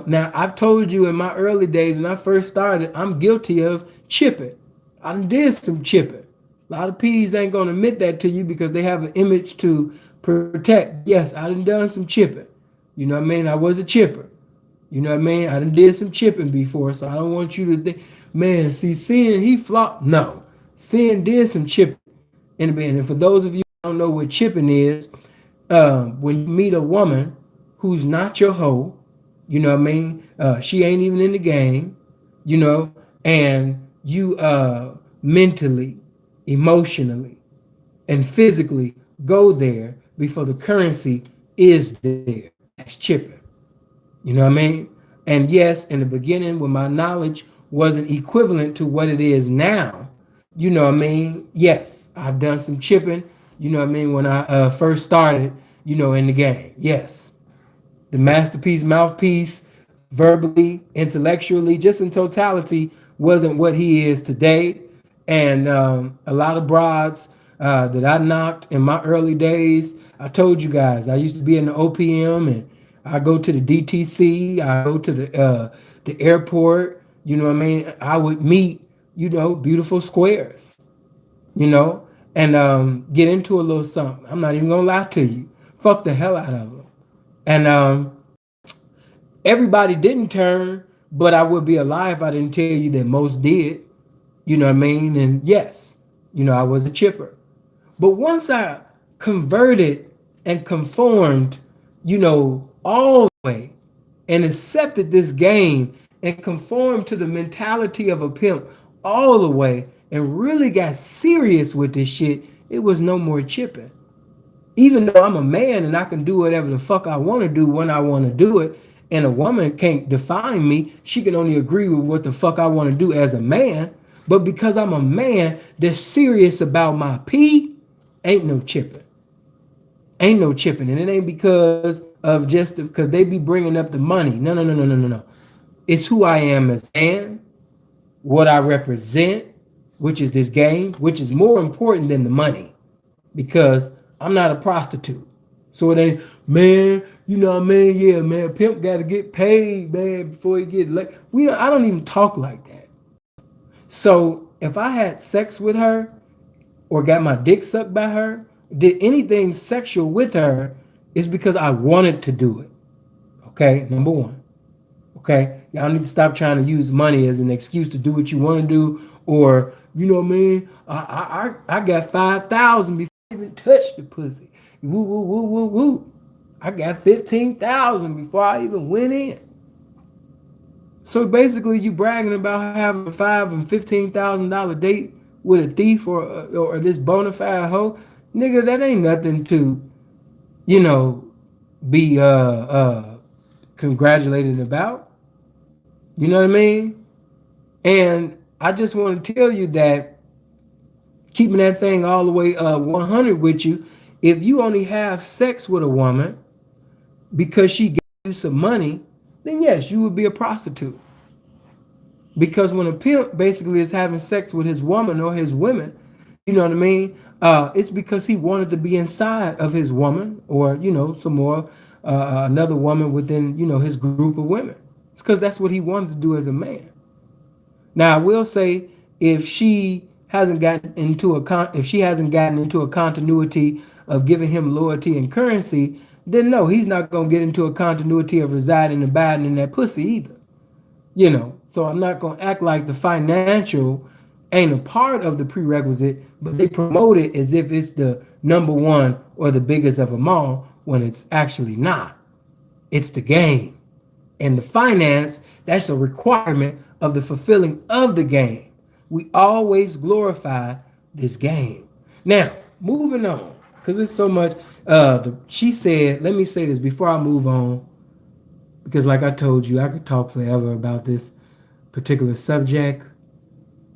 Now I've told you in my early days when I first started, I'm guilty of chipping. I done did some chipping. A lot of P's ain't gonna admit that to you because they have an image to protect. Yes, I done some chipping. You know what I mean? I was a chipper. You know what I mean? I done did some chipping before, so I don't want you to think, man, see, Sin, he flopped. No. Sin did some chipping in the band. And for those of you who don't know what chipping is, when you meet a woman who's not your hoe, you know what I mean? She ain't even in the game, and you mentally, emotionally, and physically go there before the currency is there. That's chipping. You know what I mean? And yes, in the beginning, when my knowledge wasn't equivalent to what it is now, you know what I mean? Yes, I've done some chipping, you know what I mean, when I first started, in the game. Yes. The masterpiece, mouthpiece, verbally, intellectually, just in totality, wasn't what he is today. And a lot of broads that I knocked in my early days, I told you guys, I used to be in the OPM and I go to the DTC, I go to the airport, you know what I mean? I would meet, beautiful squares, you know, and get into a little something. I'm not even gonna lie to you. Fuck the hell out of them. And everybody didn't turn, but I would be a lie if I didn't tell you that most did. You know what I mean? And yes, I was a chipper. But once I converted and conformed, all the way and accepted this game and conformed to the mentality of a pimp all the way and really got serious with this shit, it was no more chipping. Even though I'm a man and I can do whatever the fuck I want to do when I want to do it, and a woman can't define me, she can only agree with what the fuck I want to do as a man. But because I'm a man that's serious about my pee, ain't no chipping. Ain't no chipping. And it ain't because of just because they be bringing up the money. No, no, no, no, no, no, no. It's who I am as a man, what I represent, which is this game, which is more important than the money. Because I'm not a prostitute. So it ain't, man, you know what I mean? Yeah, man, pimp got to get paid, man, before he get late. I don't even talk like that. So if I had sex with her or got my dick sucked by her, did anything sexual with her, it's because I wanted to do it. Okay, number one. Okay, y'all need to stop trying to use money as an excuse to do what you want to do, or you know what I mean? I got 5,000 before I even touched the pussy. Woo woo woo woo woo. I got 15,000 before I even went in. So basically, you bragging about having a $5,000 and $15,000 date with a thief or this bona fide hoe, nigga. That ain't nothing to, be congratulated about. You know what I mean? And I just want to tell you that keeping that thing all the way 100 with you, if you only have sex with a woman because she gave you some money, then yes, you would be a prostitute. Because when a pimp basically is having sex with his woman or his women, you know what I mean? It's because he wanted to be inside of his woman or, some more, another woman within, his group of women. It's because that's what he wanted to do as a man. Now, I will say if she hasn't gotten into a continuity of giving him loyalty and currency, then no, he's not going to get into a continuity of residing and abiding in that pussy either. So I'm not going to act like the financial ain't a part of the prerequisite, but they promote it as if it's the number one or the biggest of them all when it's actually not. It's the game. And the finance, that's a requirement of the fulfilling of the game. We always glorify this game. Now, moving on, because it's so much. She said, let me say this before I move on, because like I told you, I could talk forever about this particular subject.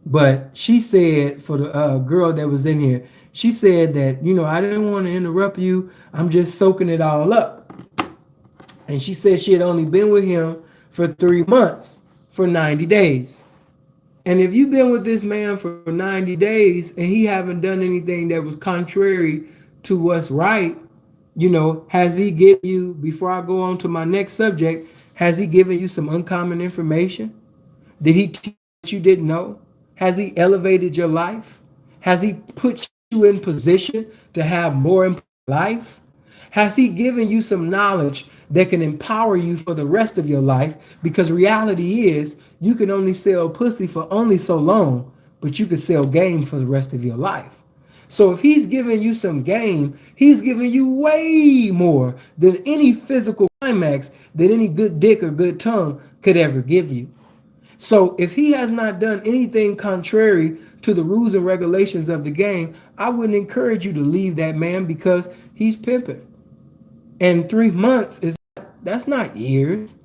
But she said, for the girl that was in here, she said that, I didn't want to interrupt you. I'm just soaking it all up. And she said she had only been with him for 3 months, for 90 days. And if you've been with this man for 90 days and he haven't done anything that was contrary to what's right, has he given you, before I go on to my next subject, has he given you some uncommon information? Did he teach you you didn't know? Has he elevated your life? Has he put you in position to have more in life? Has he given you some knowledge that can empower you for the rest of your life? Because reality is, you can only sell pussy for only so long, but you can sell game for the rest of your life. So if he's giving you some game, he's giving you way more than any physical climax that any good dick or good tongue could ever give you. So if he has not done anything contrary to the rules and regulations of the game, I wouldn't encourage you to leave that man because he's pimping. And 3 months that's not years.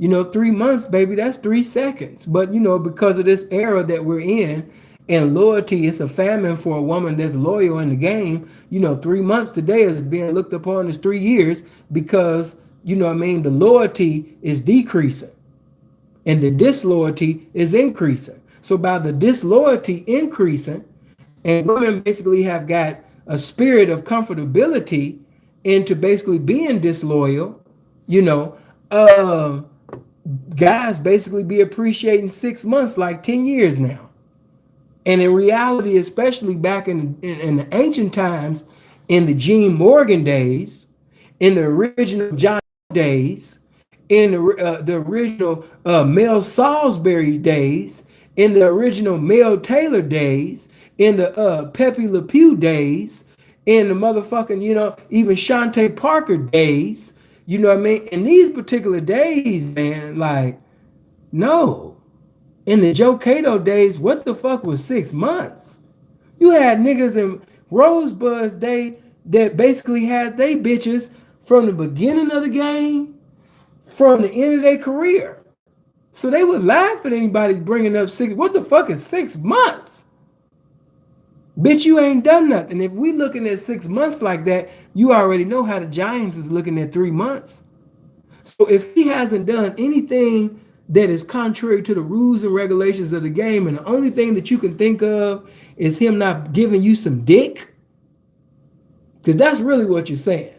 3 months, baby, that's 3 seconds. But because of this era that we're in, and loyalty is a famine for a woman that's loyal in the game. 3 months today is being looked upon as 3 years because the loyalty is decreasing and the disloyalty is increasing. So by the disloyalty increasing, and women basically have got a spirit of comfortability into basically being disloyal, guys basically be appreciating 6 months like 10 years now. And in reality, especially back in the ancient times, in the Gene Morgan days, in the original John days, in the original Mel Salisbury days, in the original Mel Taylor days, in the Pepe Le Pew days, in the motherfucking, even Shantae Parker days, In these particular days, man, like, no. In the Joe Cato days, what the fuck was 6 months? You had niggas in Rosebud's day that basically had they bitches from the beginning of the game, from the end of their career. So they would laugh at anybody bringing up what the fuck is 6 months? Bitch, you ain't done nothing. If we looking at 6 months like that, you already know how the Giants is looking at 3 months. So if he hasn't done anything that is contrary to the rules and regulations of the game, and the only thing that you can think of is him not giving you some dick, because that's really what you're saying.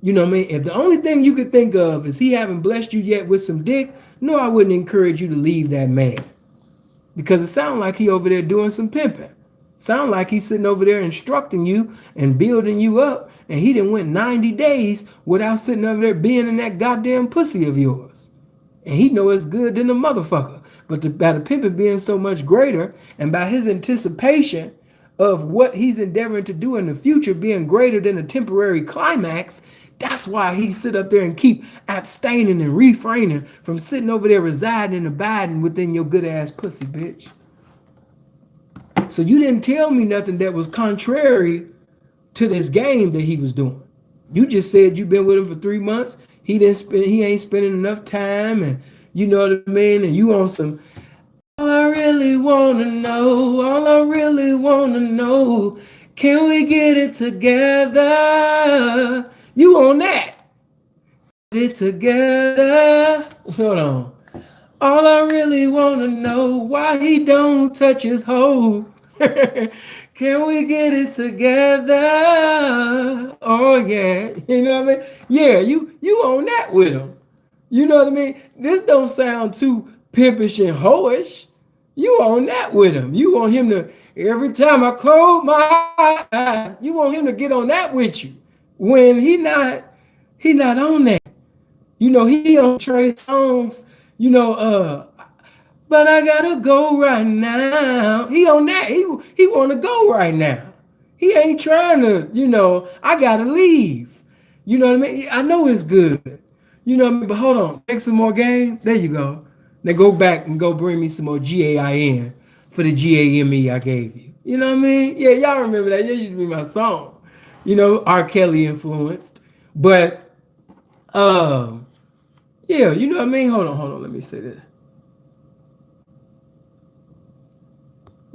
If the only thing you could think of is he haven't blessed you yet with some dick, no, I wouldn't encourage you to leave that man, because it sounds like he over there doing some pimping. Sound like he's sitting over there instructing you and building you up, and he done went 90 days without sitting over there being in that goddamn pussy of yours. And he know it's good than a motherfucker. But by the pimping being so much greater, and by his anticipation of what he's endeavoring to do in the future being greater than a temporary climax, that's why he sit up there and keep abstaining and refraining from sitting over there residing and abiding within your good ass pussy, bitch. So you didn't tell me nothing that was contrary to this game that he was doing. You just said you've been with him for 3 months. He ain't spending enough time, and you know what I mean? And you on some, all I really wanna know, can we get it together? You on that. Get it together. Hold on. All I really wanna know, why he don't touch his hoe. Can we get it together? Oh yeah, you know what I mean? Yeah, you on that with him. You know what I mean? This don't sound too pimpish and hoish. You on that with him. You want him to, every time I close my eyes, you want him to get on that with you. When he not on that. He on Trey Songz, but I gotta go right now. He on that. He want to go right now. He ain't trying to, I gotta leave. You know what I mean? I know it's good. You know what I mean? But hold on, take some more game. There you go. Now go back and go bring me some more GAIN for the GAME I gave you. You know what I mean? Yeah, y'all remember that. That used to be my song. You know, R. Kelly influenced. But yeah, you know what I mean? Hold on, let me say this.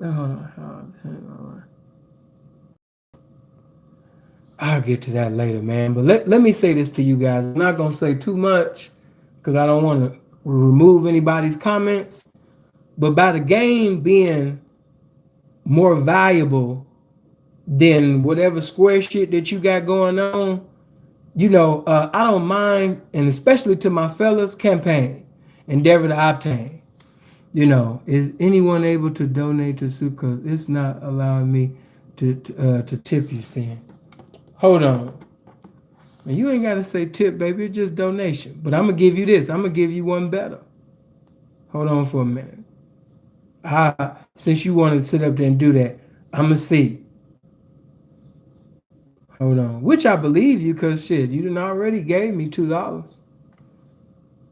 Hold on. I'll get to that later, man. But let me say this to you guys. I'm not gonna say too much because I don't want to remove anybody's comments. But by the game being more valuable than whatever square shit that you got going on, you know, I don't mind, and especially to my fellas, campaign, endeavor to obtain. You know, is anyone able to donate to Sue? Because it's not allowing me to tip you, Sin. Hold on. And you ain't got to say tip, baby. It's just donation. But I'm going to give you this. I'm going to give you one better. Hold on for a minute. Since you want to sit up there and do that, I'm going to see. Hold on. Which I believe you because, shit, you done already gave me $2.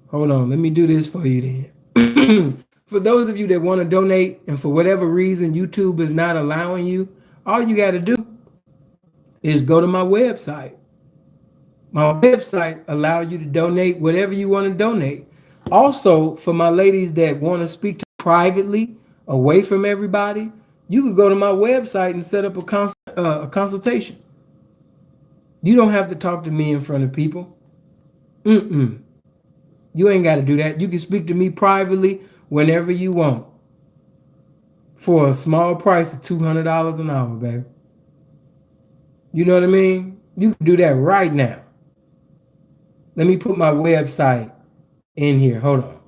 Hold on. Let me do this for you then. For those of you that want to donate and for whatever reason YouTube is not allowing you, all you got to do is go to my website. My website allows you to donate whatever you want to donate. Also, for my ladies that want to speak to privately, away from everybody, you can go to my website and set up a consultation. You don't have to talk to me in front of people. You ain't got to do that. You can speak to me privately whenever you want for a small price of $200 an hour, baby. You know what I mean? You can do that right now. Let me put my website in here. Hold on.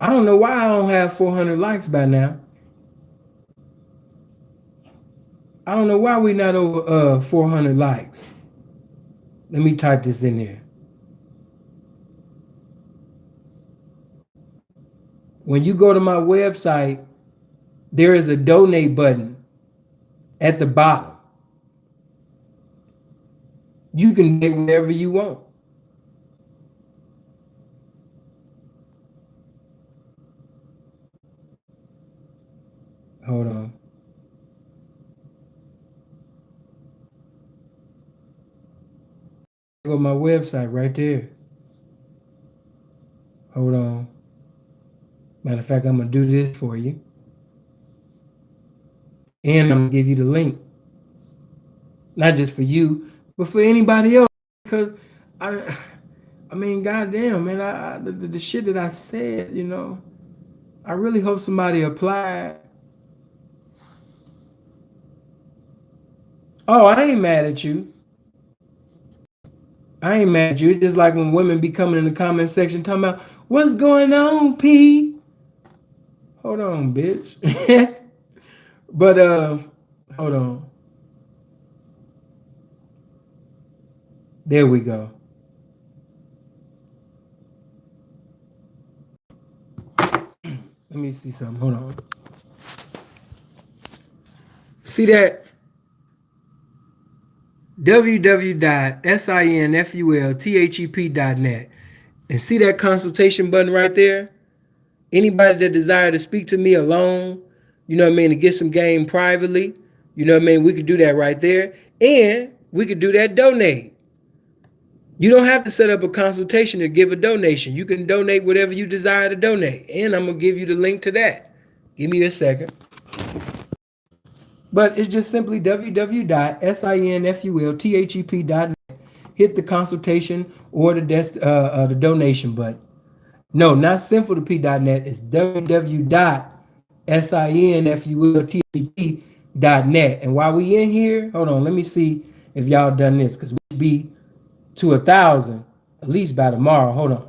I don't know why I don't have 400 likes by now. I don't know why we're not over 400 likes. Let me type this in there. When you go to my website, there is a donate button at the bottom. You can donate whatever you want. Hold on. Go to my website right there. Hold on. Matter of fact, I'm going to do this for you. And I'm going to give you the link. Not just for you, but for anybody else. Because, I mean, goddamn, man, the shit that I said, you know, I really hope somebody applied. Oh, I ain't mad at you. I ain't mad at you. It's just like when women be coming in the comment section talking about, what's going on, P? Hold on, bitch. But, hold on. There we go. Let me see something. Hold on. See that? www.sinfulthep.net. And see that consultation button right there? Anybody that desire to speak to me alone, you know what I mean, to get some game privately, you know what I mean, we could do that right there. And we could do that donate. You don't have to set up a consultation to give a donation. You can donate whatever you desire to donate. And I'm going to give you the link to that. Give me a second. But it's just simply www.sinfulthep.net. Hit the consultation or the donation button. No, not sinfulthep.net. It's www.sinfulthep.net. And while we in here, hold on, let me see if y'all done this, because we should be to 1,000 at least by tomorrow. Hold on.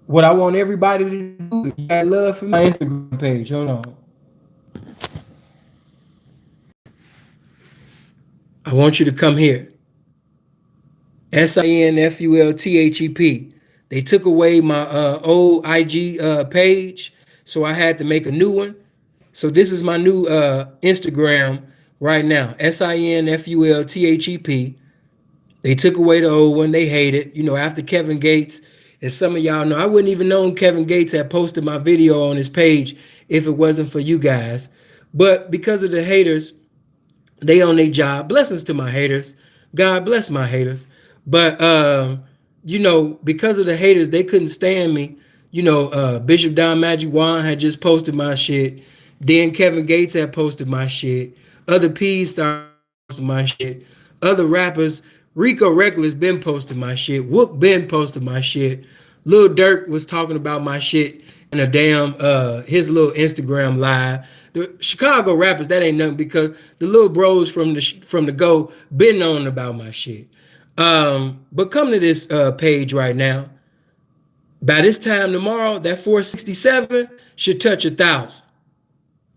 What I want everybody to do is add love for my Instagram page. Hold on. I want you to come here. SINFULTHEP. They took away my old IG page, so I had to make a new one. So this is my new Instagram right now. SINFULTHEP. They took away the old one. They hate it. After Kevin Gates, as some of y'all know, I wouldn't even known Kevin Gates had posted my video on his page if it wasn't for you guys. But because of the haters, they on their job. Blessings to my haters. God bless my haters. But because of the haters, they couldn't stand me. Bishop Don Magic Juan had just posted my shit. Then Kevin Gates had posted my shit. Other P's started posting my shit. Other rappers, Rico Reckless been posting my shit. Wook been posted my shit. Lil Durk was talking about my shit in a damn his little Instagram live. The Chicago rappers, that ain't nothing, because the little bros from the go been knowing about my shit. But come to this page right now. By this time tomorrow, that 467 should touch 1,000.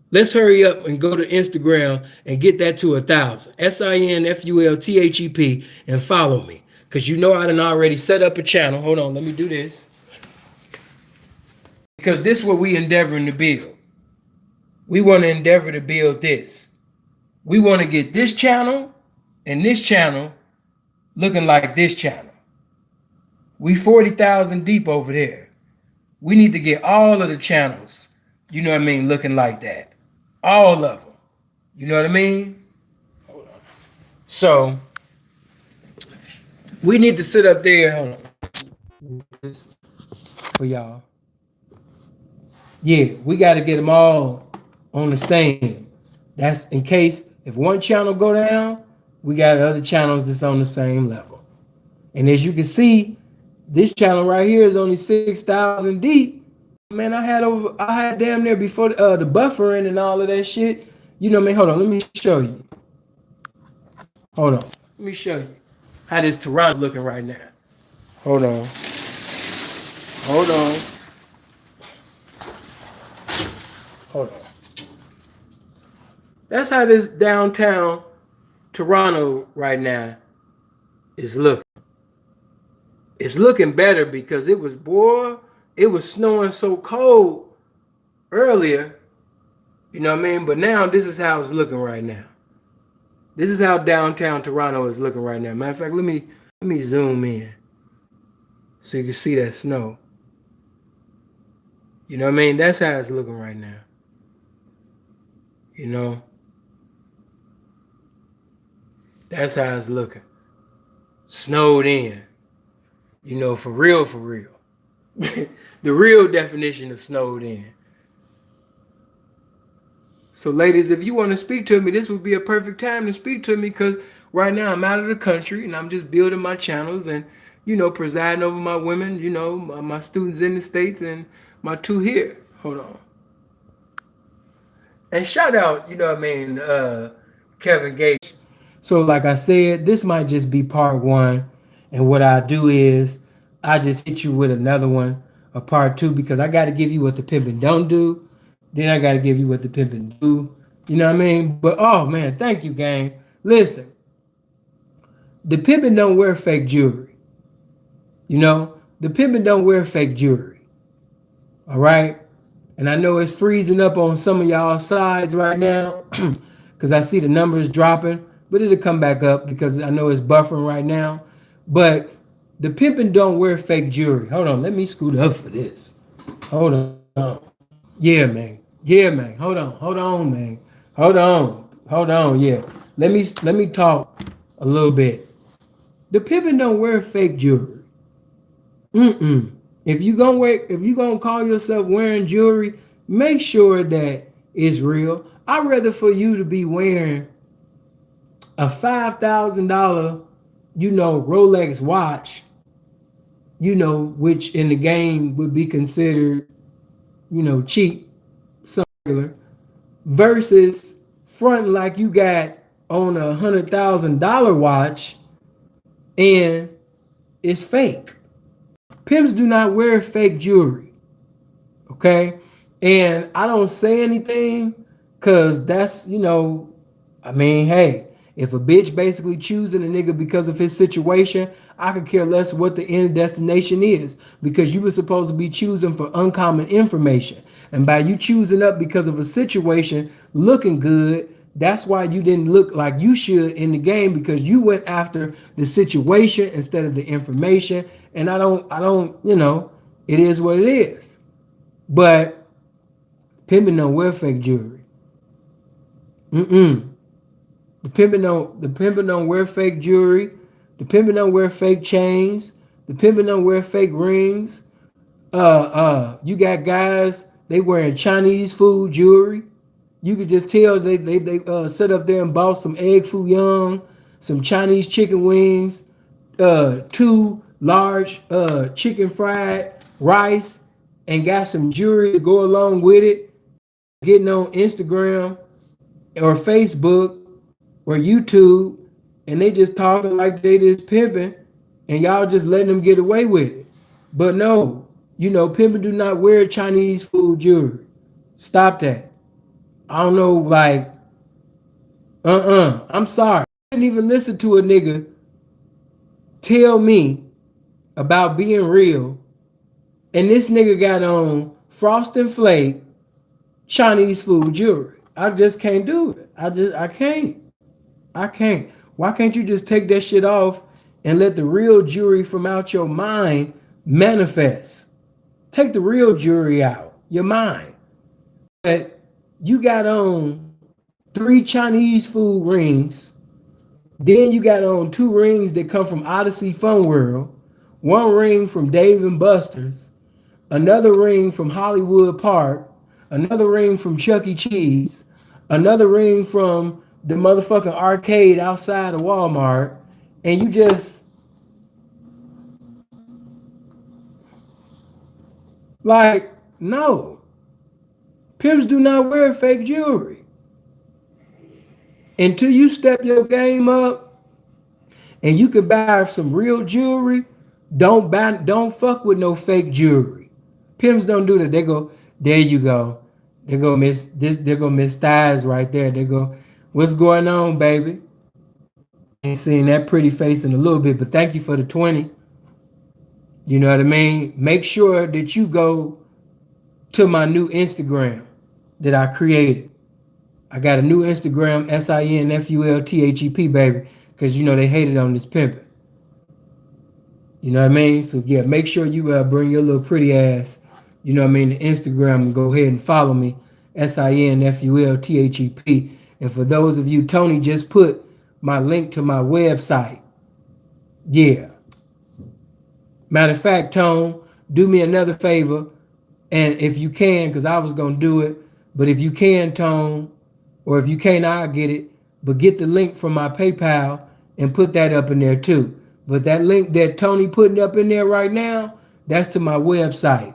Let's hurry up and go to Instagram and get that to 1,000. SINFULTHEP, and follow me. Because I done already set up a channel. Hold on, let me do this. Because this is what we endeavoring to build. We want to endeavor to build this. We want to get this channel and this channel looking like this channel. We 40,000 deep over there. We need to get all of the channels, looking like that. All of them. You know what I mean? Hold on. So, we need to sit up there. Hold on. For y'all. Yeah, we got to get them all on the same. That's in case if one channel go down, we got other channels that's on the same level. And as you can see, this channel right here is only 6,000 deep. Man, I had damn near before the buffering and all of that shit. Hold on, let me show you. Hold on, let me show you how this Toronto looking right now. Hold on. Hold on. Hold on. That's how this downtown Toronto right now is looking. It's looking better because it was snowing so cold earlier, but now this is how it's looking right now. This is how downtown Toronto is looking right now. Matter of fact, let me zoom in so you can see that snow. That's how it's looking right now. That's how it's looking. Snowed in. For real, for real. The real definition of snowed in. So ladies, if you want to speak to me, this would be a perfect time to speak to me, because right now I'm out of the country and I'm just building my channels and, presiding over my women, my students in the States and my two here. Hold on. And shout out, Kevin Gates. So like I said, this might just be part one. And what I do is I just hit you with another one, a part two, because I got to give you what the pimpin' don't do. Then I got to give you what the pimpin' do. You know what I mean? But, oh, man, thank you, gang. Listen, the pimpin' don't wear fake jewelry. The pimpin' don't wear fake jewelry. All right? And I know it's freezing up on some of y'all sides right now because I see the numbers dropping, but it'll come back up because I know it's buffering right now. But the pimpin' don't wear fake jewelry. Hold on, let me scoot up for this. Hold on. Yeah, man. Hold on, man. Hold on. Yeah. Let me talk a little bit. The pimpin' don't wear fake jewelry. If you gonna call yourself wearing jewelry, make sure that it's real. I'd rather for you to be wearing a $5,000, Rolex watch, which in the game would be considered, cheap, regular, versus fronting like you got on a $100,000 watch and it's fake. Pimps do not wear fake jewelry, okay? And I don't say anything because that's, hey, if a bitch basically choosing a nigga because of his situation, I could care less what the end destination is, because you were supposed to be choosing for uncommon information. And by you choosing up because of a situation looking good, That's why you didn't look like you should in the game, because you went after the situation instead of the information. And I don't, it is what it is. But pimping don't wear fake jewelry. Mm-mm. The pimping don't wear fake jewelry. The pimping don't wear fake chains. The pimping don't wear fake rings. You got guys, they wearing Chinese food jewelry. You could just tell they set up there and bought some egg foo young, some Chinese chicken wings, two large chicken fried rice, and got some jewelry to go along with it. Getting on Instagram or Facebook or YouTube, and they just talking like they just pimping, and y'all just letting them get away with it. But no, pimping do not wear Chinese food jewelry. Stop that. I don't know, like, I'm sorry. I didn't even listen to a nigga tell me about being real, and this nigga got on Frosted Flake Chinese food jewelry. I just can't do it. I can't. I can't. Why can't you just take that shit off and let the real jewelry from out your mind manifest? Take the real jewelry out, your mind. But you got on 3 Chinese food rings. Then you got on 2 rings that come from Odyssey Fun World, 1 ring from Dave and Buster's, another ring from Hollywood Park, another ring from Chuck E. Cheese, another ring from the motherfucking arcade outside of Walmart, and you just like, no. Pimps do not wear fake jewelry. Until you step your game up and you can buy some real jewelry, don't fuck with no fake jewelry. Pimps don't do that. They go, there you go. They go miss this, they go miss thighs right there. They go, what's going on, baby? Ain't seen that pretty face in a little bit, but thank you for the 20. You know what I mean? Make sure that you go to my new Instagram that I created. I got a new Instagram, SINFULTHEP, baby, because they hated on this pimping. You know what I mean? So yeah, make sure you bring your little pretty ass, to Instagram, and go ahead and follow me, SINFULTHEP. And for those of you, Tony just put my link to my website. Yeah. Matter of fact, Tone, do me another favor, and if you can, because I was gonna do it, but if you can, Tone, or if you can't, I'll get it. But get the link from my PayPal and put that up in there too. But that link that Tony putting up in there right now, that's to my website.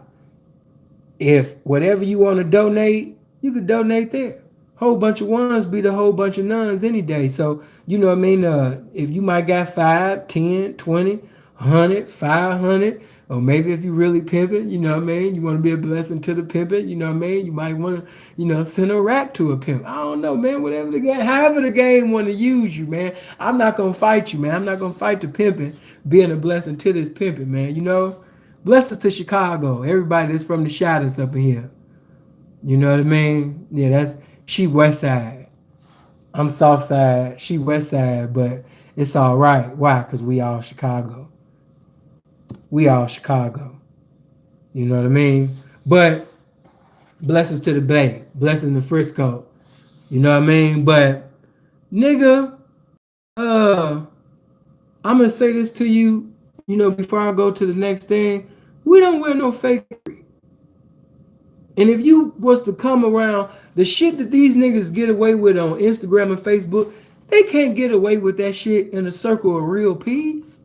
If whatever you want to donate, you could donate there. Whole bunch of ones beat a whole bunch of nuns any day. So, you know what I mean? If you might got 5, 10, 20, 100, 500, or maybe if you really pimping, you know what I mean? You want to be a blessing to the pimping, you know what I mean? You might want to, send a rack to a pimp. I don't know, man. Whatever the game, however the game want to use you, man. I'm not going to fight you, man. I'm not going to fight the pimping, being a blessing to this pimping, man. Blessings to Chicago. Everybody that's from the shadows up in here. You know what I mean? Yeah, she west side. I'm south side. She west side, but it's all right. Why? Because we all Chicago. We all Chicago. You know what I mean? But blessings to the Bay. Blessings to Frisco. You know what I mean? But nigga, I'm gonna say this to you, before I go to the next thing. We don't wear no fake. And if you was to come around, the shit that these niggas get away with on Instagram and Facebook, they can't get away with that shit in a circle of real peas.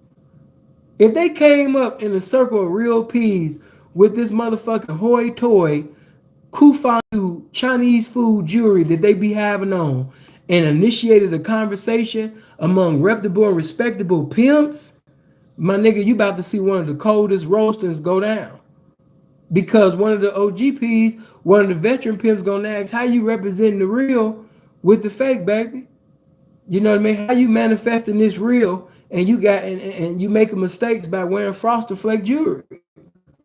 If they came up in a circle of real peas with this motherfucking hoy toy, kufu Chinese food jewelry that they be having on, and initiated a conversation among reputable and respectable pimps, my nigga, you about to see one of the coldest roastings go down. Because one of the OGPs, one of the veteran pimps gonna ask, how you representing the real with the fake, baby? You know what I mean? How you manifesting this real and you got and you making mistakes by wearing Frosted Flake jewelry?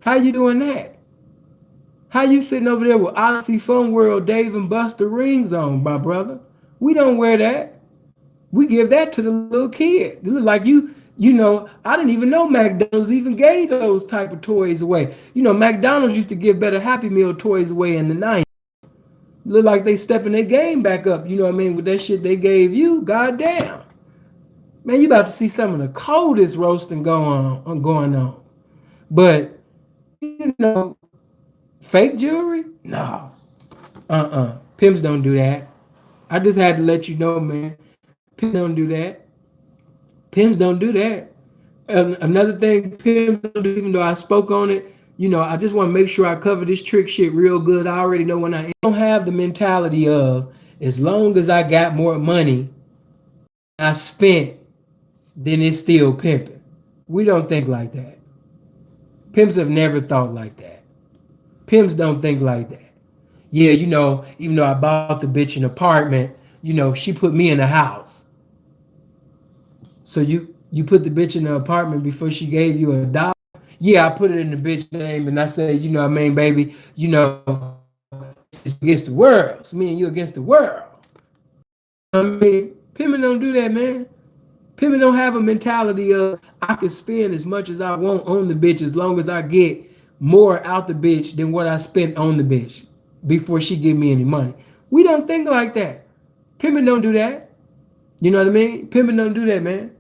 How you doing that? How you sitting over there with Odyssey Fun World Dave and Buster rings on, my brother? We don't wear that. We give that to the little kid. It look like I didn't even know McDonald's even gave those type of toys away. McDonald's used to give better Happy Meal toys away in the 90s. Look like they stepping their game back up, you know what I mean, with that shit they gave you. Goddamn. Man, you about to see some of the coldest roasting going on. But, fake jewelry? No. Pimps don't do that. I just had to let you know, man. Pimps don't do that. Pimps don't do that. Another thing Pimps don't do, even though I spoke on it, I just want to make sure I cover this trick shit real good. I already know when I don't have the mentality of, as long as I got more money I spent, then it's still pimping. We don't think like that. Pimps have never thought like that. Pimps don't think like that. Yeah, even though I bought the bitch an apartment, she put me in a house. So you put the bitch in the apartment before she gave you $1? Yeah, I put it in the bitch name and I said, what I mean, baby, it's against the world. It's me and you against the world. I mean, pimping don't do that, man. Pimping don't have a mentality of I can spend as much as I want on the bitch as long as I get more out the bitch than what I spent on the bitch before she give me any money. We don't think like that. Pimping don't do that. You know what I mean? Pimping don't do that, man.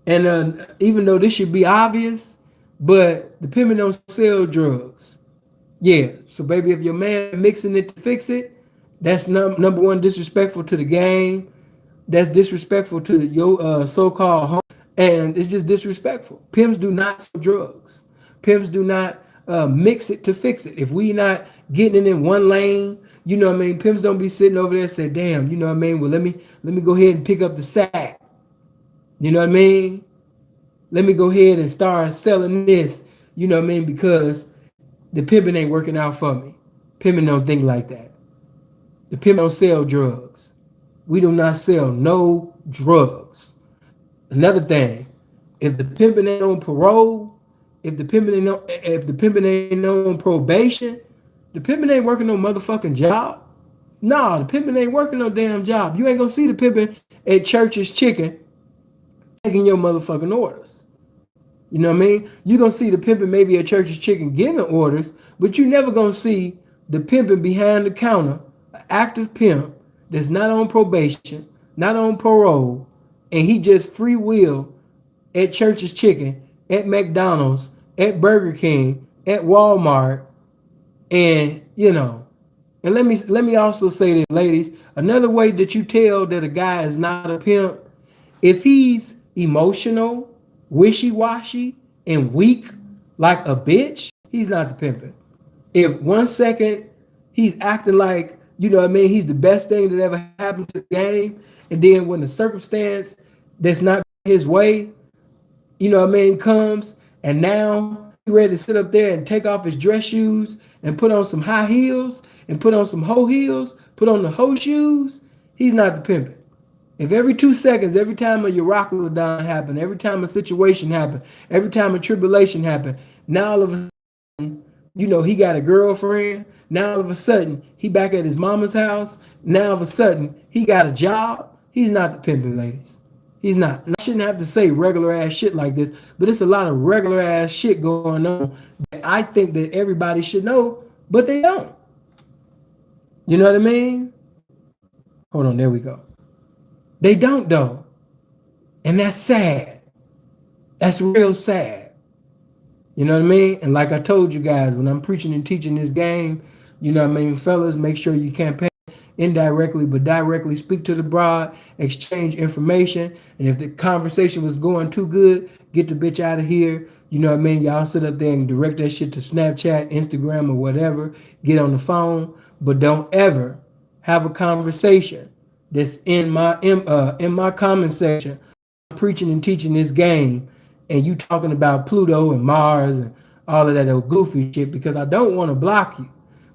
And even though this should be obvious, but the pimping don't sell drugs. Yeah, so baby, if your man mixing it to fix it, that's number one, disrespectful to the game. That's disrespectful to your so-called home, and it's just disrespectful. Pimps do not sell drugs. Pimps do not mix it to fix it. If we not getting it in one lane, pimps don't be sitting over there and say, damn, well, let me go ahead and pick up the sack. You know what I mean? Let me go ahead and start selling this, because the pimping ain't working out for me. Pimping don't think like that. The pimp don't sell drugs. We do not sell no drugs. Another thing, if the pimping ain't on parole, if the pimping ain't on probation, the pimping ain't working no motherfucking job. Nah, the pimping ain't working no damn job. You ain't gonna see the pimping at Church's Chicken taking your motherfucking orders. You know what I mean? You're gonna see the pimping maybe at Church's Chicken giving orders, but you never gonna see the pimping behind the counter, an active pimp that's not on probation, not on parole, and he just free will at Church's Chicken, at McDonald's, at Burger King, at Walmart, and and let me also say this, ladies, another way that you tell that a guy is not a pimp, if he's emotional, wishy-washy, and weak like a bitch, he's not the pimping. If 1 second he's acting like, he's the best thing that ever happened to the game, and then when the circumstance that's not his way, comes, and now he's ready to sit up there and take off his dress shoes and put on some high heels and put on some hoe heels, put on the hoe shoes, he's not the pimping. If every 2 seconds, every time a Euroclodon happen, every time a situation happen, every time a tribulation happen, now all of a sudden, he got a girlfriend. Now all of a sudden, he back at his mama's house. Now all of a sudden, he got a job. He's not the pimping, ladies. He's not. And I shouldn't have to say regular ass shit like this, but it's a lot of regular ass shit going on that I think that everybody should know, but they don't. You know what I mean? Hold on, there we go. They don't though. And that's sad. That's real sad. You know what I mean? And like I told you guys, when I'm preaching and teaching this game, fellas, make sure you campaign indirectly but directly, speak to the broad, exchange information, and if the conversation was going too good, get the bitch out of here. You know what I mean? Y'all sit up there and direct that shit to Snapchat, Instagram, or whatever. Get on the phone, but don't ever have a conversation that's in my comment section. I'm preaching and teaching this game, and you talking about Pluto and Mars and all of that old goofy shit, because I don't want to block you.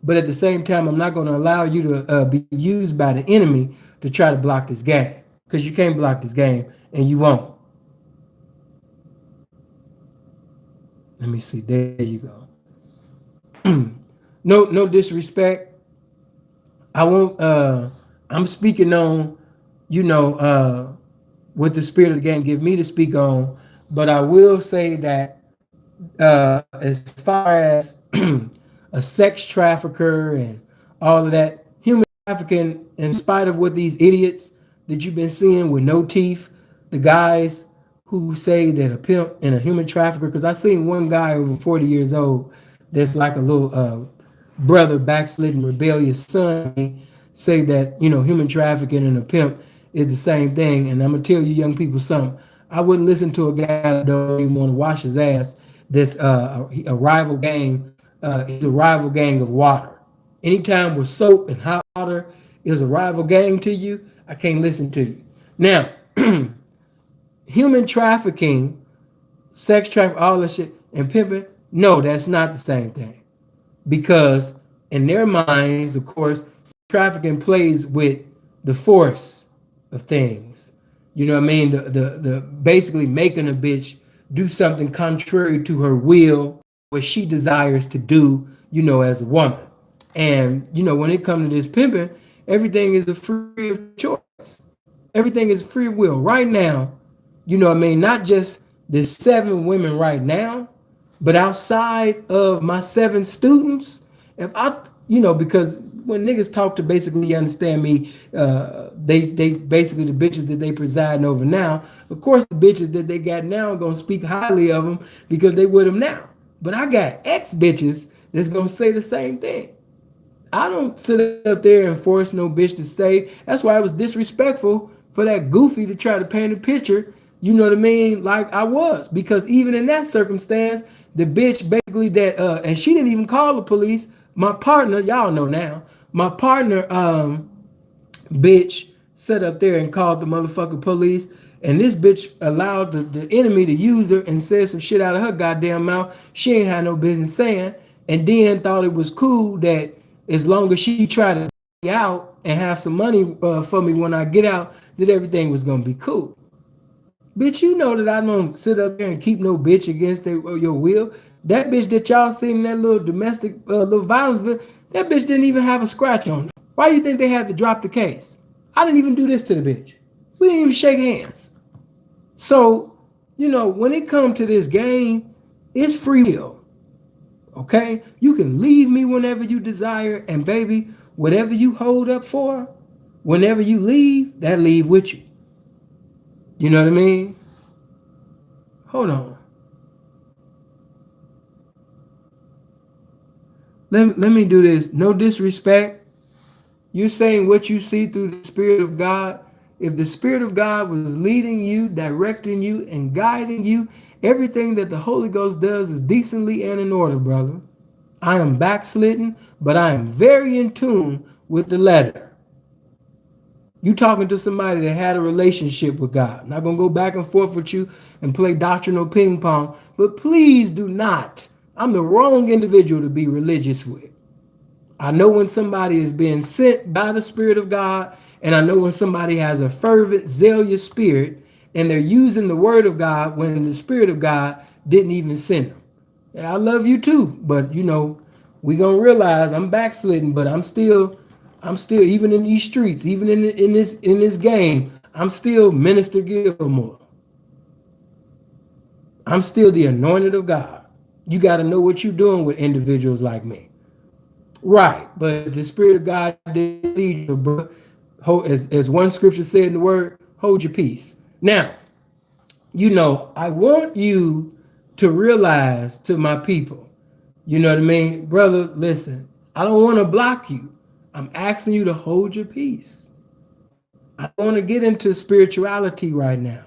But at the same time, I'm not going to allow you to be used by the enemy to try to block this game, because you can't block this game, and you won't. Let me see. There you go. No disrespect. I won't. I'm speaking on, you know, what the spirit of the game give me to speak on. But I will say that as far as a sex trafficker and all of that, human trafficking, in spite of what these idiots that you've been seeing with no teeth, the guys who say that a pimp and a human trafficker, because I seen one guy over 40 years old that's like a little brother, backslidden, rebellious son, say that, you know, human trafficking and a pimp is the same thing. And I'm gonna tell you, young people, something. I wouldn't listen to a guy that don't even want to wash his ass. This a rival gang. Is a rival gang of water. Anytime with soap and hot water is a rival gang to you, I can't listen to you. Now, human trafficking, sex trafficking, all that shit, and pimping, no, that's not the same thing. Because in their minds, of course, trafficking plays with the force of things. You know what I mean? The basically making a bitch do something contrary to her will, what she desires to do, you know, as a woman. And you know, when it comes to this pimping, everything is a free of choice. Everything is free will. Right now, you know what I mean? Not just the 7 women right now, but outside of my 7 students, if I, you know, because when niggas talk to basically understand me, they basically the bitches that they presiding over now. Of course, the bitches that they got now are gonna speak highly of them because they with them now. But I got ex bitches that's gonna say the same thing. I don't sit up there and force no bitch to stay. That's why it was disrespectful for that goofy to try to paint a picture, you know what I mean, like I was. Because even in that circumstance, the bitch basically that and she didn't even call the police. My partner, y'all know now, my partner bitch sat up there and called the motherfucking police. And this bitch allowed the enemy to use her and said some shit out of her goddamn mouth she ain't had no business saying. And then thought it was cool that as long as she tried to get out and have some money for me when I get out, that everything was gonna be cool. Bitch, you know that I don't sit up there and keep no bitch against your will. That bitch that y'all seen in that little domestic little violence, that bitch didn't even have a scratch on it. Why do you think they had to drop the case? I didn't even do this to the bitch. We didn't even shake hands. So, you know, when it comes to this game, it's free will. Okay? You can leave me whenever you desire, and baby, whatever you hold up for, whenever you leave, that leave with you. You know what I mean? Hold on. Let me do this. No disrespect. You're saying what you see through the Spirit of God. If the Spirit of God was leading you, directing you, and guiding you, everything that the Holy Ghost does is decently and in order, brother. I am backslidden, but I am very in tune with the letter. You talking to somebody that had a relationship with God. I'm not going to go back and forth with you and play doctrinal ping pong, but please do not. I'm the wrong individual to be religious with. I know when somebody is being sent by the Spirit of God, and I know when somebody has a fervent, zealous spirit, and they're using the Word of God when the Spirit of God didn't even send them. Yeah, I love you too, but you know, we gonna realize I'm backsliding, but I'm still even in these streets, even in this game, I'm still Minister Gilmore. I'm still the anointed of God. You got to know what you're doing with individuals like me. Right, but the Spirit of God did lead you, bro. As one scripture said in the Word, hold your peace. Now, you know, I want you to realize to my people, you know what I mean? Brother, listen, I don't want to block you. I'm asking you to hold your peace. I don't want to get into spirituality right now.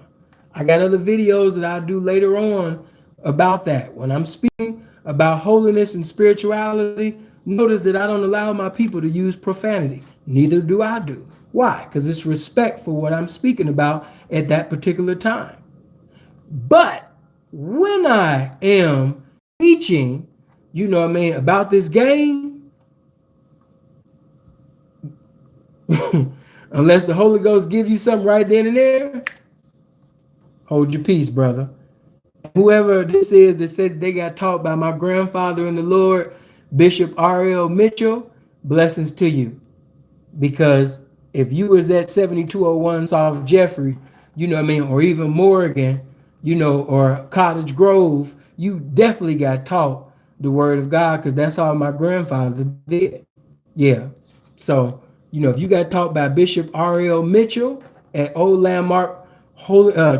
I got other videos that I'll do later on about that. When I'm speaking about holiness and spirituality, notice that I don't allow my people to use profanity. Neither do I do. Why? Because it's respect for what I'm speaking about at that particular time. But when I am teaching, you know what I mean, about this game, unless the Holy Ghost give you something right then and there, hold your peace, brother. Whoever this is that said they got taught by my grandfather in the Lord, Bishop R.L. Mitchell, blessings to you. Because If you was at 7201 South Jeffrey, you know what I mean, or even Morgan, you know, or Cottage Grove, you definitely got taught the word of God because that's all my grandfather did. Yeah. So, you know, if you got taught by Bishop R.L. Mitchell at Old Landmark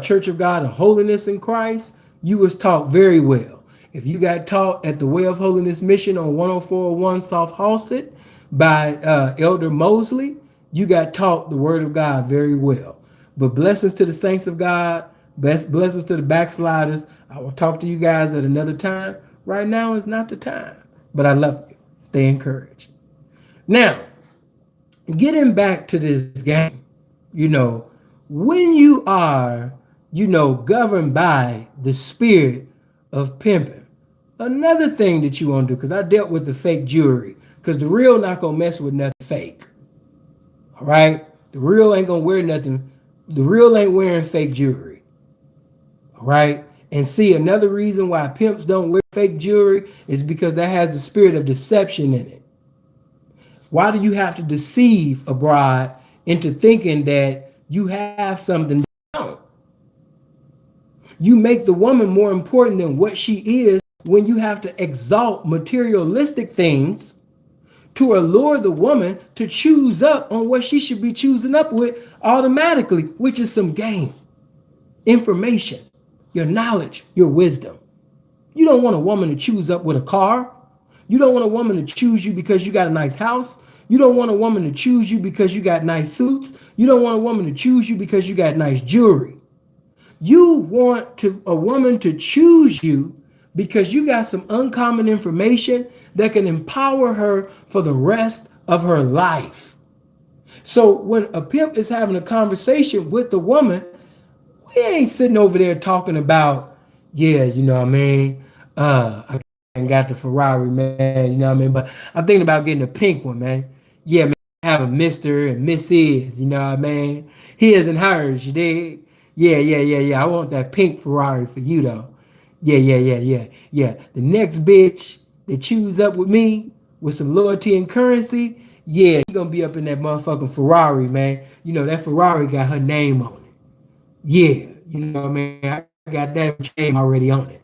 Church of God and Holiness in Christ, you was taught very well. If you got taught at the Way of Holiness Mission on 10401 South Halsted by Elder Mosley, you got taught the Word of God very well. But blessings to the saints of God, blessings to the backsliders. I will talk to you guys at another time. Right now is not the time. But I love you. Stay encouraged. Now, getting back to this game, you know, when you are, you know, governed by the spirit of pimping, another thing that you want to do, because I dealt with the fake jewelry, because the real not going to mess with nothing fake. All right? The real ain't going to wear nothing. The real ain't wearing fake jewelry. All right? And see, another reason why pimps don't wear fake jewelry is because that has the spirit of deception in it. Why do you have to deceive a bride into thinking that you have something you don't? You make the woman more important than what she is when you have to exalt materialistic things to allure the woman to choose up on what she should be choosing up with automatically, which is some game, information, your knowledge, your wisdom. You don't want a woman to choose up with a car. You don't want a woman to choose you because you got a nice house. You don't want a woman to choose you because you got nice suits. You don't want a woman to choose you because you got nice jewelry. You want a woman to choose you because you got some uncommon information that can empower her for the rest of her life. So when a pimp is having a conversation with the woman, we ain't sitting over there talking about, yeah, you know what I mean? I got the Ferrari, man, you know what I mean? But I'm thinking about getting a pink one, man. Yeah, man, I have a Mr. and Mrs., you know what I mean? His and hers, you dig? Yeah. I want that pink Ferrari for you, though. Yeah. The next bitch that choose up with me with some loyalty and currency, yeah, she gonna be up in that motherfucking Ferrari, man. You know, that Ferrari got her name on it. Yeah, you know what I mean? I got that name already on it.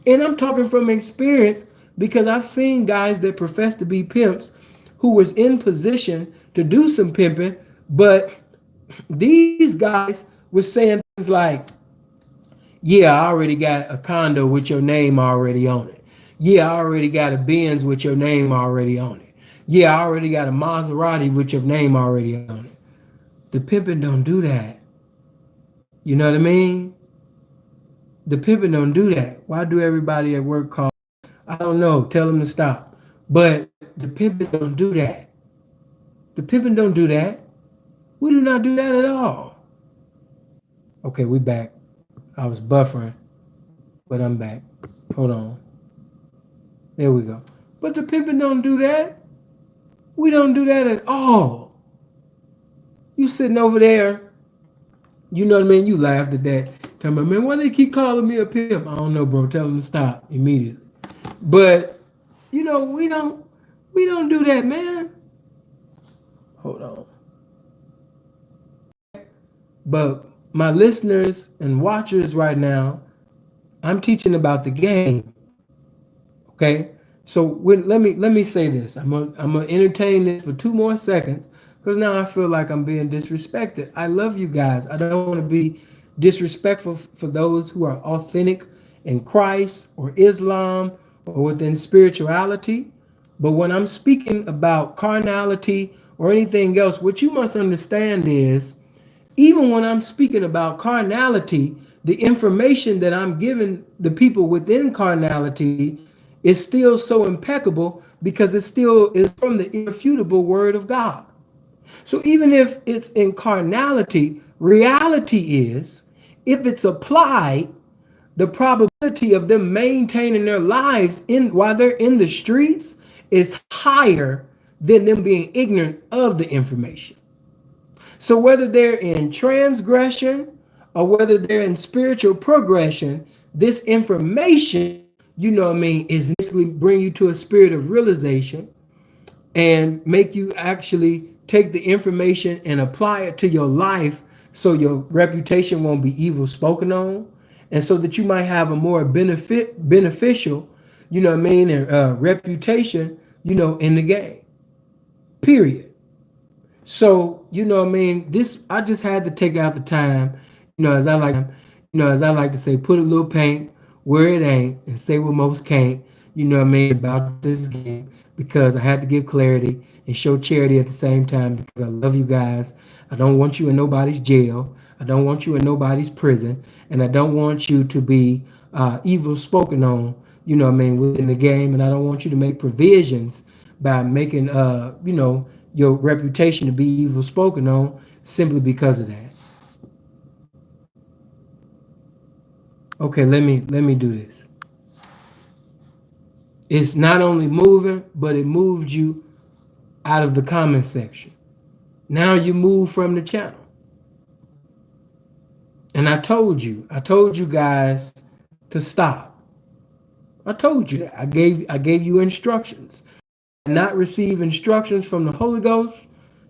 And I'm talking from experience because I've seen guys that profess to be pimps who was in position to do some pimping, but these guys were saying things like, yeah, I already got a condo with your name already on it. Yeah, I already got a Benz with your name already on it. Yeah, I already got a Maserati with your name already on it. The pimping don't do that. You know what I mean? The pimping don't do that. Why do everybody at work call? I don't know. Tell them to stop. But the pimping don't do that. The pimping don't do that. We do not do that at all. Okay, we back. I was buffering, but I'm back. Hold on. There we go. But the pimping don't do that. We don't do that at all. You sitting over there, you know what I mean? You laughed at that. Tell me, man, why they keep calling me a pimp? I don't know, bro. Tell them to stop immediately. But you know, we don't do that, man. Hold on. But my listeners and watchers right now, I'm teaching about the game. Okay? So let me say this. I'm gonna entertain this for 2 more seconds because now I feel like I'm being disrespected. I love you guys. I don't want to be disrespectful for those who are authentic in Christ or Islam or within spirituality. But when I'm speaking about carnality or anything else, what you must understand is even when I'm speaking about carnality, the information that I'm giving the people within carnality is still so impeccable because it still is from the irrefutable word of God. So even if it's in carnality, reality is if it's applied, the probability of them maintaining their lives in while they're in the streets is higher than them being ignorant of the information. So whether they're in transgression or whether they're in spiritual progression, this information, you know what I mean, is basically bring you to a spirit of realization and make you actually take the information and apply it to your life so your reputation won't be evil spoken on, and so that you might have a more beneficial, you know what I mean, reputation, you know, in the game. Period. So, you know what I mean, this I just had to take out the time, as I like to say, put a little paint where it ain't and say what most can't, you know what I mean, about this game, because I had to give clarity and show charity at the same time, because I love you guys. I don't want you in nobody's jail. I don't want you in nobody's prison, and I don't want you to be evil spoken on, you know what I mean, within the game, and I don't want you to make provisions by making your reputation to be evil spoken on simply because of that. Okay, let me do this. It's not only moving, but it moved you out of the comment section. Now you move from the channel. And I told you guys to stop. I told you that. I gave you instructions. Not receive instructions from the Holy Ghost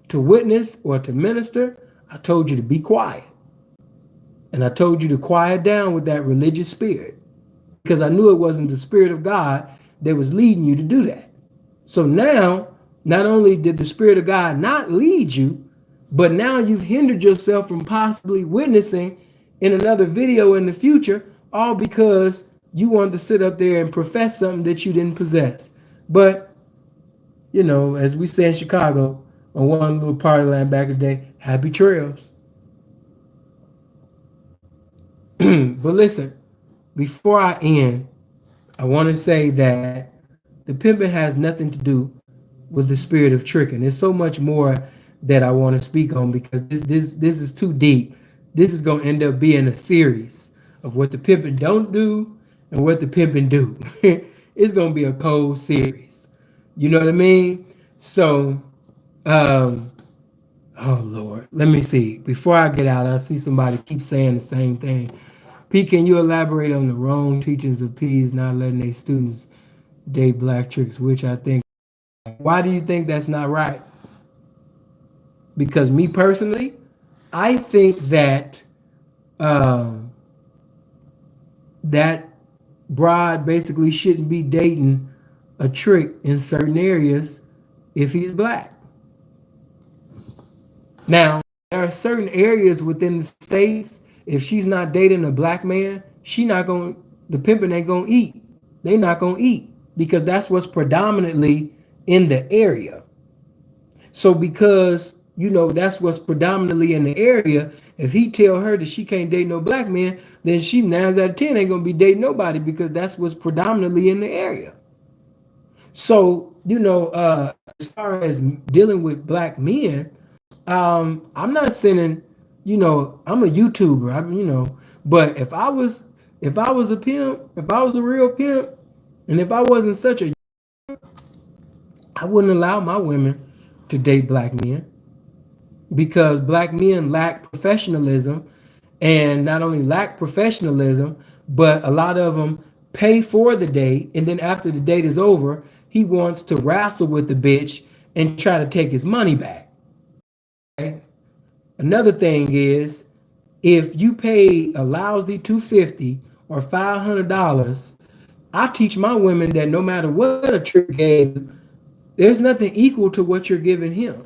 to witness or to minister. I told you to be quiet. And I told you to quiet down with that religious spirit, because I knew it wasn't the Spirit of God that was leading you to do that. So now, not only did the Spirit of God not lead you, but now you've hindered yourself from possibly witnessing in another video in the future, all because you wanted to sit up there and profess something that you didn't possess. But, you know, as we say in Chicago, on one little party line back in the day, happy trails. But listen, before I end, I want to say that the pimping has nothing to do with the spirit of tricking. There's so much more that I want to speak on, because this is too deep. This is going to end up being a series of what the pimping don't do and what the pimping do. It's going to be a cold series. You know what I mean? So, oh Lord, let me see. Before I get out, I see somebody keep saying the same thing. P, can you elaborate on the wrong teachings of P's not letting their students date black chicks, which I think, why do you think that's not right? Because me personally, I think that that broad basically shouldn't be dating a trick in certain areas if he's black. Now, there are certain areas within the states, if she's not dating a black man, the pimping ain't gonna eat. They not gonna eat, because that's what's predominantly in the area. So because, you know, that's what's predominantly in the area, if he tell her that she can't date no black man, then she 9 out of 10 ain't gonna be dating nobody, because that's what's predominantly in the area. So, you know, as far as dealing with black men, I'm not sending, you know, I'm a YouTuber, but if I was a pimp, if I was a real pimp, and if I wasn't such a, I wouldn't allow my women to date black men, because black men lack professionalism, and not only lack professionalism, but a lot of them pay for the date, and then after the date is over, he wants to wrestle with the bitch and try to take his money back. Okay? Another thing is, if you pay a lousy $250 or $500, I teach my women that no matter what a trick gave, there's nothing equal to what you're giving him.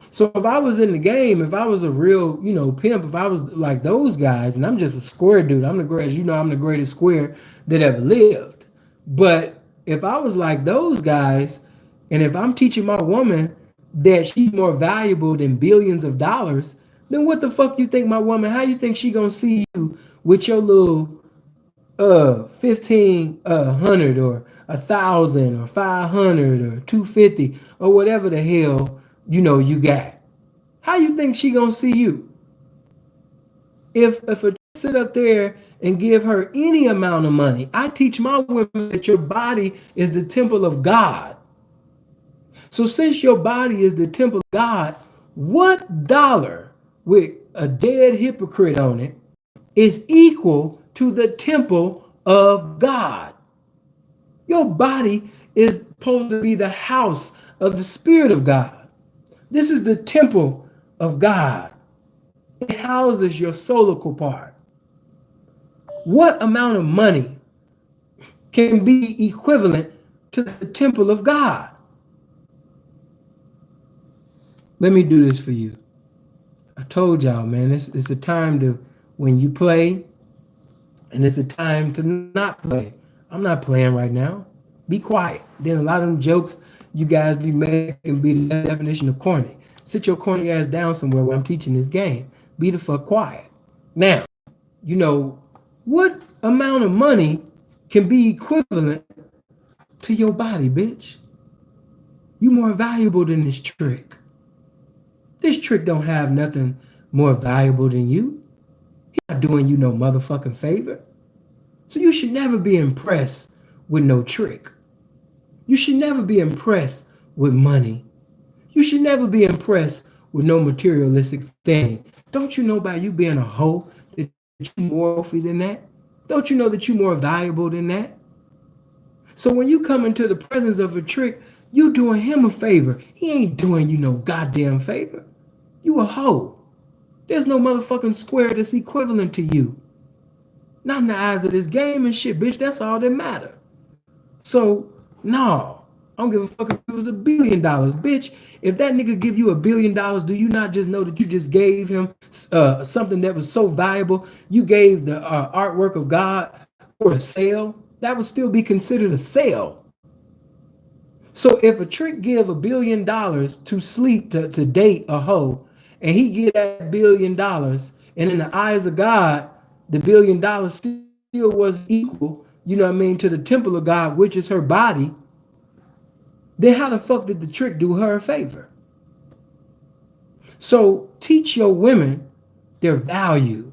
So if I was in the game, if I was a real, you know, pimp, if I was like those guys, and I'm just a square dude, I'm the greatest, you know, I'm the greatest square that ever lived. But if I was like those guys, and if I'm teaching my woman that she's more valuable than billions of dollars, then what the fuck you think my woman, how you think she gonna see you with your little 1,500 or 1,000 or 500 or 250 or whatever the hell, you know, you got? How you think she gonna see you? If a sit up there and give her any amount of money, I teach my women that your body is the temple of God. So since your body is the temple of God, what dollar with a dead hypocrite on it is equal to the temple of God? Your body is supposed to be the house of the Spirit of God. This is the temple of God. It houses your solical part. What amount of money can be equivalent to the temple of God? Let me do this for you. I told y'all, man, it's a time to, when you play, and it's a time to not play. I'm not playing right now. Be quiet. Then a lot of them jokes you guys be making be the definition of corny. Sit your corny ass down somewhere where I'm teaching this game. Be the fuck quiet. Now, you know, what amount of money can be equivalent to your body, bitch? You more valuable than this trick. This trick don't have nothing more valuable than you. He not doing you no motherfucking favor. So you should never be impressed with no trick. You should never be impressed with money. You should never be impressed with no materialistic thing. Don't you know by you being a hoe that you're more wealthy than that? Don't you know that you're more valuable than that? So when you come into the presence of a trick, you doing him a favor. He ain't doing you no goddamn favor. You a hoe. There's no motherfucking square that's equivalent to you. Not in the eyes of this game and shit, bitch. That's all that matter. So, no. I don't give a fuck if it was $1 billion, bitch. If that nigga give you $1 billion, do you not just know that you just gave him something that was so valuable? You gave the artwork of God for a sale. That would still be considered a sale. So if a trick give $1 billion to sleep to date a hoe, and he get that $1 billion, and in the eyes of God, the $1 billion still was equal, you know what I mean, to the temple of God, which is her body, then how the fuck did the trick do her a favor? So teach your women their value.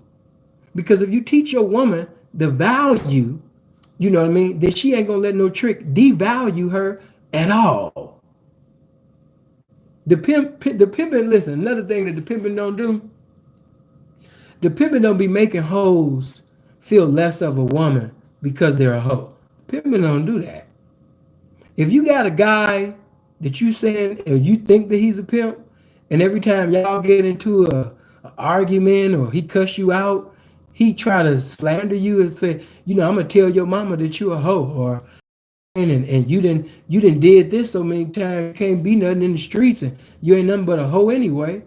Because if you teach your woman the value, you know what I mean, then she ain't gonna let no trick devalue her at all. The pimping, listen, another thing that the pimping don't do, the pimping don't be making hoes feel less of a woman because they're a hoe. Pimping don't do that. If you got a guy that you saying or you think that he's a pimp, and every time y'all get into a argument or he cuss you out, he try to slander you and say, you know, I'm gonna tell your mama that you a hoe, or and you didn't did this so many times, can't be nothing in the streets, and you ain't nothing but a hoe anyway.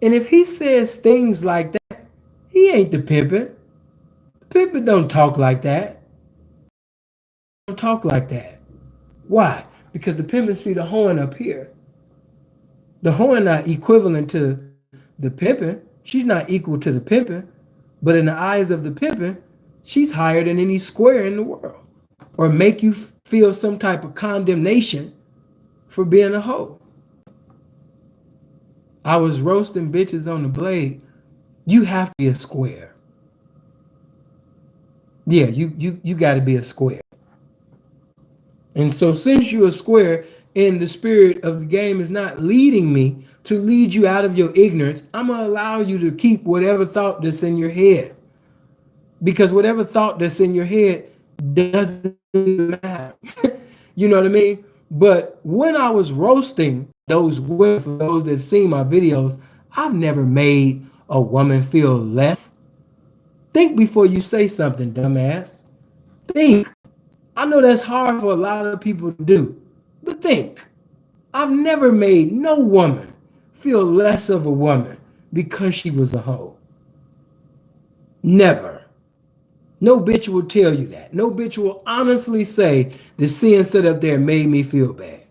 And if he says things like that, he ain't the pimpin'. The pimpin' don't talk like that. Don't talk like that. Why? Because the pimpin' see the horn up here. The horn not equivalent to the pimpin'. She's not equal to the pimpin', but in the eyes of the pimpin', she's higher than any square in the world. Or make you feel some type of condemnation for being a hoe. I was roasting bitches on the blade. You have to be a square. Yeah, you got to be a square. And so since you're a square and the spirit of the game is not leading me to lead you out of your ignorance, I'm going to allow you to keep whatever thought that's in your head. Because whatever thought that's in your head doesn't matter. You know what I mean? But when I was roasting those women, for those that have seen my videos, I've never made a woman feel less. Think before you say something, dumbass. Think. I know that's hard for a lot of people to do, but think. I've never made no woman feel less of a woman because she was a hoe. Never. No bitch will tell you that. No bitch will honestly say the sin set up there made me feel bad.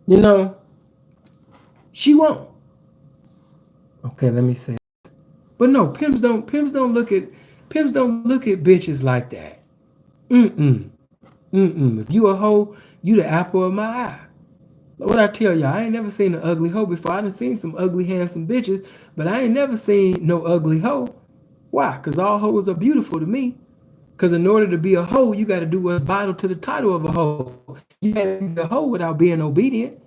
You know, she won't. Okay, let me say. But no, pimps don't look at bitches like that. If you a hoe, you the apple of my eye. What I tell y'all, I ain't never seen an ugly hoe before. I done seen some ugly, handsome bitches, but I ain't never seen no ugly hoe. Why? Because all hoes are beautiful to me. Because in order to be a hoe, you got to do what's vital to the title of a hoe. You can't be a hoe without being obedient.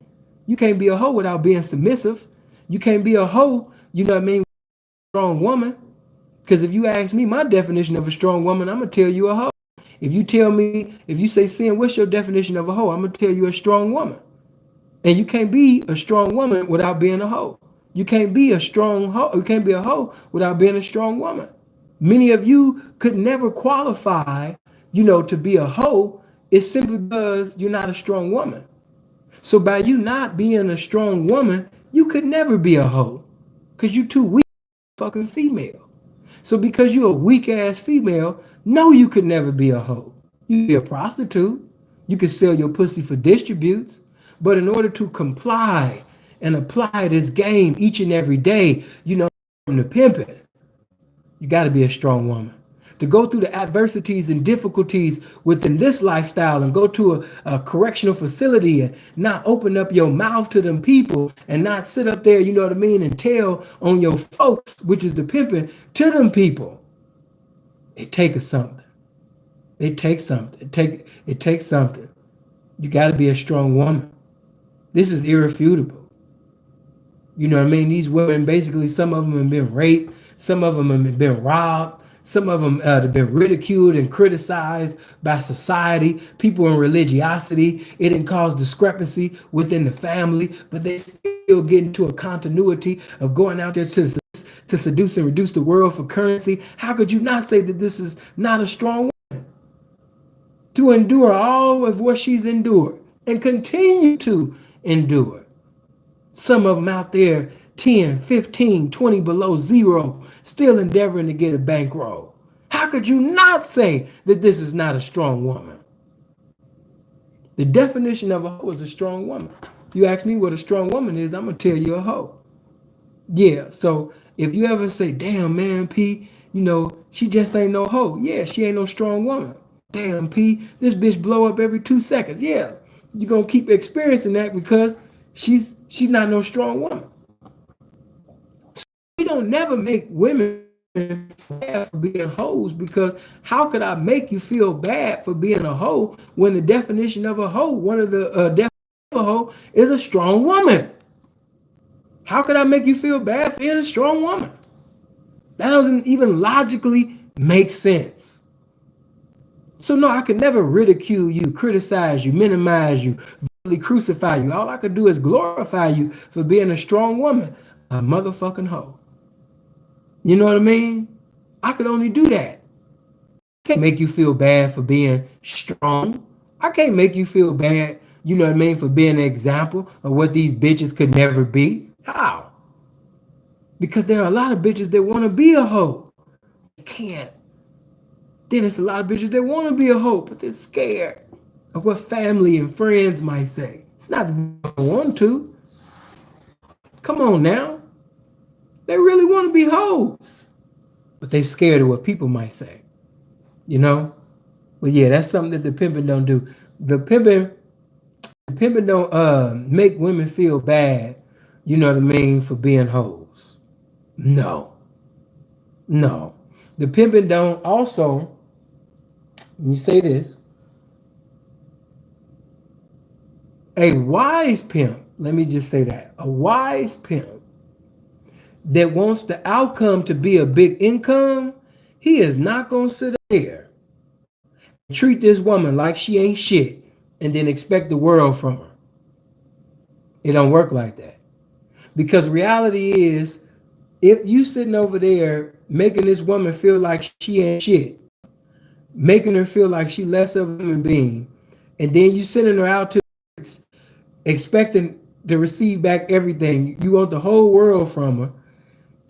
You can't be a hoe without being submissive. You can't be a hoe, you know what I mean, strong woman. Because if you ask me my definition of a strong woman, I'm going to tell you a hoe. If you say, Sin, what's your definition of a hoe? I'm going to tell you a strong woman. And you can't be a strong woman without being a hoe. You can't be a strong hoe. You can't be a hoe without being a strong woman. Many of you could never qualify, to be a hoe. It's simply because you're not a strong woman. So by you not being a strong woman, you could never be a hoe. Because you too weak fucking female. So because you're a weak ass female, no, you could never be a hoe. You could be a prostitute. You could sell your pussy for distributes. But in order to comply and apply this game each and every day, from the pimping, you got to be a strong woman. To go through the adversities and difficulties within this lifestyle and go to a correctional facility and not open up your mouth to them people and not sit up there, and tell on your folks, which is the pimping, to them people. It takes something. It takes something. It takes something. You got to be a strong woman. This is irrefutable. These women, basically, some of them have been raped. Some of them have been robbed. Some of them have been ridiculed and criticized by society, people in religiosity. It didn't cause discrepancy within the family, but they still get into a continuity of going out there to seduce and reduce the world for currency. How could you not say that this is not a strong woman? To endure all of what she's endured and continue to endure. Some of them out there 10, 15, 20 below zero, still endeavoring to get a bankroll. How could you not say that this is not a strong woman? The definition of a hoe is a strong woman. You ask me what a strong woman is, I'm going to tell you a hoe. Yeah, so if you ever say, damn, man, P, she just ain't no hoe. Yeah, she ain't no strong woman. Damn, P, this bitch blow up every 2 seconds. Yeah, you're going to keep experiencing that because she's not no strong woman. So we don't never make women bad for being hoes, because how could I make you feel bad for being a hoe when the definition of a hoe, one of the definitions of a hoe is a strong woman? How could I make you feel bad for being a strong woman? That doesn't even logically make sense. So no, I could never ridicule you, criticize you, minimize you, crucify you. All I could do is glorify you for being a strong woman, a motherfucking hoe. You know what I mean? I could only do that. I can't make you feel bad for being strong. I can't make you feel bad, for being an example of what these bitches could never be. How? Because there are a lot of bitches that want to be a hoe. They can't. Then it's a lot of bitches that want to be a hoe, but they're scared of what family and friends might say. It's not that they want to. Come on now. They really want to be hoes, but they scared of what people might say. But yeah, that's something that the pimping don't do. The pimping don't make women feel bad, for being hoes. No. The pimping don't also, let me say this, a wise pimp, let me just say that, a wise pimp that wants the outcome to be a big income, he is not going to sit there and treat this woman like she ain't shit and then expect the world from her. It don't work like that. Because reality is, if you sitting over there making this woman feel like she ain't shit, making her feel like she less of a human being, and then you sending her out to expecting to receive back everything, you want the whole world from her.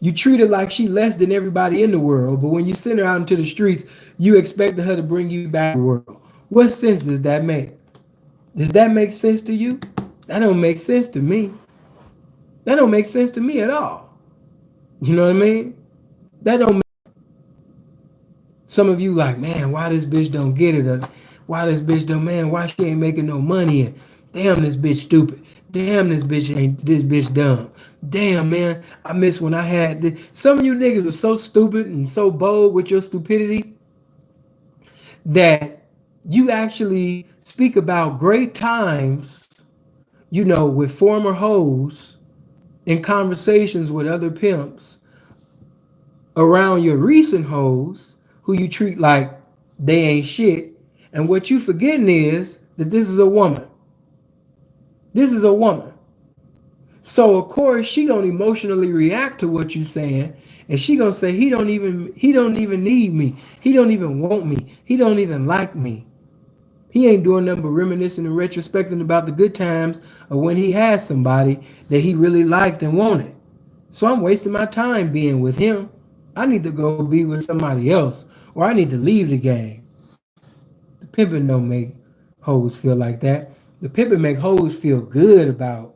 You treat her like she less than everybody in the world, but when you send her out into the streets, you expect her to bring you back to the world. What sense does that make? Does that make sense to you? That don't make sense to me. That don't make sense to me at all. You know what I mean? That don't make... Some of you like, man, why this bitch don't get it? Or why this bitch don't, man, why she ain't making no money? And damn, this bitch stupid. Damn, this bitch dumb. Damn, man, I miss when I had this. Some of you niggas are so stupid and so bold with your stupidity that you actually speak about great times, with former hoes in conversations with other pimps around your recent hoes who you treat like they ain't shit. And what you forgetting is that this is a woman. This is a woman. So of course she gonna emotionally react to what you saying, and she gonna say he don't even need me. He don't even want me. He don't even like me. He ain't doing nothing but reminiscing and retrospecting about the good times of when he had somebody that he really liked and wanted. So I'm wasting my time being with him. I need to go be with somebody else, or I need to leave the game. The pimping don't make hoes feel like that. The pimping make hoes feel good about,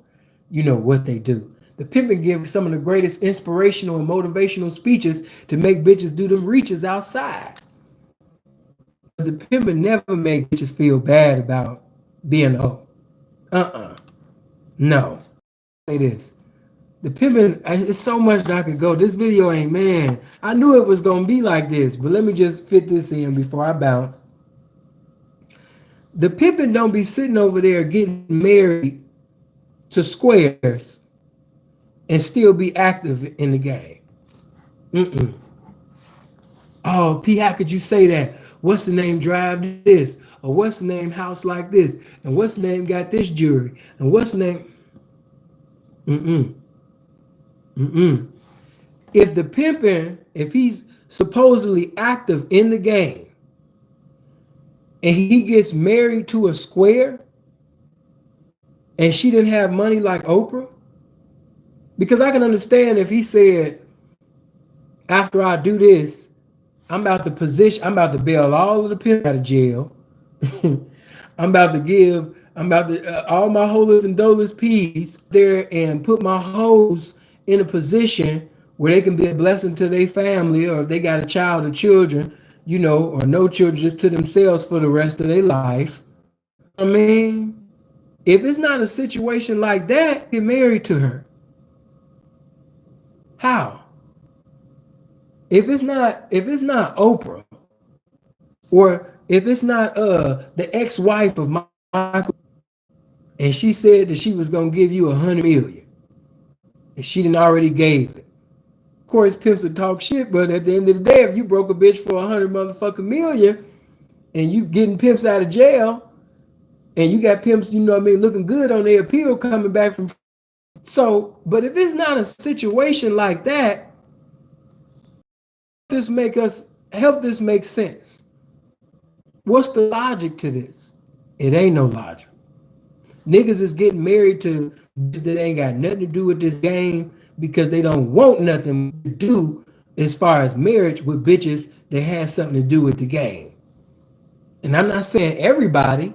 what they do. The pimping gives some of the greatest inspirational and motivational speeches to make bitches do them reaches outside. But the pimping never make bitches feel bad about being a hoe. Uh-uh. No. Say this. The pimping, it's so much that I could go. This video ain't, man. I knew it was gonna be like this, but let me just fit this in before I bounce. The pimping don't be sitting over there getting married to squares and still be active in the game. Mm-mm. Oh, P, how could you say that? What's the name drive this? Or what's the name house like this? And what's the name got this jewelry? And what's the name? Mm-mm. Mm-mm. If the pimping, if he's supposedly active in the game and he gets married to a square and she didn't have money like Oprah, because I can understand if he said, after I do this, I'm about to bail all of the pimps out of jail. I'm about to all my holders and dolers peas there and put my hoes in a position where they can be a blessing to their family, or if they got a child or children, or no children, just to themselves for the rest of their life. I mean, if it's not a situation like that, get married to her. How? If it's not Oprah, or if it's not the ex-wife of Michael, and she said that she was gonna give you $100 million, and she didn't already gave it. Of course, pimps would talk shit, but at the end of the day, if you broke a bitch for $100 motherfucking million, and you getting pimps out of jail, and you got pimps, looking good on their appeal coming back from. So, but if it's not a situation like that, help this make sense. What's the logic to this? It ain't no logic. Niggas is getting married to bitches that ain't got nothing to do with this game because they don't want nothing to do as far as marriage with bitches that has something to do with the game. And I'm not saying everybody,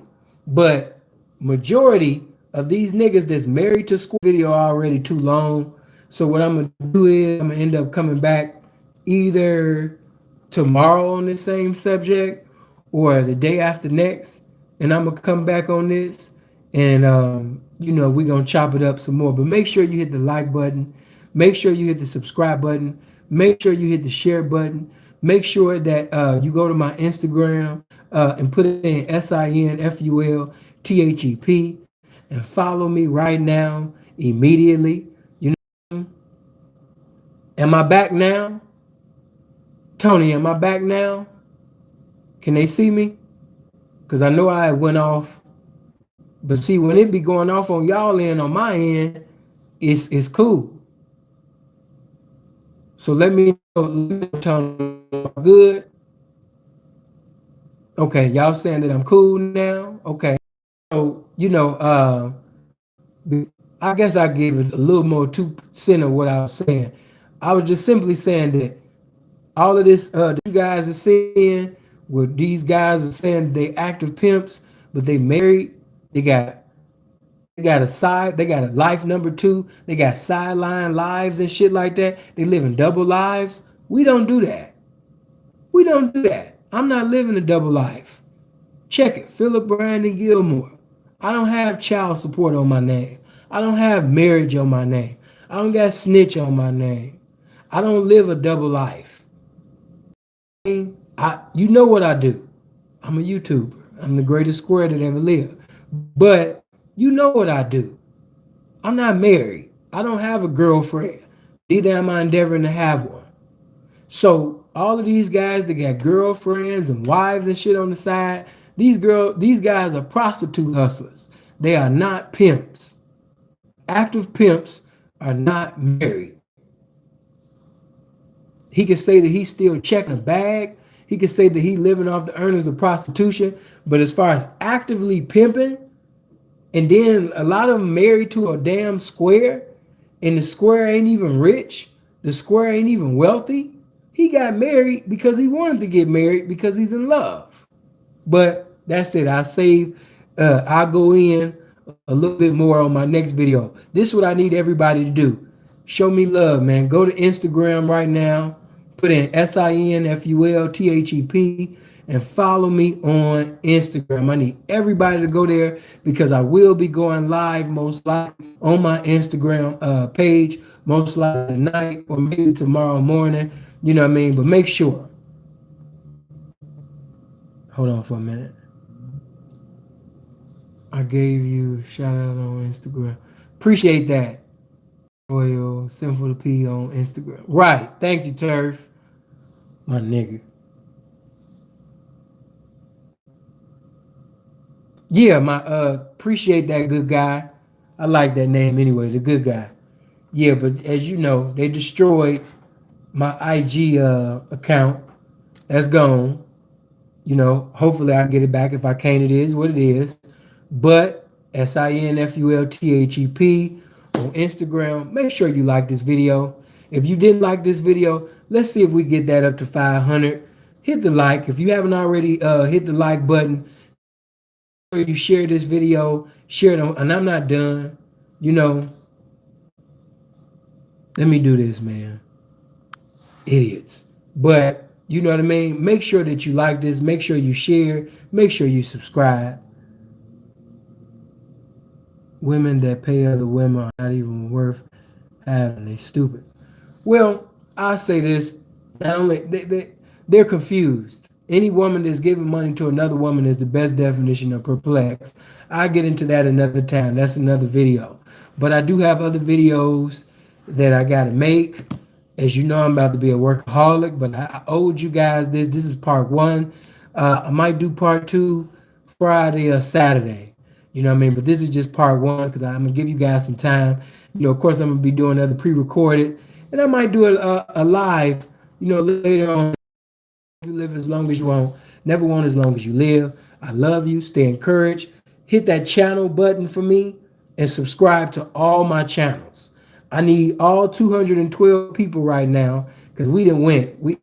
but majority of these niggas that's married to school. Video already too long. So what I'm gonna do is I'm gonna end up coming back either tomorrow on the same subject or the day after next, and I'm gonna come back on this, and we're gonna chop it up some more. But make sure you hit the like button, make sure you hit the subscribe button, make sure you hit the share button, make sure that you go to my Instagram and put it in SINFULTHEP and follow me right now immediately. Am I back now? Tony, am I back now? Can they see me? Because I know I went off. But see, when it be going off on y'all end, on my end, it's cool. So let me know, Tony, good? Okay, y'all saying that I'm cool now? Okay. So, I guess I gave it a little more 2% of what I was saying. I was just simply saying that all of this you guys are seeing, where these guys are saying they active pimps, but they married, they got a life number 2, they got sideline lives and shit like that. They living double lives. We don't do that. I'm not living a double life. Check it, Philip Brandon Gilmore. I don't have child support on my name. I don't have marriage on my name. I don't got snitch on my name. I don't live a double life. You know what I do. I'm a YouTuber. I'm the greatest square that ever lived. But you know what I do. I'm not married. I don't have a girlfriend. Neither am I endeavoring to have one. So all of these guys that got girlfriends and wives and shit on the side, these guys are prostitute hustlers. They are not pimps. active pimps are not married. He could say that he's still checking a bag. He could say that he's living off the earnings of prostitution. But as far as actively pimping, and then a lot of them married to a damn square, and the square ain't even rich. The square ain't even wealthy. He got married because he wanted to get married because he's in love. But that's it. I'll go in a little bit more on my next video. This is what I need everybody to do. Show me love, man. Go to Instagram right now. Put in SINFULTHEP and follow me on Instagram. I need everybody to go there because I will be going live most likely on my Instagram page, most likely tonight or maybe tomorrow morning. You know what I mean? But make sure. Hold on for a minute. I gave you a shout out on Instagram. Appreciate that. Royal Simple to P on Instagram. Right. Thank you, Turf. My nigga. Yeah, appreciate that, good guy. I like that name anyway, the good guy. Yeah, but as you know, they destroyed my IG account. That's gone. You know, hopefully I can get it back. If I can't, it is what it is. But SINFULTHEP on Instagram. Make sure you like this video. If you didn't like this video, let's see if we get that up to 500. Hit the like. If you haven't already hit the like button, you share this video, share it on, and I'm not done. You know, let me do this, man. Idiots. But you know what I mean? Make sure that you like this. Make sure you share. Make sure you subscribe. Women that pay other women are not even worth having. They stupid. Well, I say this. Not only they're confused. Any woman that's giving money to another woman is the best definition of perplexed. I get into that another time. That's another video. But I do have other videos that I got to make. As you know, I'm about to be a workaholic, but I owed you guys this. This is part one. I might do part two Friday or Saturday. You know what I mean? But this is just part one because I'm going to give you guys some time. You know, of course, I'm going to be doing other pre-recorded. And I might do a live, you know, later on. You live as long as you want. Never want as long as you live. I love you. Stay encouraged. Hit that channel button for me and subscribe to all my channels. I need all 212 people right now because we didn't win.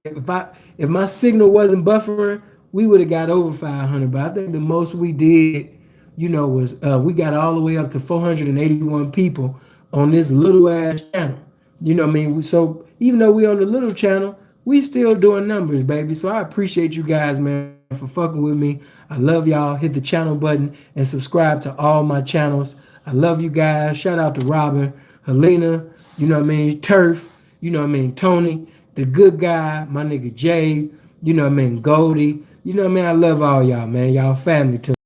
If my signal wasn't buffering, we would have got over 500. But I think the most we did, you know, was we got all the way up to 481 people on this little ass channel. You know what I mean? So even though we on the little channel, we still doing numbers, baby. So I appreciate you guys, man, for fucking with me. I love y'all. Hit the channel button and subscribe to all my channels. I love you guys. Shout out to Robin, Helena, you know what I mean, Turf, you know what I mean, Tony, the good guy, my nigga Jay, you know what I mean, Goldie. You know what I mean? I love all y'all, man. Y'all family too.